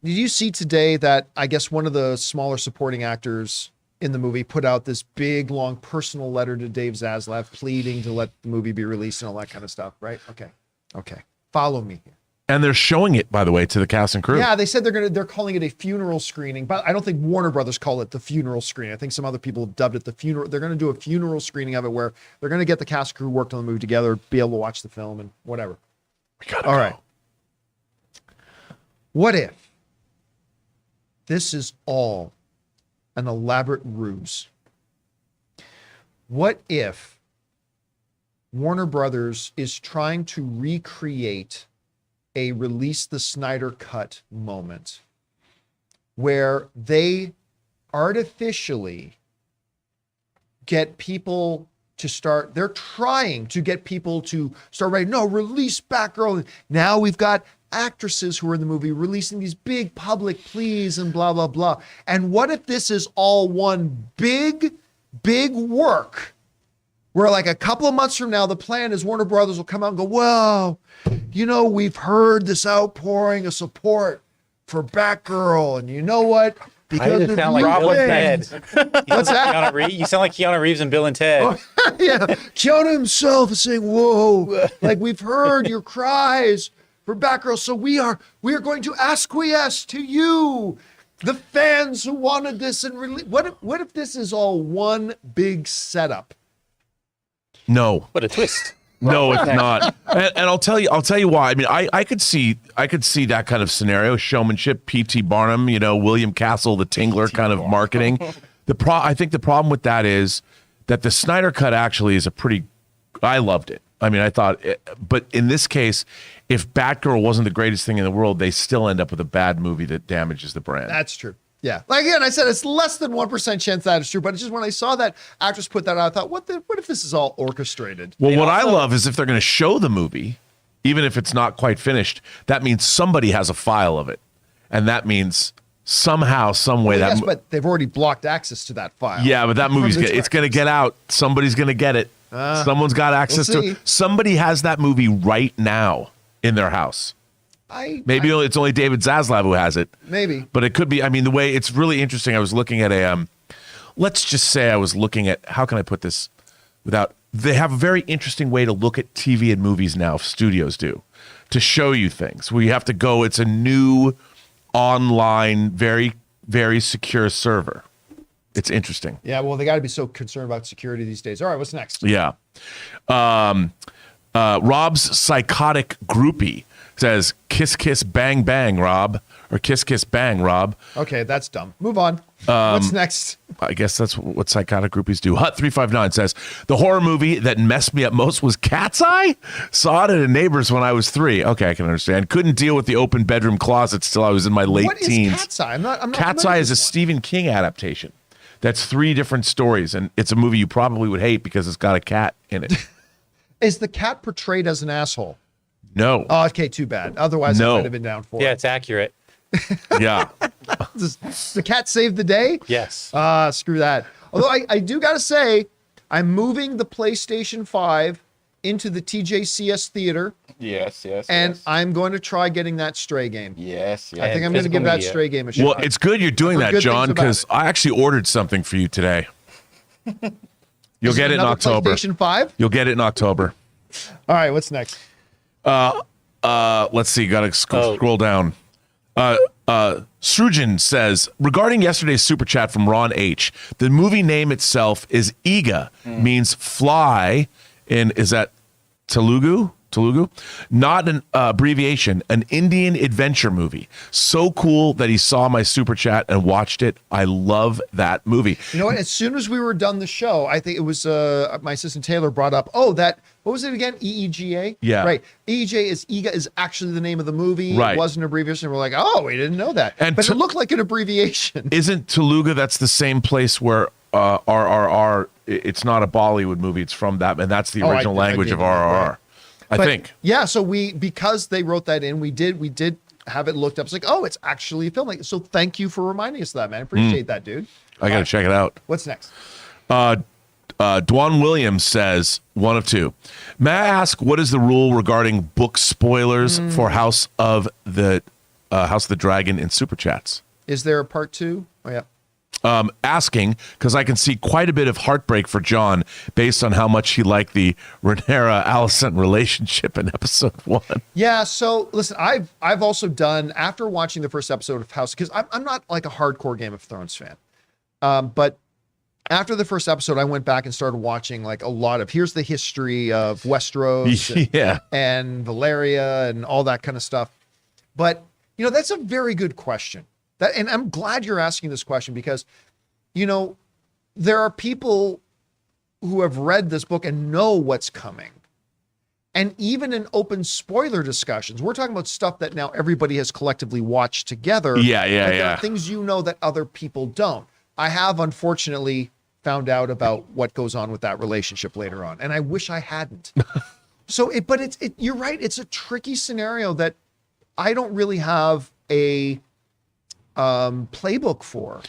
Did you see today that I guess one of the smaller supporting actors in the movie put out this big, long personal letter to Dave Zaslav pleading to let the movie be released and all that kind of stuff, right? Okay. Follow me here. And they're showing it, by the way, to the cast and crew. Yeah, they said they're calling it a funeral screening, but I don't think Warner Brothers call it the funeral screening. I think some other people have dubbed it the funeral. They're going to do a funeral screening of it where they're going to get the cast and crew worked on the movie together, be able to watch the film and whatever. We gotta All go. right. What if this is all an elaborate ruse? What if Warner Brothers is trying to recreate a release the Snyder Cut moment where they artificially get people to start, they're trying to get people to start writing, no, release Batgirl. Now we've got actresses who are in the movie releasing these big public pleas and blah, blah, blah. And what if this is all one big work where like a couple of months from now, the plan is Warner Brothers will come out and go, well, we've heard this outpouring of support for Batgirl. And you know what? Because just of sound like you Bill and things- Ted. What's that? You sound like Keanu Reeves and Bill and Ted. Yeah, Keanu himself is saying, whoa, like we've heard your cries for Batgirl, so we are going to acquiesce to you, the fans who wanted this and what if this is all one big setup? No. What a twist. No, it's not. And I'll tell you why. I mean, I could see that kind of scenario, showmanship, P.T. Barnum, William Castle, the Tingler kind of marketing. I think the problem with that is that the Snyder Cut actually is I loved it. I mean, I thought, but in this case, if Batgirl wasn't the greatest thing in the world, they still end up with a bad movie that damages the brand. That's true. Yeah. Like again, I said it's less than 1% chance that is true, but it's just when I saw that actress put that out, I thought, what if this is all orchestrated? Well, what I love is if they're going to show the movie, even if it's not quite finished, that means somebody has a file of it. And that means somehow, some way Yes, but they've already blocked access to that file. yeah, but that movie's it's going to get out. Somebody's going to get it. Someone's got access to it. Somebody has that movie right now in their house. Maybe it's only David Zaslav who has it. Maybe. But it could be, I mean, the way it's really interesting. I was looking at let's just say I was looking at, how can I put this without, they have a very interesting way to look at TV and movies now, studios do, to show you things where you have to go, it's a new online, very, very secure server. It's interesting. Yeah, well, they got to be so concerned about security these days. All right, what's next? Yeah. Rob's psychotic groupie says, kiss, kiss, bang, bang, Rob. Or kiss, kiss, bang, Rob. Okay, that's dumb. Move on. What's next? I guess that's what psychotic groupies do. Hut359 says, the horror movie that messed me up most was Cat's Eye. Saw it at a neighbor's when I was 3. Okay, I can understand. Couldn't deal with the open bedroom closets till I was in my late teens. What is Cat's Eye? I'm not Cat's Eye is a Stephen King adaptation. That's 3 different stories, and it's a movie you probably would hate because it's got a cat in it. Is the cat portrayed as an asshole? No. Oh, okay, too bad. Otherwise, I might have been down for Yeah, it. it's accurate. Yeah. Does the cat save the day? Yes. Screw that. Although I do got to say, I'm moving the PlayStation 5 into the TJCS theater, Yes, yes. and I'm going to try getting that Stray game. yes, yes. I think I'm going to physical give that media. Stray game a shot. Well, it's good you're doing I've heard that, good John, things about because it. I actually ordered something for you today. You'll Is get it in another October. PlayStation 5? You'll get it in October. All right, what's next? Let's see. Got to scroll down. Srujan says, regarding yesterday's super chat from Ron H., the movie name itself is Iga, means fly in, is that Telugu? Not an abbreviation, an Indian adventure movie. So cool that he saw my super chat and watched it. I love that movie. You know what? As soon as we were done the show, I think it was my assistant Taylor brought up, what was it again? EEGA? Yeah. Right. EEGA is actually the name of the movie. Right. It wasn't an abbreviation. We're like, oh, we didn't know that. And but it looked like an abbreviation. Isn't Telugu, that's the same place where RRR, it's not a Bollywood movie, it's from that, and that's the original language of RRR. I think. Yeah, so because they wrote that in, we did have it looked up. It's like, oh, it's actually a film. Like, so thank you for reminding us of that, man. Appreciate that, dude. I got to check it out. What's next? Dwan Williams says, one of 2. May I ask, what is the rule regarding book spoilers for House of the Dragon in Super Chats? Is there a part 2? Oh, yeah. Asking, because I can see quite a bit of heartbreak for John based on how much he liked the Rhaenyra-Alicent relationship in episode 1. Yeah, so listen, I've also done, after watching the first episode of House, because I'm not like a hardcore Game of Thrones fan, but after the first episode, I went back and started watching like a lot of, here's the history of Westeros Yeah. and Valeria and all that kind of stuff. But, you know, that's a very good question. And I'm glad you're asking this question because, you know, there are people who have read this book and know what's coming. And even in open spoiler discussions, we're talking about stuff that now everybody has collectively watched together. Yeah. There are things you know that other people don't. I have unfortunately found out about what goes on with that relationship later on, and I wish I hadn't. But you're right. It's a tricky scenario that I don't really have a playbook for.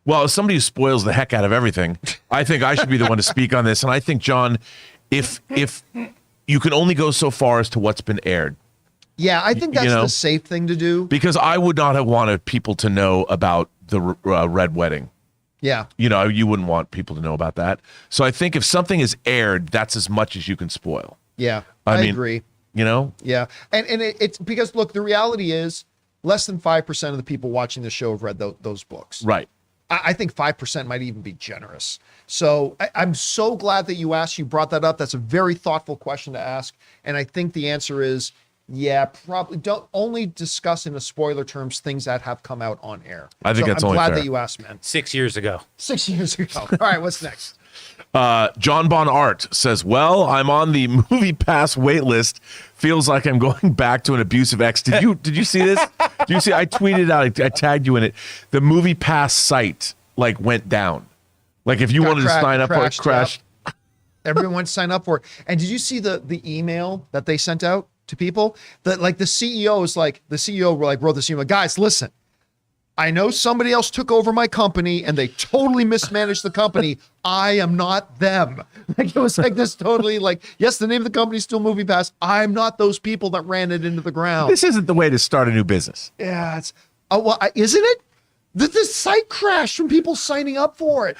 Well, as somebody who spoils the heck out of everything, I think I should be the one to speak on this. And I think, John, if you can only go so far as to what's been aired. Yeah, I think that's the safe thing to do. Because I would not have wanted people to know about the Red Wedding. Yeah. You know, you wouldn't want people to know about that. So I think if something is aired, that's as much as you can spoil. Yeah, I mean, agree. You know? Yeah. And it's because, look, the reality is less than 5% of the people watching the show have read those books. Right. I think 5% might even be generous. So I'm so glad that you brought that up. That's a very thoughtful question to ask. And I think the answer is, yeah, probably don't only discuss in a spoiler terms things that have come out on air. I think that's I'm only glad fair. that you asked, man. 6 years ago. 6 years ago. All right, what's next? John Bon Art says, well, I'm on the Movie Pass wait list. Feels like I'm going back to an abusive ex. Did you see this? Did you see? I tweeted out, I tagged you in it. The Movie Pass site went down. Like if you wanted to sign up for it, crashed. Everyone went to sign up for it. And did you see the email that they sent out to people that like the CEO is like the CEO like wrote this email, guys, listen, I know somebody else took over my company and they totally mismanaged the company. I am not them. Like it was like this totally like, yes, the name of the company is still MoviePass. I'm not those people that ran it into the ground. This isn't the way to start a new business. Yeah, it's isn't it? This site crashed from people signing up for it.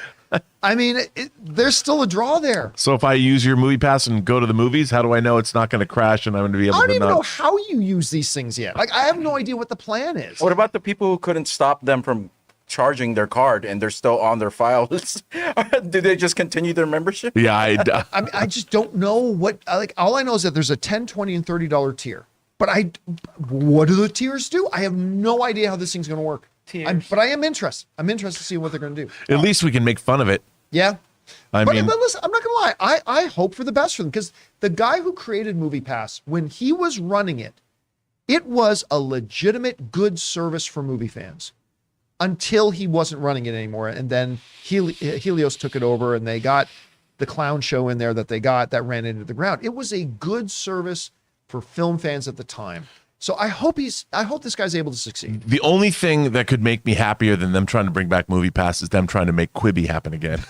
I mean, there's still a draw there. So if I use your movie pass and go to the movies, how do I know it's not going to crash and I'm going to be able to I don't even not? know how you use these things yet. Like, I have no idea what the plan is. What about the people who couldn't stop them from charging their card and they're still on their files? Do they just continue their membership? Yeah, I mean, I just don't know what, like, all I know is that there's a $10, $20, and $30 tier. But what do the tiers do? I have no idea how this thing's going to work. But I am interested. I'm interested to see what they're going to do. at least we can make fun of it. Yeah. I But mean, listen, I'm not going to lie. I hope for the best for them because the guy who created MoviePass, when he was running it, it was a legitimate good service for movie fans until he wasn't running it anymore. And then Helios took it over and they got the clown show in there that ran into the ground. It was a good service for film fans at the time. So I hope this guy's able to succeed. the only thing that could make me happier than them trying to bring back movie pass is them trying to make Quibi happen again.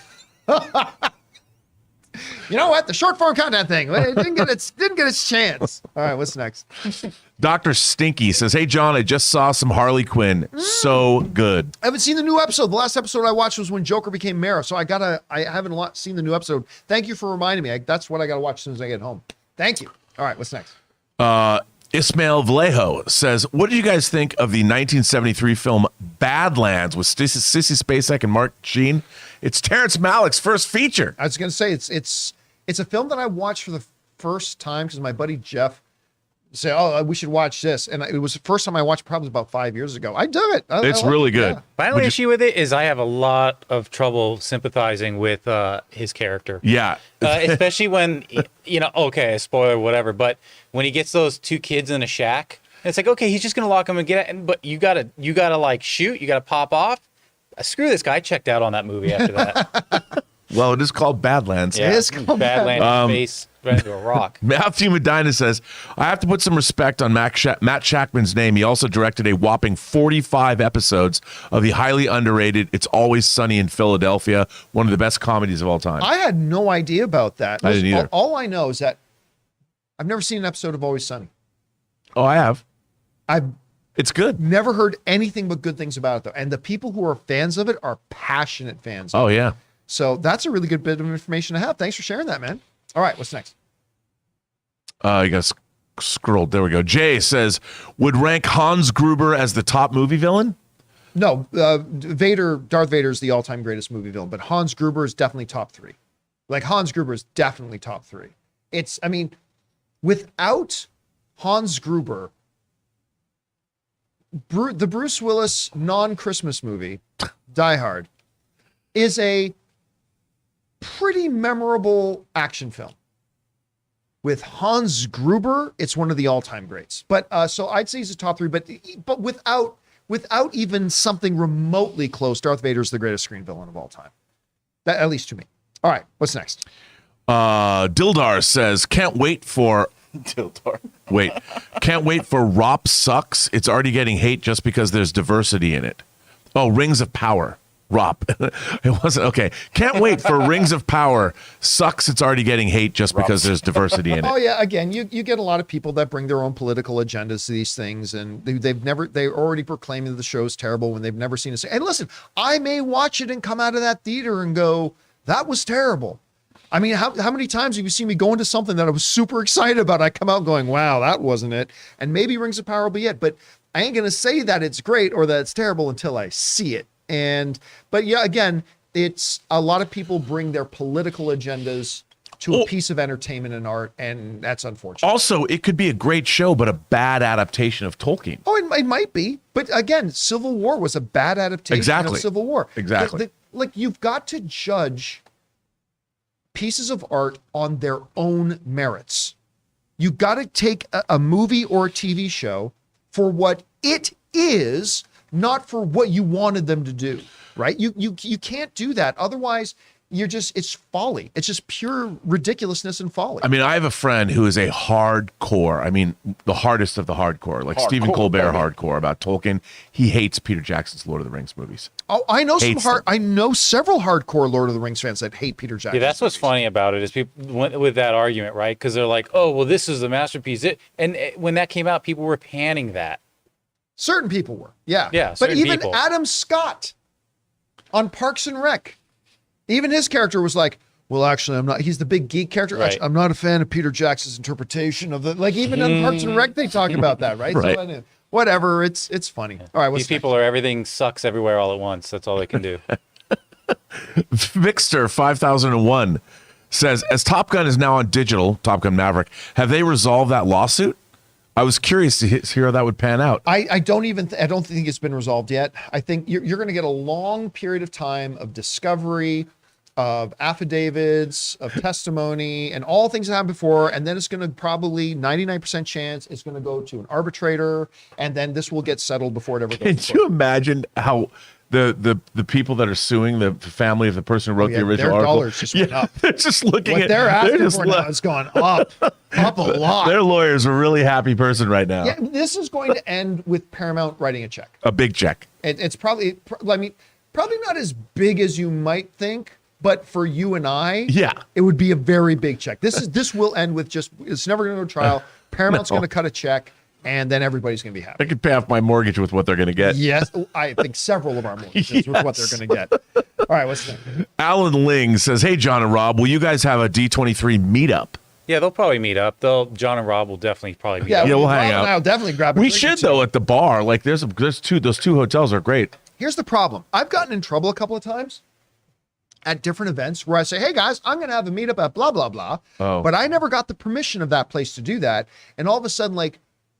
You know what? The short form content thing. It didn't get its chance. All right, what's next? Dr. Stinky says, hey, John, I just saw some Harley Quinn. So good. I haven't seen the new episode. The last episode I watched was when Joker became mayor. So I haven't seen the new episode. Thank you for reminding me. That's what I got to watch as soon as I get home. Thank you. All right, what's next? Ismail Vallejo says, what did you guys think of the 1973 film Badlands with Sissy Spacek and Mark Sheen? It's Terrence Malick's first feature. I was going to say it's a film that I watched for the first time because my buddy Jeff said, "Oh, we should watch this," and it was the first time I watched. Probably about 5 years ago. I dug it. It's really good. Yeah. My only issue with it is I have a lot of trouble sympathizing with his character. Yeah. Especially when, okay, spoiler, whatever, but when he gets those two kids in a shack, it's like, okay, he's just going to lock them and get it, but you got to like shoot, you got to pop off. Screw this guy. I checked out on that movie after that. Well, it is called Badlands. Yeah, It is called Badlands space right into a rock. Matthew Medina says, I have to put some respect on Matt Shakman's name. He also directed a whopping 45 episodes of the highly underrated It's Always Sunny in Philadelphia, one of the best comedies of all time. I had no idea about that. I didn't either. All I know is that I've never seen an episode of Always Sunny. Oh, I have. I've It's good. never heard anything but good things about it, though. And the people who are fans of it are passionate fans. Oh, yeah. So that's a really good bit of information to have. Thanks for sharing that, man. All right, what's next? You got scrolled. There we go. Jay says, would rank Hans Gruber as the top movie villain? No, Darth Vader is the all-time greatest movie villain, but Hans Gruber is definitely top 3. Like Hans Gruber is definitely top 3. Without Hans Gruber, the Bruce Willis non-Christmas movie, Die Hard, is a pretty memorable action film. With Hans Gruber, it's one of the all-time greats. But so I'd say he's a top 3, but without even something remotely close, Darth Vader is the greatest screen villain of all time. That, at least to me. All right, what's next? Dildar says, can't wait for Rop Sucks. It's already getting hate just because there's diversity in it. Oh, Rings of Power. Rop. It wasn't okay. Can't wait for Rings of Power. Sucks. It's already getting hate just because there's diversity in it. Oh yeah, again, you get a lot of people that bring their own political agendas to these things, and they're already proclaiming that the show's terrible when they've never seen it. And listen, I may watch it and come out of that theater and go, that was terrible. I mean, how many times have you seen me go into something that I was super excited about? I come out going, wow, that wasn't it. And maybe Rings of Power will be it, but I ain't gonna say that it's great or that it's terrible until I see it. But yeah, again, it's a lot of people bring their political agendas to a piece of entertainment and art, and that's unfortunate. Also, it could be a great show, but a bad adaptation of Tolkien. Oh, it might be. But again, Civil War was a bad adaptation of Civil War. Exactly. Like, you've got to judge pieces of art on their own merits. You've got to take a movie or a TV show for what it is, not for what you wanted them to do, right? You can't do that. Otherwise, it's folly. It's just pure ridiculousness and folly. I mean, I have a friend who is a hardcore, I mean, the hardest of the hardcore, like Stephen Colbert hardcore about Tolkien. He hates Peter Jackson's Lord of the Rings movies. Oh, I know Hates them. I know several hardcore Lord of the Rings fans that hate Peter Jackson. Yeah, that's what's funny about it is people went with that argument, right? Because they're like, "Oh, well, this is the masterpiece." When that came out, people were panning that. Certain people were, yeah. But certain even people. Adam Scott on Parks and Rec, even his character was like, well, actually, I'm not. He's the big geek character. Right. Actually, I'm not a fan of Peter Jackson's interpretation of the. Like even on Parks and Rec, they talk about that, right? Right. So, I know, whatever. It's funny. All right, what's These people are everything sucks everywhere all at once. That's all they can do. Vixter 5001 says, as Top Gun is now on digital, Top Gun Maverick, have they resolved that lawsuit? I was curious to hear how that would pan out. I don't think it's been resolved yet. I think you're going to get a long period of time of discovery, of affidavits, of testimony, and all things that happened before. And then it's going to probably 99% chance it's going to go to an arbitrator. And then this will get settled before it ever goes to Can you imagine how the people that are suing the family of the person who wrote the original their article, dollars just went up. they're just looking What at they're asking just for now has gone up a lot. Their lawyer's a really happy person right now. Yeah, this is going to end with Paramount writing a check. A big check. It's probably not as big as you might think, but for you and I, Yeah. it would be a very big check. This will end with it's never going to go to trial. Paramount's going to cut a check, and then everybody's going to be happy. I could pay off my mortgage with what they're going to get. Yes, I think several of our mortgages with what they're going to get. All right, what's next? Alan Ling says, hey, John and Rob, will you guys have a D23 meetup? Yeah, they'll probably meet up. John and Rob will definitely probably meet Yeah, up. we'll Rob hang and out. I'll definitely grab a We drink or should, two. though, at the bar. Like, those two hotels are great. Here's the problem. I've gotten in trouble a couple of times at different events where I say, hey guys, I'm going to have a meetup at blah, blah, blah. Oh. But I never got the permission of that place to do that. And all of a sudden, like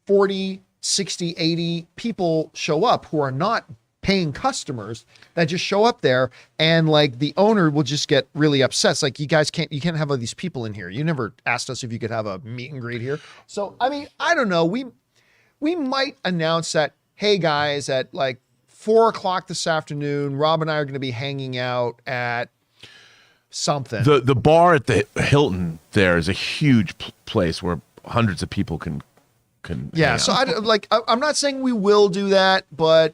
40, 60, 80 people show up who are not paying customers that just show up there. And like the owner will just get really upset. It's like, you can't have all these people in here. You never asked us if you could have a meet and greet here. So, I mean, I don't know. We might announce that, hey guys, at like 4:00 this afternoon, Rob and I are going to be hanging out at something. The bar at the Hilton there is a huge place where hundreds of people can Yeah, hang so out. I'm not saying we will do that, but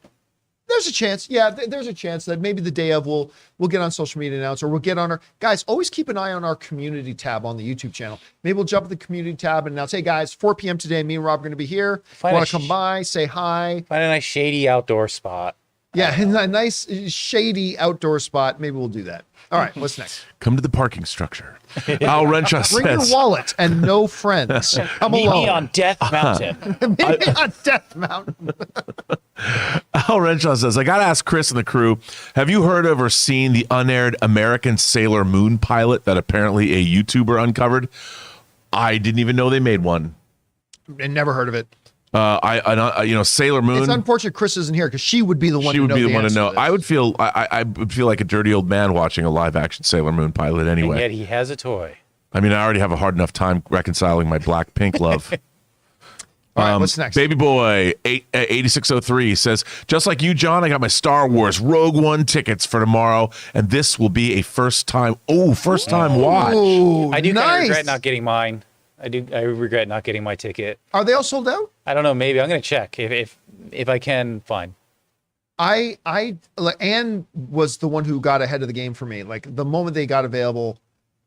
there's a chance. Yeah, there's a chance that maybe the day of we'll get on social media and announce, or we'll get on our guys. Always keep an eye on our community tab on the YouTube channel. Maybe we'll jump at the community tab and announce, hey guys, 4 p.m. today, me and Rob are going to be here. Want to come by, say hi. Find a nice shady outdoor spot. Yeah, a nice shady outdoor spot. Maybe we'll do that. All right, what's next? Come to the parking structure. Al Renshaw Bring your says, wallet and no friends. Come Meet alone. me on Death Mountain. Meet me on Death Mountain. Al Renshaw says, I got to ask Chris and the crew, have you heard of or seen the unaired American Sailor Moon pilot that apparently a YouTuber uncovered? I didn't even know they made one. And never heard of it. Sailor Moon. It's unfortunate Chris isn't here because she would be the one. She would be the one to answer know. this. I would feel like a dirty old man watching a live action Sailor Moon pilot And anyway. yet he has a toy. I mean, I already have a hard enough time reconciling my black pink love. All right, what's next? Baby Boy 8603 says, just like you, John, I got my Star Wars Rogue One tickets for tomorrow, and this will be a first time watch. Ooh, I do kind of nice. regret not getting mine. I regret not getting my ticket. Are they all sold out? I don't know. Maybe I'm gonna check if I can find. Anne was the one who got ahead of the game for me. Like the moment they got available,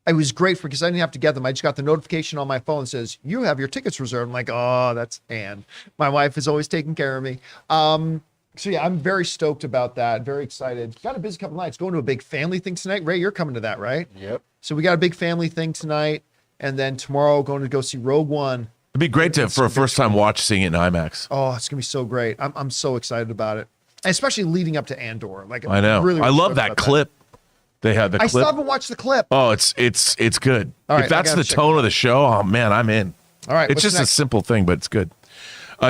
it was great because I didn't have to get them. I just got the notification on my phone that says you have your tickets reserved. I'm like, oh, that's Anne. My wife is always taking care of me. So yeah, I'm very stoked about that. Very excited. Got a busy couple nights. Going to a big family thing tonight. Ray, you're coming to that, right? Yep. So we got a big family thing tonight, and then tomorrow going to go see Rogue One. It'd be great for a first time watch seeing it in IMAX. Oh, it's gonna be so great. I'm so excited about it, and especially leading up to Andor. Like I know. really I love stoked that about clip. They had the I clip. still haven't watched the clip. Oh, it's good. All right, If that's I gotta the check tone of the show, oh man, I'm in. All right, It's what's just next? a simple thing, but it's good.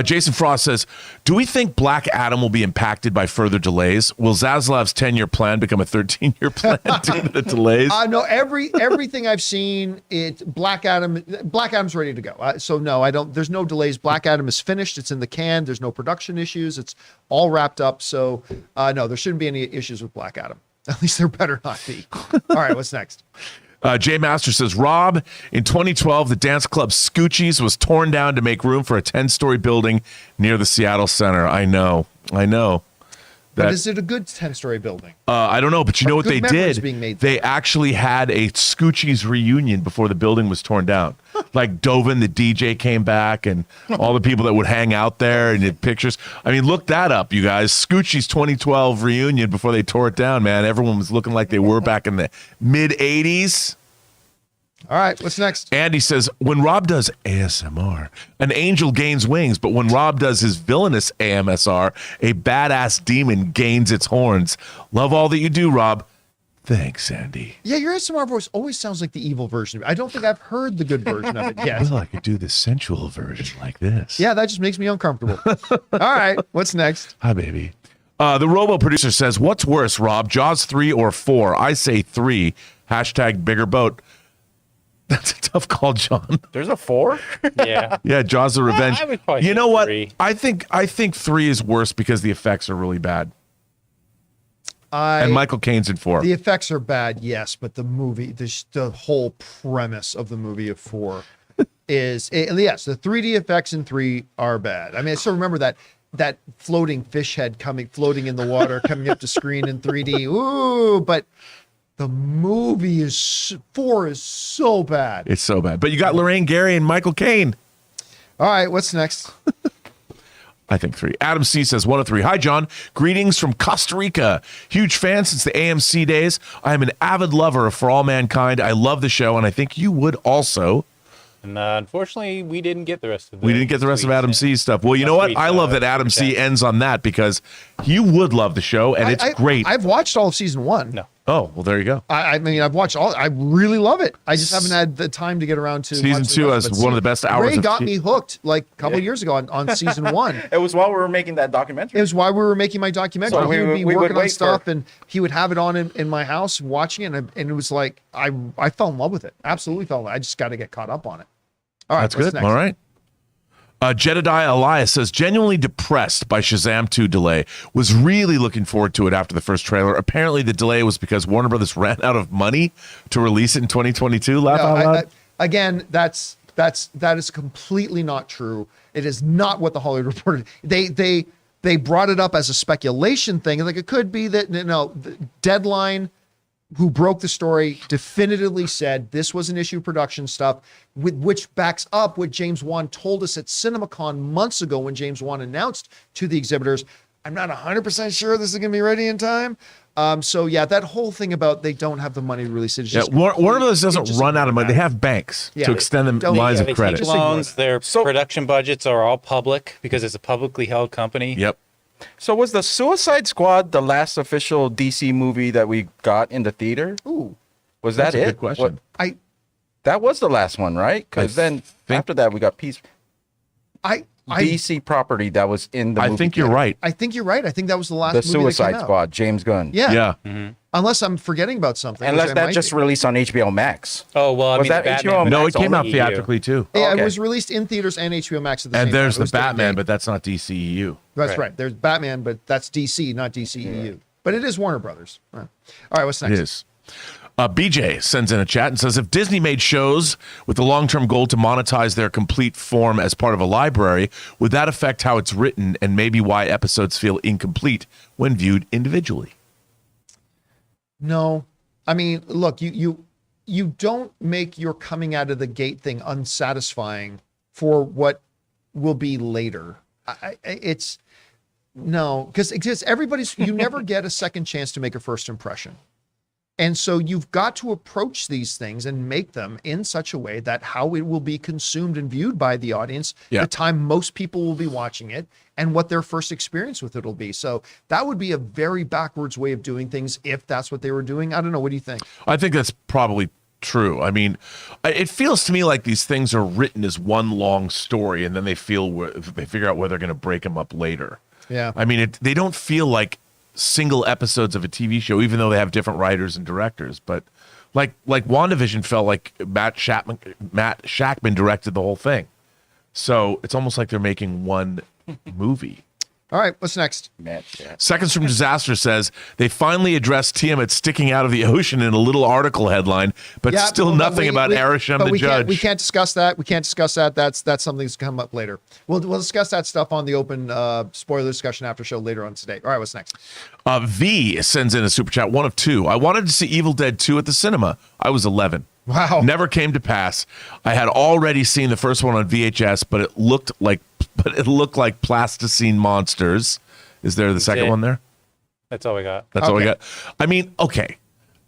Jason Frost says, do we think Black Adam will be impacted by further delays? Will Zaslav's 10-year plan become a 13-year plan due to the delays? No, everything I've seen, Black Adam's ready to go. So no, I don't. There's no delays. Black Adam is finished. It's in the can. There's no production issues. It's all wrapped up. So no, there shouldn't be any issues with Black Adam. At least there better not be. All right, what's next? Jay Master says, Rob, in 2012, the dance club Scoochie's was torn down to make room for a 10-story building near the Seattle Center. I know. But is it a good 10-story building? I don't know, but you know what they memories did? being made They actually had a Scoochie's reunion before the building was torn down. Like Dovin, the DJ, came back, and all the people that would hang out there and did pictures. I mean, look that up, you guys. Scoochie's 2012 reunion before they tore it down, man. Everyone was looking like they were back in the mid-'80s. All right, what's next? Andy says, when Rob does ASMR, an angel gains wings, but when Rob does his villainous AMSR, a badass demon gains its horns. Love all that you do, Rob. Thanks, Andy. Yeah, your ASMR voice always sounds like the evil version of it. I don't think I've heard the good version of it yet. Well, I could do the sensual version like this. Yeah, that just makes me uncomfortable. All right, what's next? Hi, baby. The Robo producer says, what's worse, Rob, Jaws 3 or 4? I say 3. Hashtag bigger boat. That's a tough call, John. There's a 4? Yeah. Yeah, Jaws of Revenge. I would probably You say know what? 3. I think 3 is worse because the effects are really bad. And Michael Caine's in 4. The effects are bad, yes, but the movie, the whole premise of the movie of 4 is, yes, the 3D effects in 3 are bad. I mean, I still remember that floating fish head floating in the water, coming up to screen in 3D. Ooh, but the movie 4 is so bad. It's so bad. But you got Lorraine Gary and Michael Caine. All right, what's next? I think 3. Adam C says 1 of 3. Hi, John. Greetings from Costa Rica. Huge fan since the AMC days. I am an avid lover of For All Mankind. I love the show, and I think you would also. And unfortunately, we didn't get the rest of We didn't get the rest of Adam C's stuff. Well, you know what? I love that Adam C ends on that because you would love the show, and it's great. I've watched all of season 1. No. Oh, well, there you go. I mean, I've watched all. I really love it. I just haven't had the time to get around to Season 2 is one of the best hours. Ray got me hooked like a couple years ago on season 1. It was while we were making that documentary. It was why we were making my documentary. So he would be working on stuff, for... and he would have it on in my house, watching it, and it was like I fell in love with it. Absolutely fell in love. I just got to get caught up on it. All right, that's good. Next? All right. Jedediah Elias says, genuinely depressed by Shazam 2 delay. Was really looking forward to it after the first trailer. Apparently the delay was because Warner Brothers ran out of money to release it in 2022. Laugh out loud. Again, that is completely not true. It is not what the Hollywood Reporter. They brought it up as a speculation thing. Like it could be that the Deadline, who broke the story, definitively said this was an issue of production stuff, which backs up what James Wan told us at CinemaCon months ago when James Wan announced to the exhibitors, I'm not 100% sure this is going to be ready in time. So yeah, that whole thing about they don't have the money to release it. Warner Brothers doesn't run out of money. They have banks to extend the lines of credit. Loans, their production budgets are all public because it's a publicly held company. Yep. So was the Suicide Squad the last official DC movie that we got in the theater? Ooh, was that That's it? a good question. That was the last one, right? Because then after that we got DC property that was in the movie think you're right. I think you're right. I think that was the last The movie that Suicide came out. Squad, James Gunn. Yeah. Yeah. Mm-hmm. Unless I'm forgetting about something. Unless which I that might just be. released on HBO Max. Oh, well, I Was mean, that Batman, HBO? No, it Max came out only? theatrically too. Yeah, Okay. it was released in theaters and HBO Max at the same And there's time. It the was during Batman, day. but that's not DCEU. That's right. There's Batman, but that's DC, not DCEU. But it is Warner Brothers. All right, what's next? It is. BJ sends in a chat and says, if Disney made shows with the long-term goal to monetize their complete form as part of a library, would that affect how it's written and maybe why episodes feel incomplete when viewed individually? No. I mean, look, you don't make your coming out of the gate thing unsatisfying for what will be later. It's no, because you never get a second chance to make a first impression. And so you've got to approach these things and make them in such a way that how it will be consumed and viewed by the audience, the time most people will be watching it, and what their first experience with it will be. So that would be a very backwards way of doing things if that's what they were doing. I don't know. What do you think? I think that's probably true. I mean, it feels to me like these things are written as one long story, and then they figure out where they're going to break them up later. Yeah. I mean, they don't feel like single episodes of a TV show, even though they have different writers and directors. But like WandaVision felt like Matt Shakman directed the whole thing. So it's almost like they're making one movie. All right, what's next? Seconds from Disaster says they finally addressed Tiamat sticking out of the ocean in a little article headline, but still well, nothing about Arishem the judge. We can't discuss that. We can't discuss that. That's something that's come up later. We'll discuss that stuff on the open spoiler discussion after show later on today. All right, what's next? V sends in a super chat, one of two. I wanted to see Evil Dead 2 at the cinema. I was 11. Wow. Never came to pass. I had already seen the first one on VHS, but it looked like plasticine monsters. Is there the second one there? That's all we got. That's all we got. I mean, okay.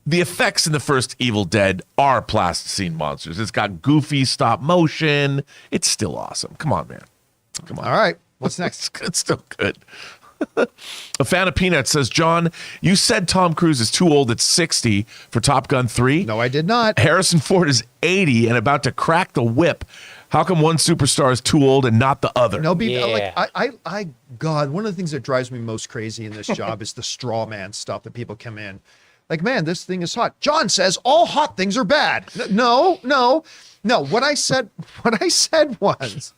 The effects in the first Evil Dead are plasticine monsters. It's got goofy stop motion. It's still awesome. Come on, man. Come on. All right, what's next? It's still good. A fan of Peanuts says, John, you said Tom Cruise is too old at 60 for Top Gun 3. No, I did not. Harrison Ford is 80 and about to crack the whip. How come one superstar is too old and not the other? No, God, one of the things that drives me most crazy in this job is the straw man stuff that people come in. Like, man, this thing is hot. John says all hot things are bad. No. What I said was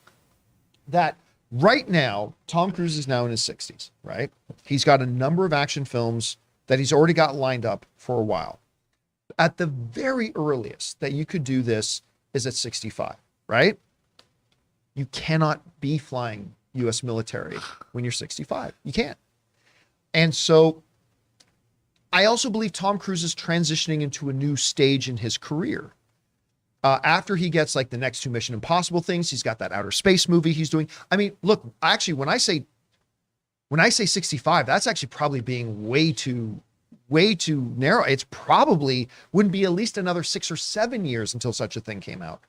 that right now, Tom Cruise is now in his 60s, right? He's got a number of action films that he's already got lined up for a while. At the very earliest that you could do this is at 65, right? You cannot be flying U.S. military when you're 65. You can't. And so I also believe Tom Cruise is transitioning into a new stage in his career. After he gets like the next two Mission Impossible things, he's got that outer space movie he's doing. I mean, look, actually, when I say 65, that's actually probably being way too narrow. It's probably wouldn't be at least another 6 or 7 years until such a thing came out.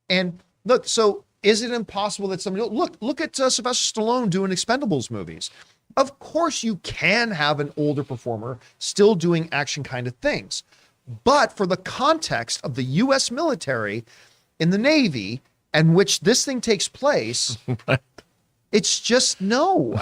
And look, so is it impossible that somebody look at Sylvester Stallone doing Expendables movies? Of course, you can have an older performer still doing action kind of things. But for the context of the U.S. military in the Navy, and which this thing takes place, right. It's just no.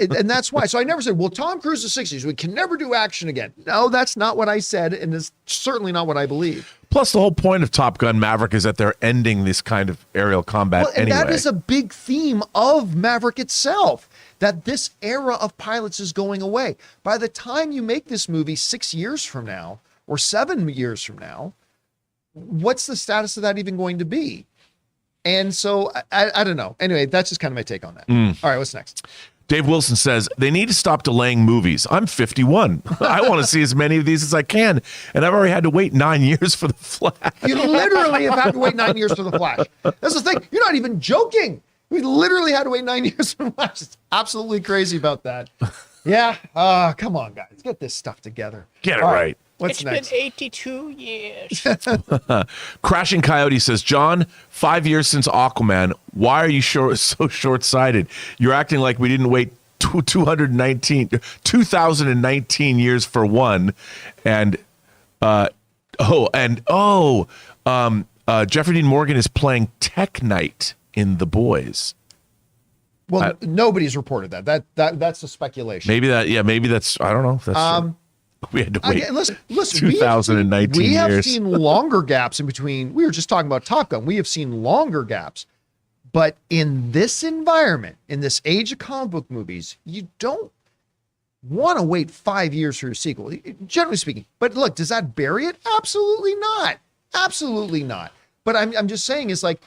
And that's why. So I never said, well, Tom Cruise is 60s. We can never do action again. No, that's not what I said. And it's certainly not what I believe. Plus, the whole point of Top Gun Maverick is that they're ending this kind of aerial combat and anyway. That is a big theme of Maverick itself, that this era of pilots is going away. By the time you make this movie 6 years from now, or 7 years from now, what's the status of that even going to be? And so I don't know. Anyway, that's just kind of my take on that. All right, what's next? Dave Wilson says, they need to stop delaying movies. I'm 51. I want to see as many of these as I can. And I've already had to wait 9 years for The Flash. You literally have had to wait 9 years for The Flash. That's the thing. You're not even joking. We literally had to wait 9 years for The Flash. It's absolutely crazy about that. Yeah. Come on, guys. Get this stuff together. Get it right. What's next? Been 82 years. Crashing Coyote says, John, 5 years since Aquaman. Why are you so short-sighted? You're acting like we didn't wait 2019 years for one. And Jeffrey Dean Morgan is playing Tech Knight in The Boys. Well, nobody's reported that. That's a speculation. Maybe that's, I don't know if that's true. We had to wait. Listen, 2019 we have years. seen longer gaps in between. We were just talking about Top Gun. We have seen longer gaps. But in this environment, in this age of comic book movies, you don't want to wait 5 years for your sequel, generally speaking. But look, does that bury it? Absolutely not. Absolutely not. But I'm just saying, it's like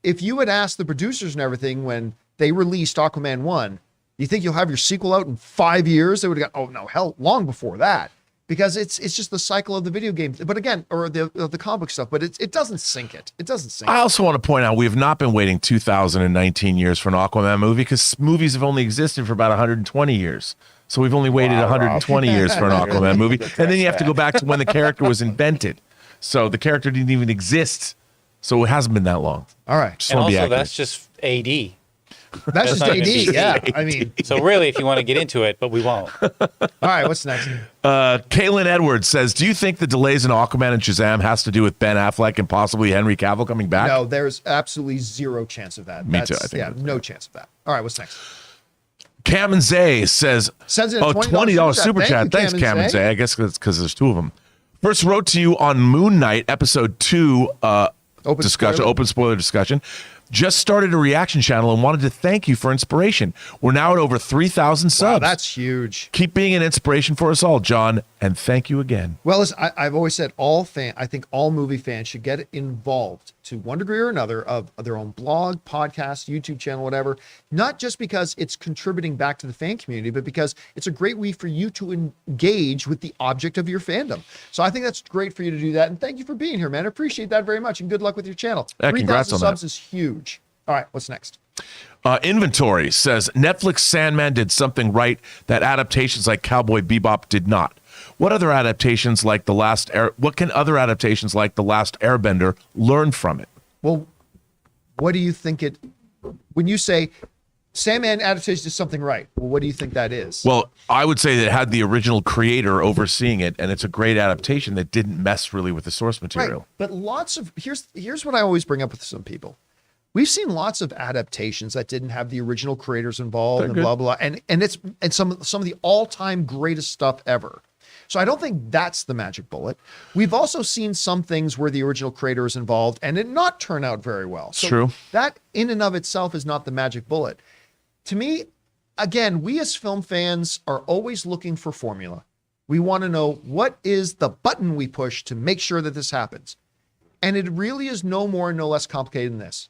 if you had asked the producers and everything when they released Aquaman 1, you think you'll have your sequel out in 5 years? They would have gone, oh no, hell, long before that. Because it's just the cycle of the video game. But again, or the comic book stuff, but it doesn't sink it. It doesn't sink I also want to point out, we have not been waiting 2019 years for an Aquaman movie, because movies have only existed for about 120 years. So we've only waited 120 years for an Aquaman movie. And then you have to go back to when the character was invented. So the character didn't even exist. So it hasn't been that long. All right. And also, that's just AD. That's just AD, yeah. I mean, so really, if you want to get into it, but we won't. All right, what's next? Kaylin Edwards says, do you think the delays in Aquaman and Shazam has to do with Ben Affleck and possibly Henry Cavill coming back? No, there's absolutely zero chance of that. Me too, I think. Yeah, no chance of that. All right, what's next? Cam and Zay says, Sends in a $20 super chat. Thanks, Cam and Zay. I guess it's because there's two of them. First wrote to you on Moon Knight, episode 2, open spoiler discussion. Just started a reaction channel and wanted to thank you for inspiration. We're now at over 3,000 subs. Wow, that's huge. Keep being an inspiration for us all, John, and thank you again. Well, listen, I've always said I think all movie fans should get involved to one degree or another of their own blog, podcast, YouTube channel, whatever. Not just because it's contributing back to the fan community, but because it's a great way for you to engage with the object of your fandom. So I think that's great for you to do that. And thank you for being here, man. I appreciate that very much. And good luck with your channel. Yeah, congrats 3,000 on subs that. is huge. All right, what's next? Inventory says Netflix Sandman did something right that adaptations like Cowboy Bebop did not. What can other adaptations like The Last Airbender learn from it? Well, what do you think when you say Sandman adaptation is something right? Well, what do you think that is? Well, I would say that it had the original creator overseeing it, and it's a great adaptation that didn't mess really with the source material. Right. But here's what I always bring up with some people. We've seen lots of adaptations that didn't have the original creators involved and blah blah, and some of the all-time greatest stuff ever. So I don't think that's the magic bullet. We've also seen some things where the original creator is involved and it not turn out very well. So True. That in and of itself is not the magic bullet. To me, again, we as film fans are always looking for formula. We want to know what is the button we push to make sure that this happens. And it really is no more and no less complicated than this.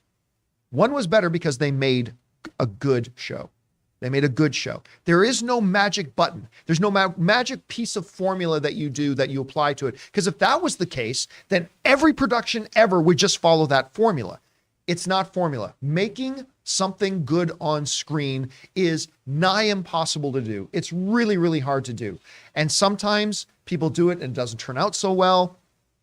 One was better because they made a good show. They made a good show. There is no magic button. There's no magic piece of formula that you do that you apply to it. Because if that was the case, then every production ever would just follow that formula. It's not formula. Making something good on screen is nigh impossible to do. It's really, really hard to do. And sometimes people do it and it doesn't turn out so well.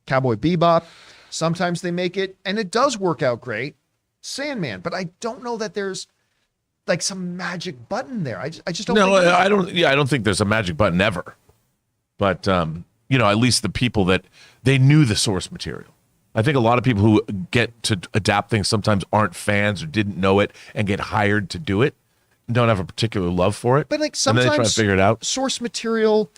Cowboy Bebop. Sometimes they make it and it does work out great. Sandman. But I don't know that there's like some magic button there. I just don't think I don't. Yeah, I don't think there's a magic button ever. But at least the people that they knew the source material. I think a lot of people who get to adapt things sometimes aren't fans or didn't know it and get hired to do it, don't have a particular love for it. But like and then sometimes they try to figure it out. source material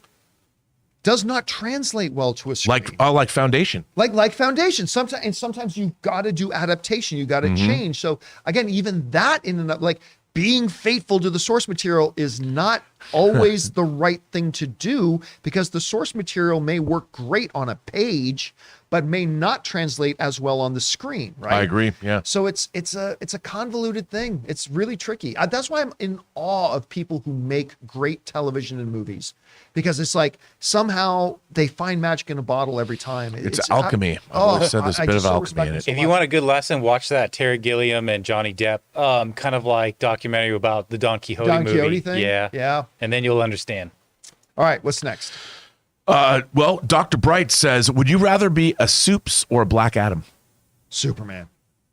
does not translate well to a screen. Like Foundation. Like Foundation. Sometimes you've got to do adaptation. You got to change. So again, even that in and of like being faithful to the source material is not always the right thing to do because the source material may work great on a page, but may not translate as well on the screen, right? I agree. Yeah. So it's a convoluted thing. It's really tricky. That's why I'm in awe of people who make great television and movies, because it's like somehow they find magic in a bottle every time. It's alchemy. I've always said there's a bit of alchemy in it. If you want a good lesson, watch that Terry Gilliam and Johnny Depp kind of like documentary about the Don Quixote movie. Thing? Yeah. And then you'll understand. All right, what's next? Well, Dr. Bright says, would you rather be a Supes or a Black Adam? Superman.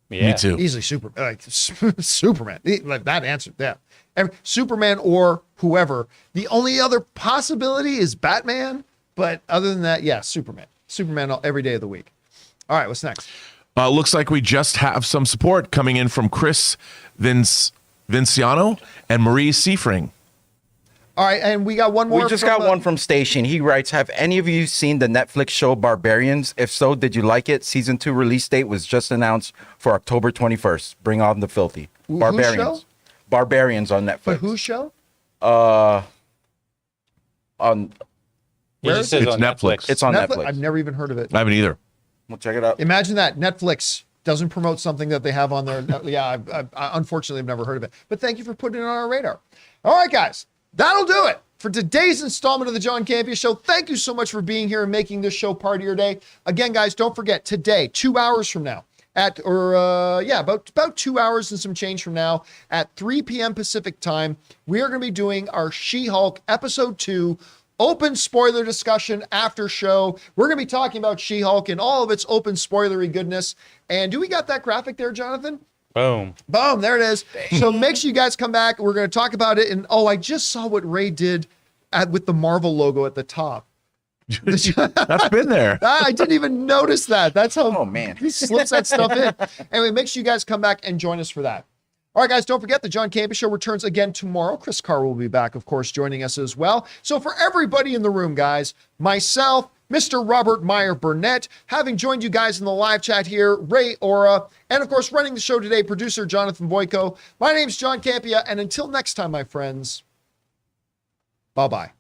Yeah. Me too. Easily Superman. Like that answer. Yeah. Superman or whoever. The only other possibility is Batman. But other than that, yeah, Superman. Superman every day of the week. All right, what's next? Looks like we just have some support coming in from Chris Vinciano and Marie Seafring. All right, and we got one more. We just got one from Station. He writes, have any of you seen the Netflix show Barbarians? If so, did you like it? Season 2 release date was just announced for October 21st. Bring on the filthy. Barbarians. Whose show? Barbarians on Netflix. But whose show? On It just says It's on Netflix. It's on Netflix. I've never even heard of it. I haven't either. We'll check it out. Imagine that. Netflix doesn't promote something that they have on there. Yeah, I unfortunately have never heard of it. But thank you for putting it on our radar. All right, guys. That'll do it for today's installment of the John Campea Show. Thank you so much for being here and making this show part of your day. Again, guys, don't forget, today, 2 hours from now, about 2 hours and some change from now, at 3 p.m. Pacific time, we are going to be doing our She-Hulk Episode 2 open spoiler discussion after show. We're going to be talking about She-Hulk and all of its open spoilery goodness. And do we got that graphic there, Jonathan? Boom. Boom, there it is. So make sure you guys come back. We're going to talk about it. And I just saw what Ray did with the Marvel logo at the top. That's been there. I didn't even notice that. That's how Oh, man. he slips that stuff in. Anyway, make sure you guys come back and join us for that. All right, guys, don't forget the John Campea Show returns again tomorrow. Chris Carr will be back, of course, joining us as well. So for everybody in the room, guys, myself, Mr. Robert Meyer Burnett, having joined you guys in the live chat here, Ray Ora, and of course, running the show today, producer Jonathan Boyko. My name's John Campea, and until next time, my friends, bye-bye.